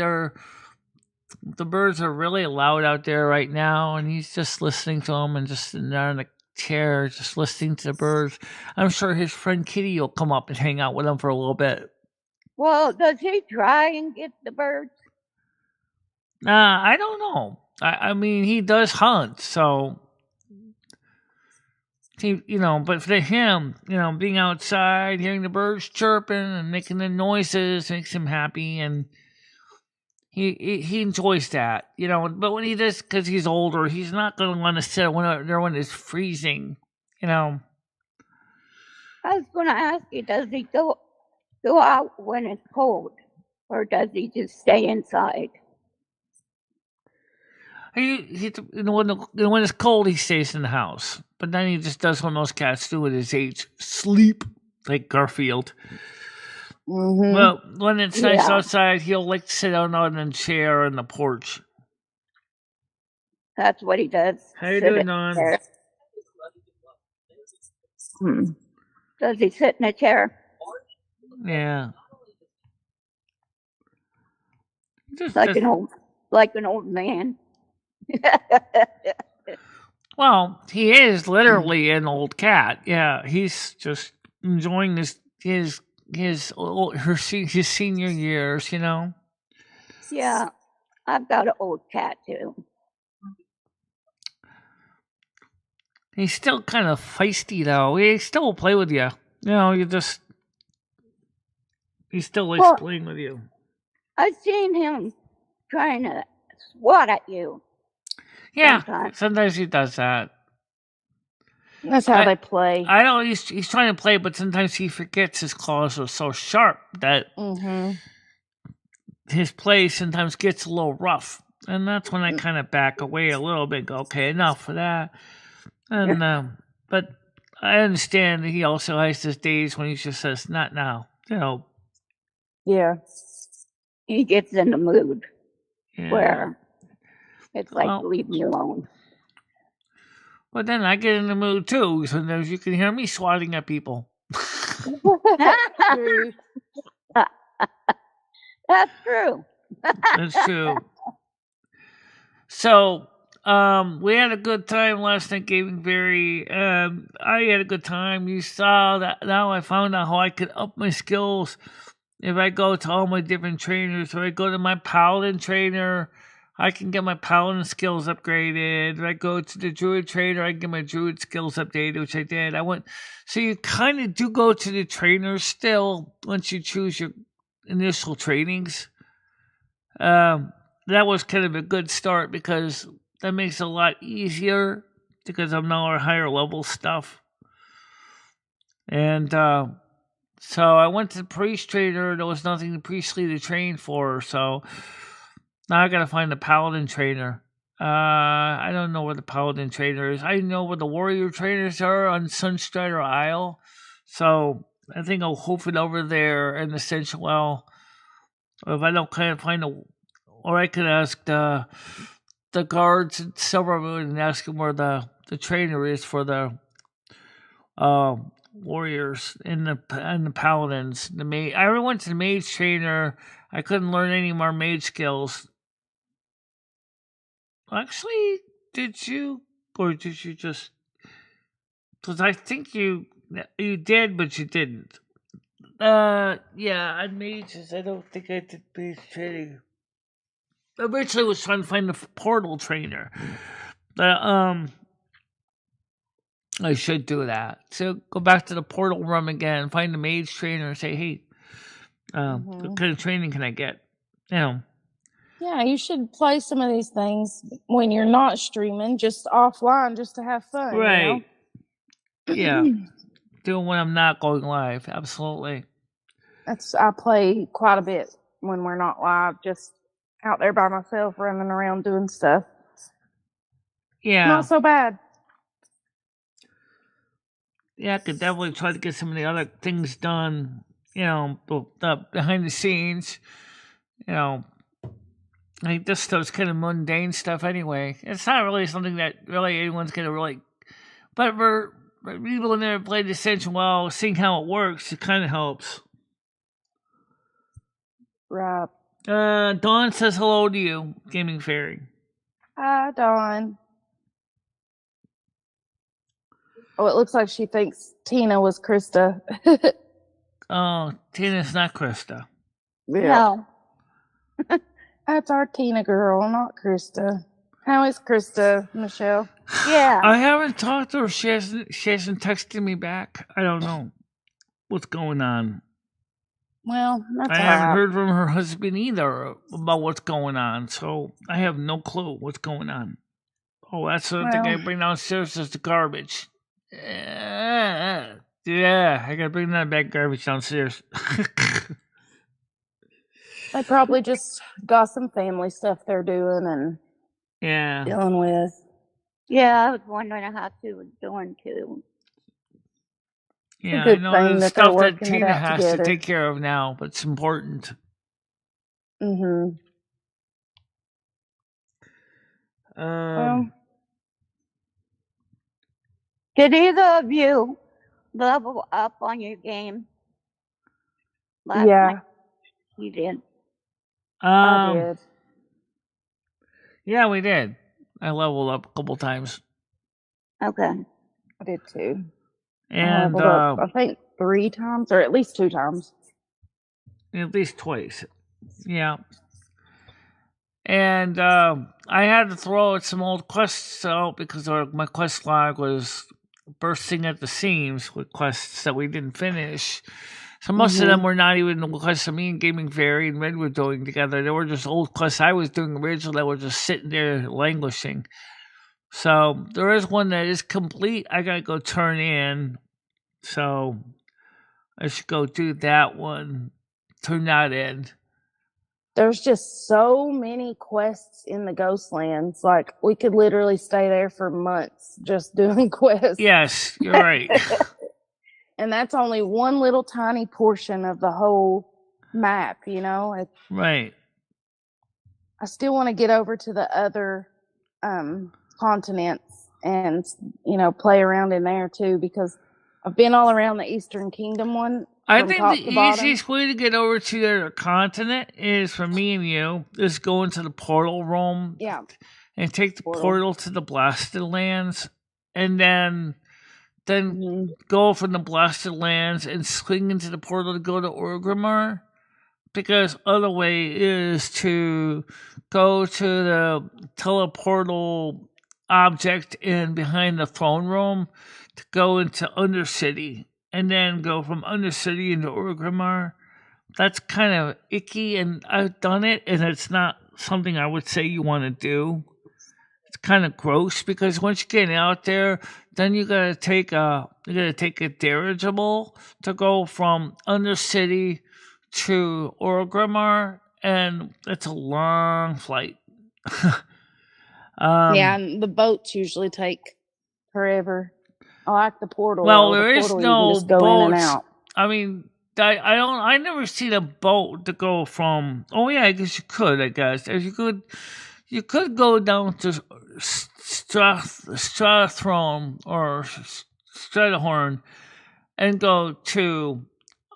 [SPEAKER 1] The birds are really loud out there right now, and he's just listening to them and just sitting there in the chair, just listening to the birds. I'm sure his friend Kitty will come up and hang out with him for a little bit.
[SPEAKER 2] Well, does he try and get the birds?
[SPEAKER 1] I don't know. I mean, he does hunt, so but for him, being outside, hearing the birds chirping and making the noises makes him happy, and he enjoys that, But when he does, because he's older, he's not going to want to sit when it's freezing,
[SPEAKER 2] I was going to ask you, does he go out when it's cold, or does he just stay inside?
[SPEAKER 1] When it's cold, he stays in the house, but then he just does what most cats do at his age: sleep, like Garfield.
[SPEAKER 5] Mm-hmm.
[SPEAKER 1] Well, when it's nice outside, he'll like to sit down on a chair on the porch.
[SPEAKER 2] That's what he does.
[SPEAKER 1] How you doing, Dawn?
[SPEAKER 2] Does he sit in a chair?
[SPEAKER 1] Yeah.
[SPEAKER 2] like an old man.
[SPEAKER 1] Well, he is literally an old cat. Yeah, he's just enjoying his senior years.
[SPEAKER 2] Yeah, I've got an old cat too.
[SPEAKER 1] He's still kind of feisty though. He still will play with you. He still likes playing with you.
[SPEAKER 2] I've seen him trying to swat at you.
[SPEAKER 1] Yeah, sometimes he does that.
[SPEAKER 5] That's how they play.
[SPEAKER 1] I know he's trying to play, but sometimes he forgets his claws are so sharp that his play sometimes gets a little rough. And that's when I kind of back away a little bit. Go, okay, enough of that. And but I understand that he also has his days when he just says, "Not now,"
[SPEAKER 5] Yeah.
[SPEAKER 2] He gets in the mood where it's like, leave me alone.
[SPEAKER 1] But then I get in the mood too. Sometimes you can hear me swatting at people.
[SPEAKER 2] That's true.
[SPEAKER 1] That's true. So, we had a good time last night, Gaming Fairy. I had a good time. You saw that. Now I found out how I could up my skills if I go to all my different trainers. If I go to my Paladin trainer, I can get my Paladin skills upgraded. If I go to the Druid trainer, I can get my Druid skills updated, which I did. So you kind of do go to the trainers still once you choose your initial trainings. That was kind of a good start because that makes it a lot easier because I'm now at higher level stuff. And so I went to the priest trainer. There was nothing priestly to train for, so now I gotta find the paladin trainer. I don't know where the paladin trainer is. I know where the warrior trainers are on Sunstrider Isle, so I think I'll hoof it over there in the Central Well. If I don't kind of find or I could ask the guards at Silvermoon and ask them where the trainer is for the warriors and the paladins. I went to the mage trainer. I couldn't learn any more mage skills. Actually, did you, or did you just? Because I think you did, but you didn't. Yeah, on mages, I don't think I did mage training. I originally was trying to find the portal trainer. I should do that. So go back to the portal room again, find the mage trainer, and say, "Hey, what kind of training can I get?"
[SPEAKER 5] Yeah, you should play some of these things when you're not streaming, just offline, just to have fun.
[SPEAKER 1] Right. Yeah. Doing when I'm not going live. Absolutely.
[SPEAKER 5] I play quite a bit when we're not live, just out there by myself, running around doing stuff.
[SPEAKER 1] Yeah.
[SPEAKER 5] Not so bad.
[SPEAKER 1] Yeah, I could definitely try to get some of the other things done, the behind the scenes, like this stuff's kind of mundane stuff anyway. It's not really something that really anyone's going to really, but for people who never played Ascension well, seeing how it works, it kind of helps.
[SPEAKER 5] Right.
[SPEAKER 1] Dawn says hello to you, Gaming Fairy.
[SPEAKER 5] Hi, Dawn. Oh, it looks like she thinks Tina was Krista.
[SPEAKER 1] Oh, Tina's not Krista.
[SPEAKER 2] No.
[SPEAKER 5] That's our Tina girl, not Krista. How is Krista, Michelle?
[SPEAKER 2] Yeah.
[SPEAKER 1] I haven't talked to her. She hasn't texted me back. I don't know what's going on.
[SPEAKER 5] Well, that's
[SPEAKER 1] I haven't heard from her husband either about what's going on, so I have no clue what's going on. Oh, that's the thing I bring downstairs is the garbage. Yeah, I gotta bring that back garbage downstairs.
[SPEAKER 5] They probably just got some family stuff they're doing and dealing with.
[SPEAKER 2] Yeah, I was wondering how she was doing too.
[SPEAKER 1] Yeah, I know the stuff that Tina has to take care of now, but it's important.
[SPEAKER 5] Mm-hmm.
[SPEAKER 2] Did either of you level up on your game last night? You did.
[SPEAKER 5] I did.
[SPEAKER 1] Yeah, we did. I leveled up a couple times.
[SPEAKER 2] Okay.
[SPEAKER 5] I did too. I
[SPEAKER 1] And
[SPEAKER 5] leveled up, I think 3 times, or at least 2 times.
[SPEAKER 1] at least twice. Yeah. And I had to throw out some old quests out because my quest log was bursting at the seams with quests that we didn't finish. So most of them were not even the quests that me and Gaming Fairy and Red were doing together. They were just old quests I was doing originally that were just sitting there languishing. So there is one that is complete. I gotta go turn in. So I should go do that one. Turn that in.
[SPEAKER 5] There's just so many quests in the Ghostlands. Like, we could literally stay there for months just doing quests.
[SPEAKER 1] Yes, you're right.
[SPEAKER 5] And that's only one little tiny portion of the whole map,
[SPEAKER 1] Right.
[SPEAKER 5] I still want to get over to the other continents and, play around in there too, because I've been all around the Eastern Kingdom one.
[SPEAKER 1] I think the easiest way to get over to the other continent is for me and you is go into the portal room.
[SPEAKER 5] Yeah.
[SPEAKER 1] And take the portal to the blasted lands, and then go from the blasted lands and swing into the portal to go to Orgrimmar. Because other way is to go to the teleportal object in behind the throne room to go into Undercity, and then go from Undercity into Orgrimmar. That's kind of icky, and I've done it, and it's not something I would say you want to do. It's kind of gross because once you get out there, then you gotta take a dirigible to go from Undercity to Orgrimmar, and it's a long flight.
[SPEAKER 5] Yeah, and the boats usually take forever. I like the portal.
[SPEAKER 1] Well, there is no
[SPEAKER 5] just go
[SPEAKER 1] boats.
[SPEAKER 5] in and out.
[SPEAKER 1] I mean, I never seen a boat to go from. Oh yeah, I guess you could. I guess if you could go down to Strathron or Stratahorn and go to.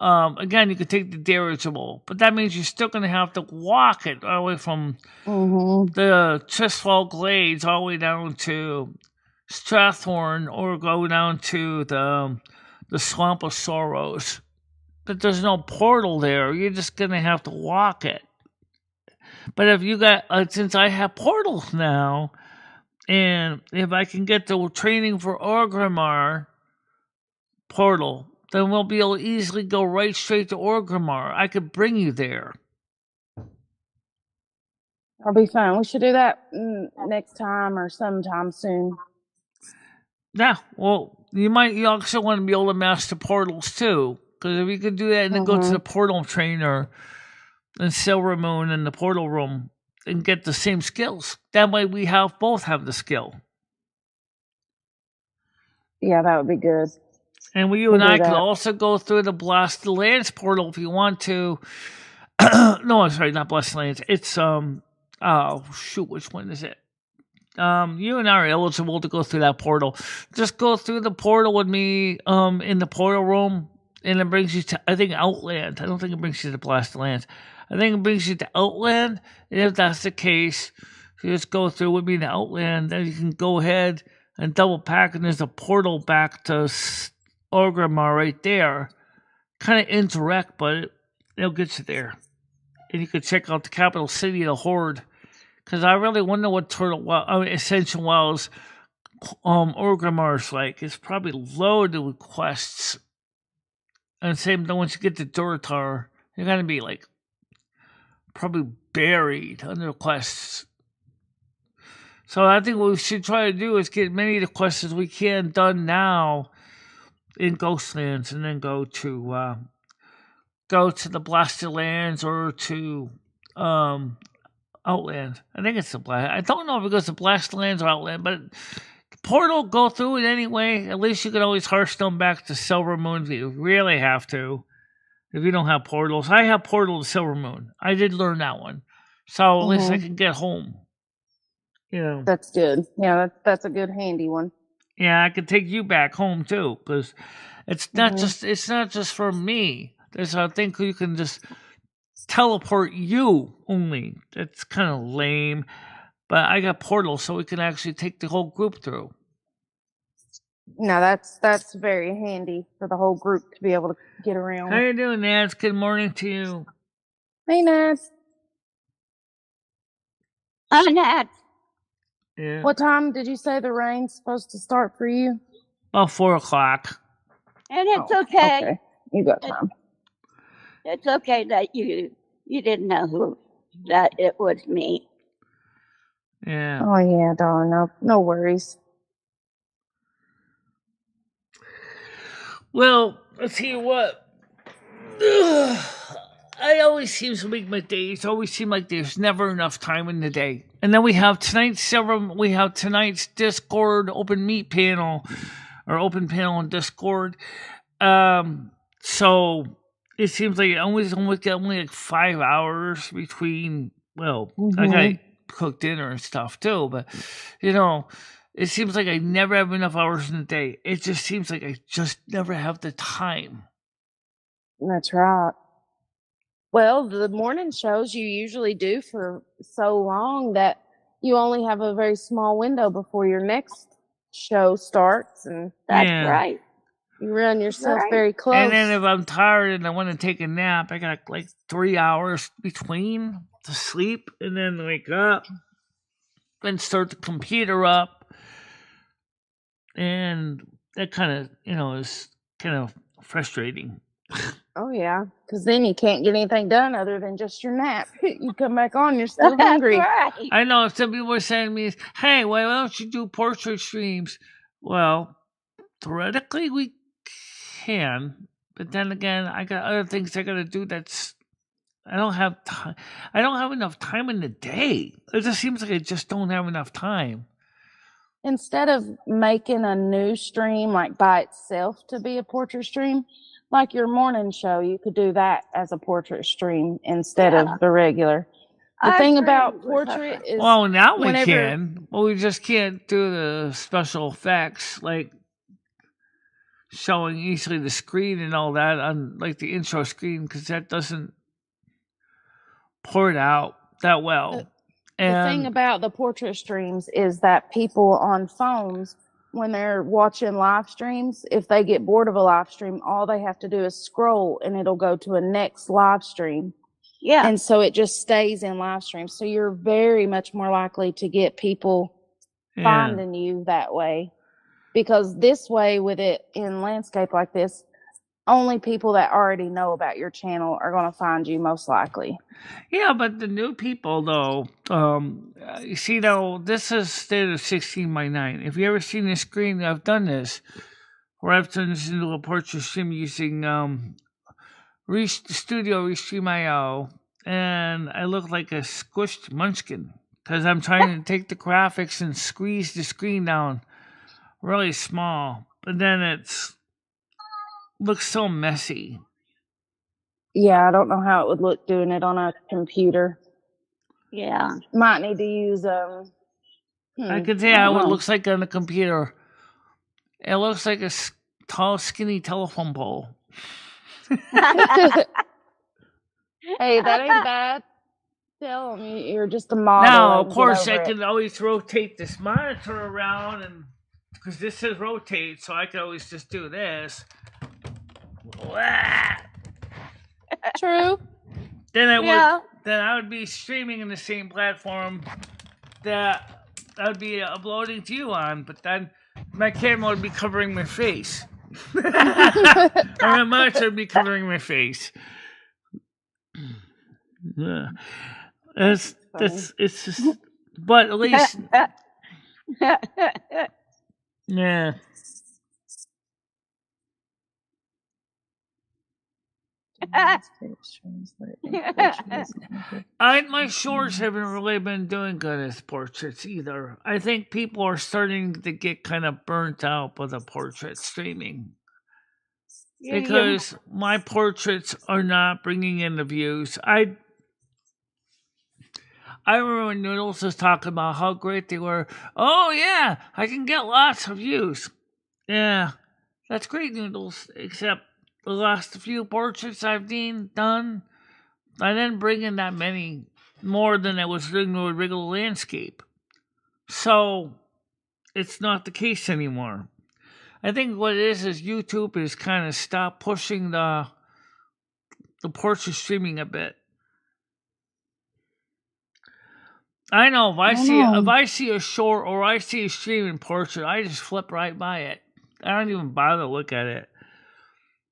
[SPEAKER 1] Again, you could take the dirigible, but that means you're still going to have to walk it all the way from the Tristfall Glades all the way down to Strathorn, or go down to the Swamp of Sorrows. But there's no portal there. You're just going to have to walk it. But if you got, since I have portals now, and if I can get the training for Orgrimmar portal, then we'll be able to easily go right straight to Orgrimmar. I could bring you there.
[SPEAKER 5] I'll be fine. We should do that next time or sometime soon.
[SPEAKER 1] Yeah, well, you also want to be able to master portals too, because if you could do that and then go to the portal trainer and Silver Moon in the portal room and get the same skills, that way we both have the skill.
[SPEAKER 5] Yeah, that would be good.
[SPEAKER 1] And you and I could also go through the Blasted Lands portal if you want to. No, I'm sorry, not Blasted Lands. It's which one is it? You and I are eligible to go through that portal. Just go through the portal with me in the portal room, and it brings you to, I think, Outland. I don't think it brings you to Blasted Lands. I think it brings you to Outland, and if that's the case, you just go through with me to Outland, then you can go ahead and double pack, and there's a portal back to Orgrimmar right there. Kind of indirect, but it'll get you there. And you can check out the capital city of the Horde. Because I really wonder what Ascension Wells Orgrimmar's like. It's probably loaded with quests. And same thing once you get to Duratar, you're going to be like probably buried under quests. So I think what we should try to do is get many of the quests as we can done now in Ghostlands, and then go to the Blasted Lands or to Outland. I think it's the Blast. I don't know if it goes to Blasted Lands or Outland, but the portal, go through it anyway. At least you can always Hearthstone back to Silver Moon if you really have to. If you don't have portals, I have portal to Silver Moon. I did learn that one, so at least I can get home.
[SPEAKER 5] That's good. Yeah, that's a good handy one.
[SPEAKER 1] Yeah, I could take you back home too, because it's not just for me. There's a thing you can just teleport you only. That's kind of lame. But I got portals, so we can actually take the whole group through.
[SPEAKER 5] No, that's very handy for the whole group to be able to get around.
[SPEAKER 1] How you doing, Nance? Good morning to you.
[SPEAKER 5] Hey, Nats.
[SPEAKER 2] Nat,
[SPEAKER 1] Yeah.
[SPEAKER 5] What time did you say the rain's supposed to start for you?
[SPEAKER 1] About 4 o'clock.
[SPEAKER 2] and it's okay.
[SPEAKER 5] Okay, you got time.
[SPEAKER 2] It's okay that you didn't know that it was me.
[SPEAKER 1] Yeah.
[SPEAKER 5] Oh yeah, darling. No worries.
[SPEAKER 1] Well, I'll tell you what. I always seem to make my days always seem like there's never enough time in the day. And then we have tonight's Discord open meet panel or open panel on Discord. So it seems like I always get only like 5 hours between. Well, I got cook dinner and stuff too, but it seems like I never have enough hours in the day. It just seems like I just never have the time.
[SPEAKER 5] That's right. Well, the morning shows you usually do for so long that you only have a very small window before your next show starts, and
[SPEAKER 2] That's
[SPEAKER 1] Yeah.
[SPEAKER 2] right.
[SPEAKER 5] you run yourself
[SPEAKER 2] Right.
[SPEAKER 5] very close.
[SPEAKER 1] And then if I'm tired and I want to take a nap, I got like 3 hours between to sleep and then wake up, then start the computer up. And that kind of, is kind of frustrating.
[SPEAKER 5] Oh yeah, because then you can't get anything done other than just your nap. You come back on, you're still
[SPEAKER 2] That's
[SPEAKER 5] hungry.
[SPEAKER 2] right.
[SPEAKER 1] I know some people were saying to me, hey, why don't you do portrait streams? Well, theoretically we can, but then again, I got other things I got to do. I don't have time. I don't have enough time in the day. It just seems like I just don't have enough time.
[SPEAKER 5] Instead of making a new stream like by itself to be a portrait stream, like your morning show, you could do that as a portrait stream instead of the regular. The thing about portrait is,
[SPEAKER 1] well, now we
[SPEAKER 5] whenever-
[SPEAKER 1] can. Well, we just can't do the special effects like showing easily the screen and all that on like the intro screen because that doesn't pour it out that well.
[SPEAKER 5] The thing about the portrait streams is that people on phones, when they're watching live streams, if they get bored of a live stream, all they have to do is scroll and it'll go to a next live stream.
[SPEAKER 2] Yeah.
[SPEAKER 5] And so it just stays in live stream. So you're very much more likely to get people finding you that way. Because this way, with it in landscape like this, only people that already know about your channel are going to find you most likely.
[SPEAKER 1] Yeah, but the new people, though, you see, though, this is stated 16 by 9. If you ever seen the screen, I've done this, where I've turned this into a portrait stream using Studio Restream.io, and I look like a squished munchkin, because I'm trying to take the graphics and squeeze the screen down really small, but then it's looks so messy.
[SPEAKER 5] Yeah, I don't know how it would look doing it on a computer.
[SPEAKER 2] Yeah.
[SPEAKER 5] Might need to use
[SPEAKER 1] I can tell you how it looks like on a computer. It looks like a tall, skinny telephone pole.
[SPEAKER 5] Hey, that ain't bad. Tell them you're just a model.
[SPEAKER 1] Now, of course, I can always rotate this monitor around, and because this says rotate, so I can always just do this.
[SPEAKER 5] True.
[SPEAKER 1] Then I would be streaming in the same platform that I would be uploading to you on, but then my camera would be covering my face. Or my monitor would be covering my face. Yeah. It's just, but at least, yeah. My shorts haven't really been doing good as portraits either. I think people are starting to get kind of burnt out by the portrait streaming. Because my portraits are not bringing in the views. I remember when Noodles was talking about how great they were. Oh yeah, I can get lots of views. Yeah, that's great, Noodles. Except the last few portraits I've done, I didn't bring in that many more than I was doing with regular landscape. So it's not the case anymore. I think what it is YouTube is kind of stopped pushing the portrait streaming a bit. I know if I see a short or I see a streaming portrait, I just flip right by it. I don't even bother to look at it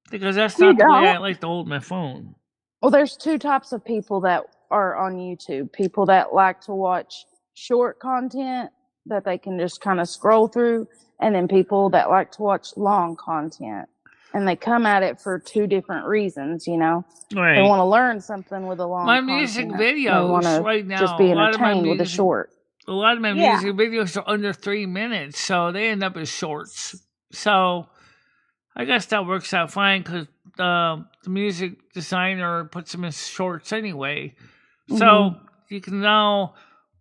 [SPEAKER 1] because that's
[SPEAKER 2] You
[SPEAKER 1] not the way I
[SPEAKER 2] don't?
[SPEAKER 1] like to hold my phone.
[SPEAKER 5] Well, there's two types of people that are on YouTube. People that like to watch short content that they can just kind of scroll through, and then people that like to watch long content. And they come at it for two different reasons, you know.
[SPEAKER 1] Right.
[SPEAKER 5] They want to learn something with a long
[SPEAKER 1] My
[SPEAKER 5] content.
[SPEAKER 1] music
[SPEAKER 5] They want
[SPEAKER 1] videos
[SPEAKER 5] to
[SPEAKER 1] right now,
[SPEAKER 5] just be
[SPEAKER 1] a lot of my
[SPEAKER 5] entertained with a
[SPEAKER 1] music,
[SPEAKER 5] short.
[SPEAKER 1] a lot of my
[SPEAKER 2] Yeah.
[SPEAKER 1] music videos are under 3 minutes, so they end up as shorts. So I guess that works out fine because the music designer puts them in shorts anyway. So you can now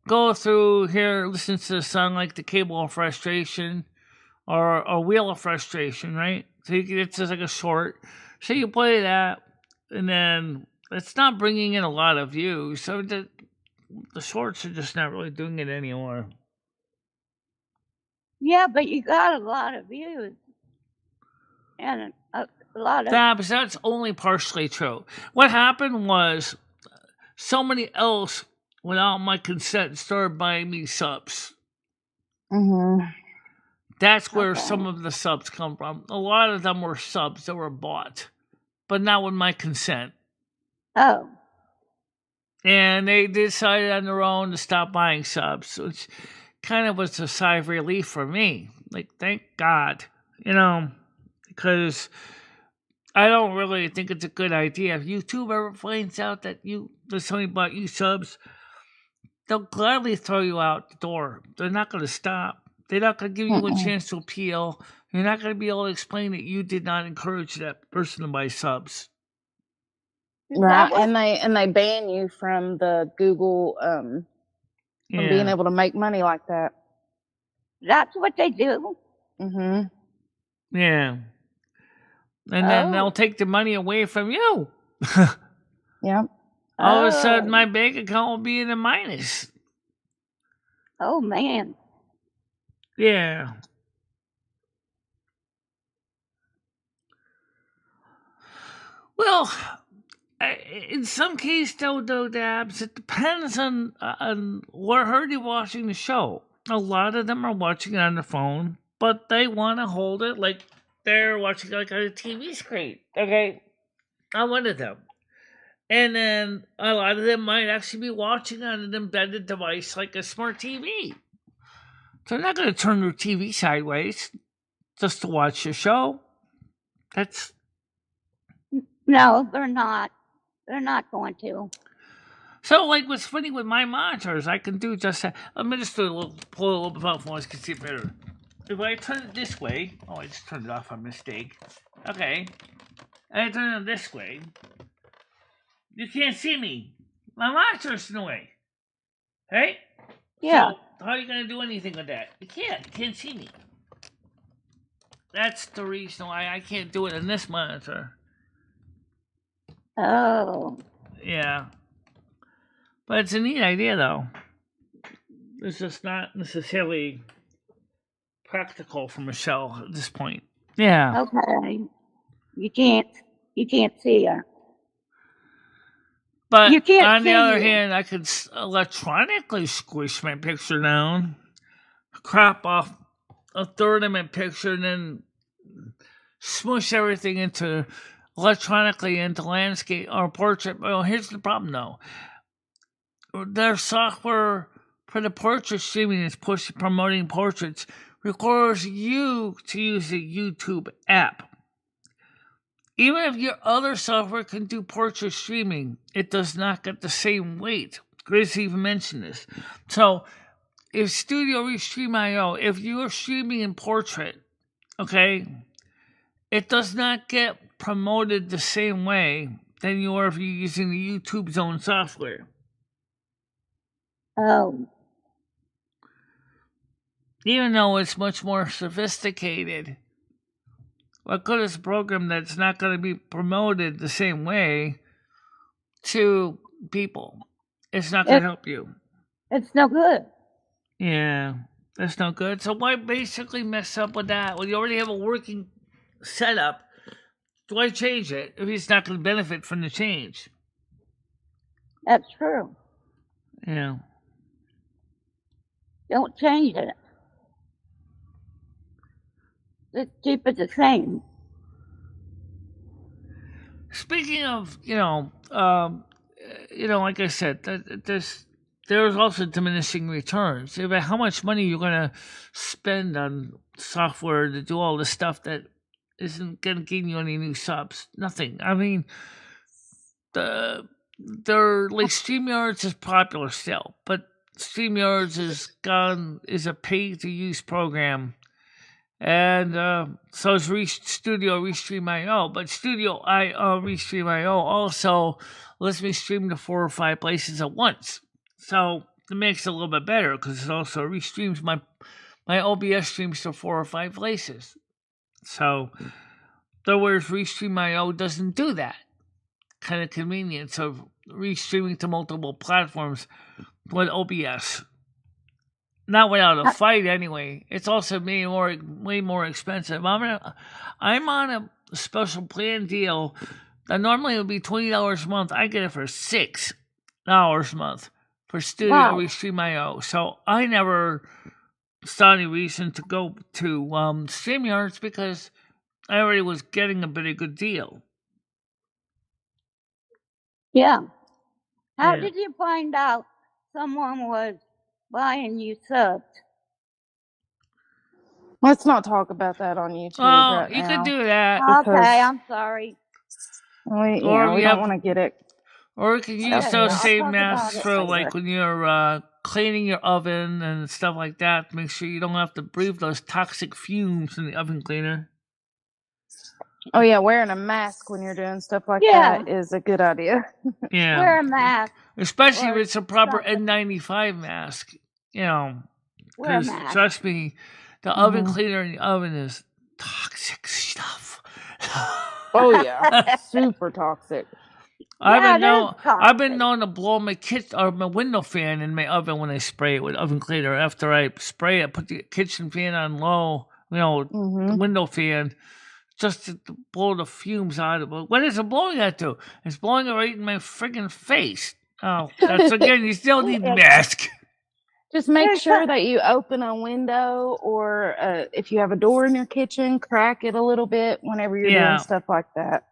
[SPEAKER 1] go through here, listen to a song like The Cable of Frustration or a Wheel of Frustration, right? So it's just like a short. So you play that, and then it's not bringing in a lot of views. So the shorts are just not really doing it anymore.
[SPEAKER 2] Yeah, but you got a lot of views. And a lot of...
[SPEAKER 1] Yeah, but that's only partially true. What happened was somebody else, without my consent, started buying me subs. That's where some of the subs come from. A lot of them were subs that were bought, but not with my consent.
[SPEAKER 2] Oh.
[SPEAKER 1] And they decided on their own to stop buying subs, which kind of was a sigh of relief for me. Like, thank God, you know, because I don't really think it's a good idea. If YouTube ever finds out that there's somebody bought you subs, they'll gladly throw you out the door. They're not going to stop. They're not going to give you a chance to appeal. You're not going to be able to explain that you did not encourage that person to buy subs.
[SPEAKER 5] Right, and they ban you from the Google from being able to make money like that.
[SPEAKER 2] That's what they do?
[SPEAKER 1] Yeah. And then they'll take the money away from you.
[SPEAKER 5] Yep.
[SPEAKER 1] All of a sudden, my bank account will be in the minus.
[SPEAKER 2] Oh, man.
[SPEAKER 1] Yeah. Well, in some cases, though, Dabs, it depends on where they're watching the show. A lot of them are watching it on the phone, but they want to hold it like they're watching like on a TV screen. Okay? I'm one of them. And then a lot of them might actually be watching on an embedded device like a smart TV. So they're not going to turn their TV sideways just to watch the show.
[SPEAKER 2] No, they're not. They're not going to.
[SPEAKER 1] So, like, what's funny with my monitors, I can do just that. Let me just pull a little bit off so you can see it better. If I turn it this way, I just turned it off by mistake. Okay. And I turn it this way. You can't see me. My monitor's in the way. Right?
[SPEAKER 2] Yeah.
[SPEAKER 1] So, how are you going to do anything with that? You can't. You can't see me. That's the reason why I can't do it in this monitor.
[SPEAKER 2] Oh.
[SPEAKER 1] Yeah. But it's a neat idea, though. It's just not necessarily practical for Michelle at this point. Yeah.
[SPEAKER 2] Okay. You can't see her.
[SPEAKER 1] But
[SPEAKER 2] You can't
[SPEAKER 1] on the
[SPEAKER 2] see
[SPEAKER 1] other
[SPEAKER 2] you.
[SPEAKER 1] hand, I could electronically squish my picture down, crop off a third of my picture, and then smush everything electronically into landscape or portrait. Well, here's the problem, though. Their software for the portrait streaming is promoting portraits requires you to use a YouTube app. Even if your other software can do portrait streaming, it does not get the same weight. Grace even mentioned this. So, if Studio Restream.io, if you are streaming in portrait, okay, it does not get promoted the same way than you are if you're using the YouTube's own software.
[SPEAKER 2] Oh.
[SPEAKER 1] Even though it's much more sophisticated, what good is a program that's not going to be promoted the same way to people. It's not going to help you.
[SPEAKER 2] It's no good.
[SPEAKER 1] Yeah, that's no good. So why basically mess up with that when you already have a working setup? Why change it if he's not going to benefit from the change?
[SPEAKER 2] That's true.
[SPEAKER 1] Yeah.
[SPEAKER 2] Don't change it. Just keep it the same.
[SPEAKER 1] Speaking of, like I said, there's also diminishing returns. About how much money you're going to spend on software to do all the stuff that isn't going to give you any new subs. Nothing. I mean, they're like StreamYards is popular still, but StreamYards is a pay to use program. And so is Studio Restream.io, but Studio Restream.io also lets me stream to 4 or 5 places at once. So it makes it a little bit better because it also restreams my OBS streams to 4 or 5 places. So, whereas Restream.io doesn't do that kind of convenience of restreaming to multiple platforms with OBS. Not without a fight, anyway. It's also way more expensive. I'm on a special plan deal that normally would be $20 a month. I get it for $6 a month for Studio Restream.io. So I never saw any reason to go to StreamYards because I already was getting a pretty good deal.
[SPEAKER 2] Yeah. How did you find out someone was buying you subs?
[SPEAKER 5] Let's not talk about that on YouTube right
[SPEAKER 1] you
[SPEAKER 5] now.
[SPEAKER 1] could do that.
[SPEAKER 2] Okay, I'm sorry.
[SPEAKER 5] We don't want to get it.
[SPEAKER 1] Or you can use those same masks for like when you're cleaning your oven and stuff like that. Make sure you don't have to breathe those toxic fumes in the oven cleaner.
[SPEAKER 5] Oh yeah, wearing a mask when you're doing stuff like that is a good idea.
[SPEAKER 1] Yeah,
[SPEAKER 2] wear a mask,
[SPEAKER 1] especially if it's a proper N95 mask. Because trust me, the oven cleaner in the oven is toxic stuff.
[SPEAKER 5] Oh yeah, super toxic.
[SPEAKER 1] I've been known to blow my my window fan in my oven when I spray it with oven cleaner. After I spray it, put the kitchen fan on low, the window fan, just to blow the fumes out of it. What is it blowing at to? It's blowing it right in my friggin' face. Oh, that's again, you still need mask.
[SPEAKER 5] Just make sure that you open a window, or if you have a door in your kitchen, crack it a little bit whenever you're doing stuff like that.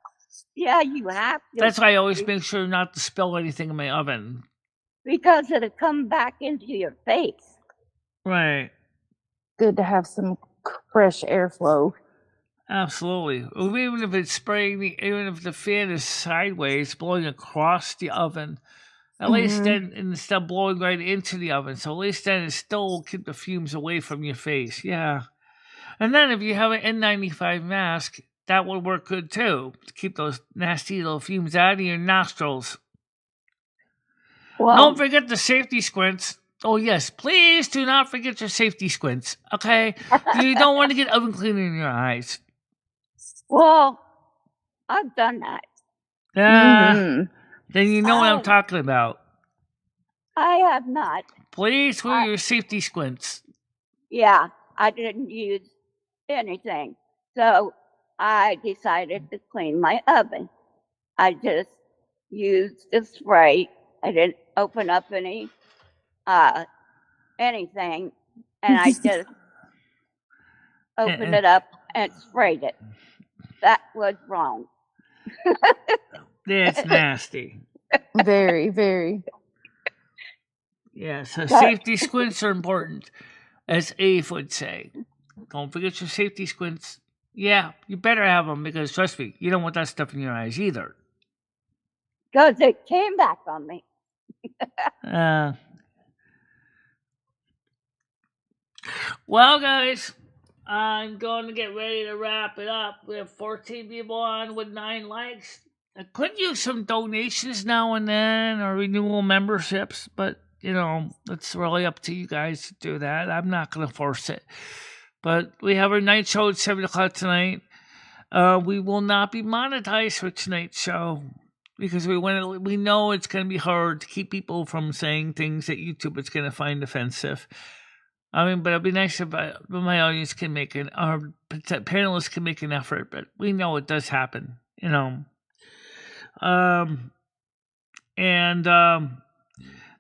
[SPEAKER 2] Yeah, you have to.
[SPEAKER 1] That's why I always make sure not to spill anything in my oven.
[SPEAKER 2] Because it'll come back into your face.
[SPEAKER 1] Right.
[SPEAKER 5] Good to have some fresh airflow.
[SPEAKER 1] Absolutely. Even if it's spraying, even if the fan is sideways, blowing across the oven, at least then, instead of blowing right into the oven, so at least then it still will keep the fumes away from your face. Yeah. And then if you have an N95 mask, that would work good too, to keep those nasty little fumes out of your nostrils. Well, don't forget the safety squints. Oh yes, please do not forget your safety squints, okay? You don't want to get oven cleaner in your eyes.
[SPEAKER 2] Well, I've done that.
[SPEAKER 1] Then you know what I'm talking about.
[SPEAKER 2] I have not.
[SPEAKER 1] Please wear your safety squints.
[SPEAKER 2] Yeah, I didn't use anything. So I decided to clean my oven. I just used the spray. I didn't open up anything, and I just opened it up and sprayed it. That was wrong.
[SPEAKER 1] That's nasty.
[SPEAKER 5] Very, very.
[SPEAKER 1] Yeah, so safety squints are important, as Eve would say. Don't forget your safety squints. Yeah, you better have them because, trust me, you don't want that stuff in your eyes either.
[SPEAKER 2] Because it came back on me.
[SPEAKER 1] Well, guys, I'm going to get ready to wrap it up. We have 14 people on with 9 likes. I could use some donations now and then or renewal memberships, but, it's really up to you guys to do that. I'm not going to force it. But we have our night show at 7 o'clock tonight. We will not be monetized for tonight's show. because we know it's going to be hard to keep people from saying things that YouTube is going to find offensive. I mean, but it'd be nice if my audience can our panelists can make an effort, but we know it does happen, you know.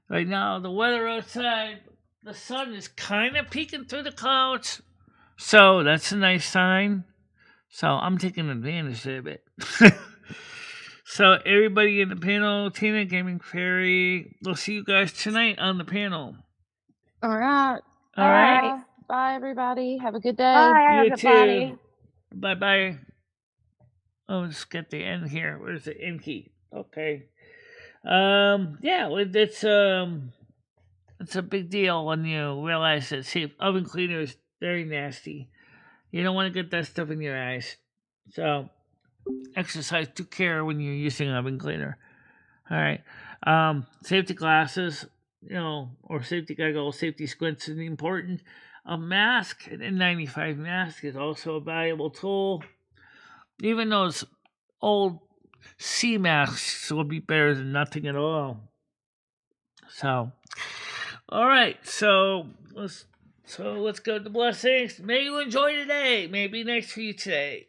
[SPEAKER 1] Right now, the weather outside, the sun is kind of peeking through the clouds, so that's a nice sign. So I'm taking advantage of it. So everybody in the panel, Tina, Gaming Fairy, we'll see you guys tonight on the panel.
[SPEAKER 5] All right.
[SPEAKER 1] All right.
[SPEAKER 5] Bye, everybody. Have a good day.
[SPEAKER 2] Bye,
[SPEAKER 1] You
[SPEAKER 2] everybody.
[SPEAKER 1] too. Bye-bye. Oh, let's get the end here. Where's the end key? Okay. Yeah, it's a big deal when you realize that oven cleaner is very nasty. You don't want to get that stuff in your eyes. So exercise due care when you're using oven cleaner. All right. Safety glasses, or safety goggles, safety squints is important. A mask, an N95 mask, is also a valuable tool. Even those old sea masks will be better than nothing at all. So, all right. So let's go to blessings. May you enjoy today. May it be nice for you today.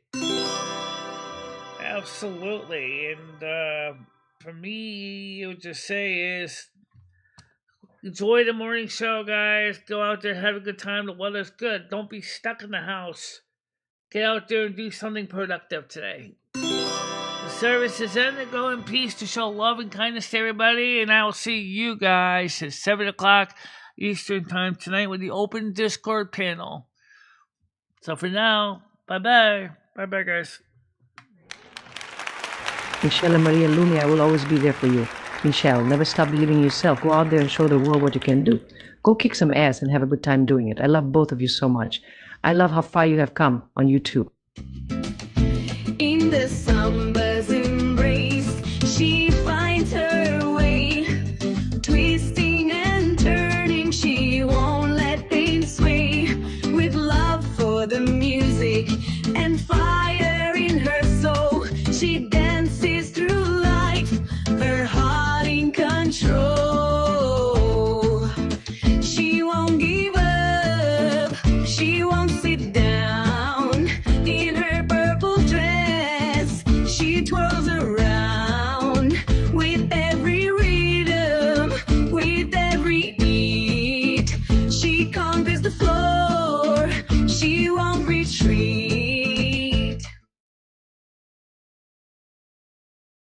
[SPEAKER 1] Absolutely. And for me, I would just say is enjoy the morning show, guys. Go out there, have a good time. The weather's good. Don't be stuck in the house. Get out there and do something productive today. The service is ended. Go in peace to show love and kindness to everybody. And I will see you guys at 7 o'clock Eastern Time tonight with the open Discord panel. So for now, bye-bye. Bye-bye, guys.
[SPEAKER 6] MicheleMarieDalene, I will always be there for you. Michelle, never stop believing in yourself. Go out there and show the world what you can do. Go kick some ass and have a good time doing it. I love both of you so much. I love how far you have come on YouTube.
[SPEAKER 7] In the summer's embrace, she finds her way. Twisting and turning, she won't let things sway. With love for the music and fire in her soul, she dances through life, her heart in control.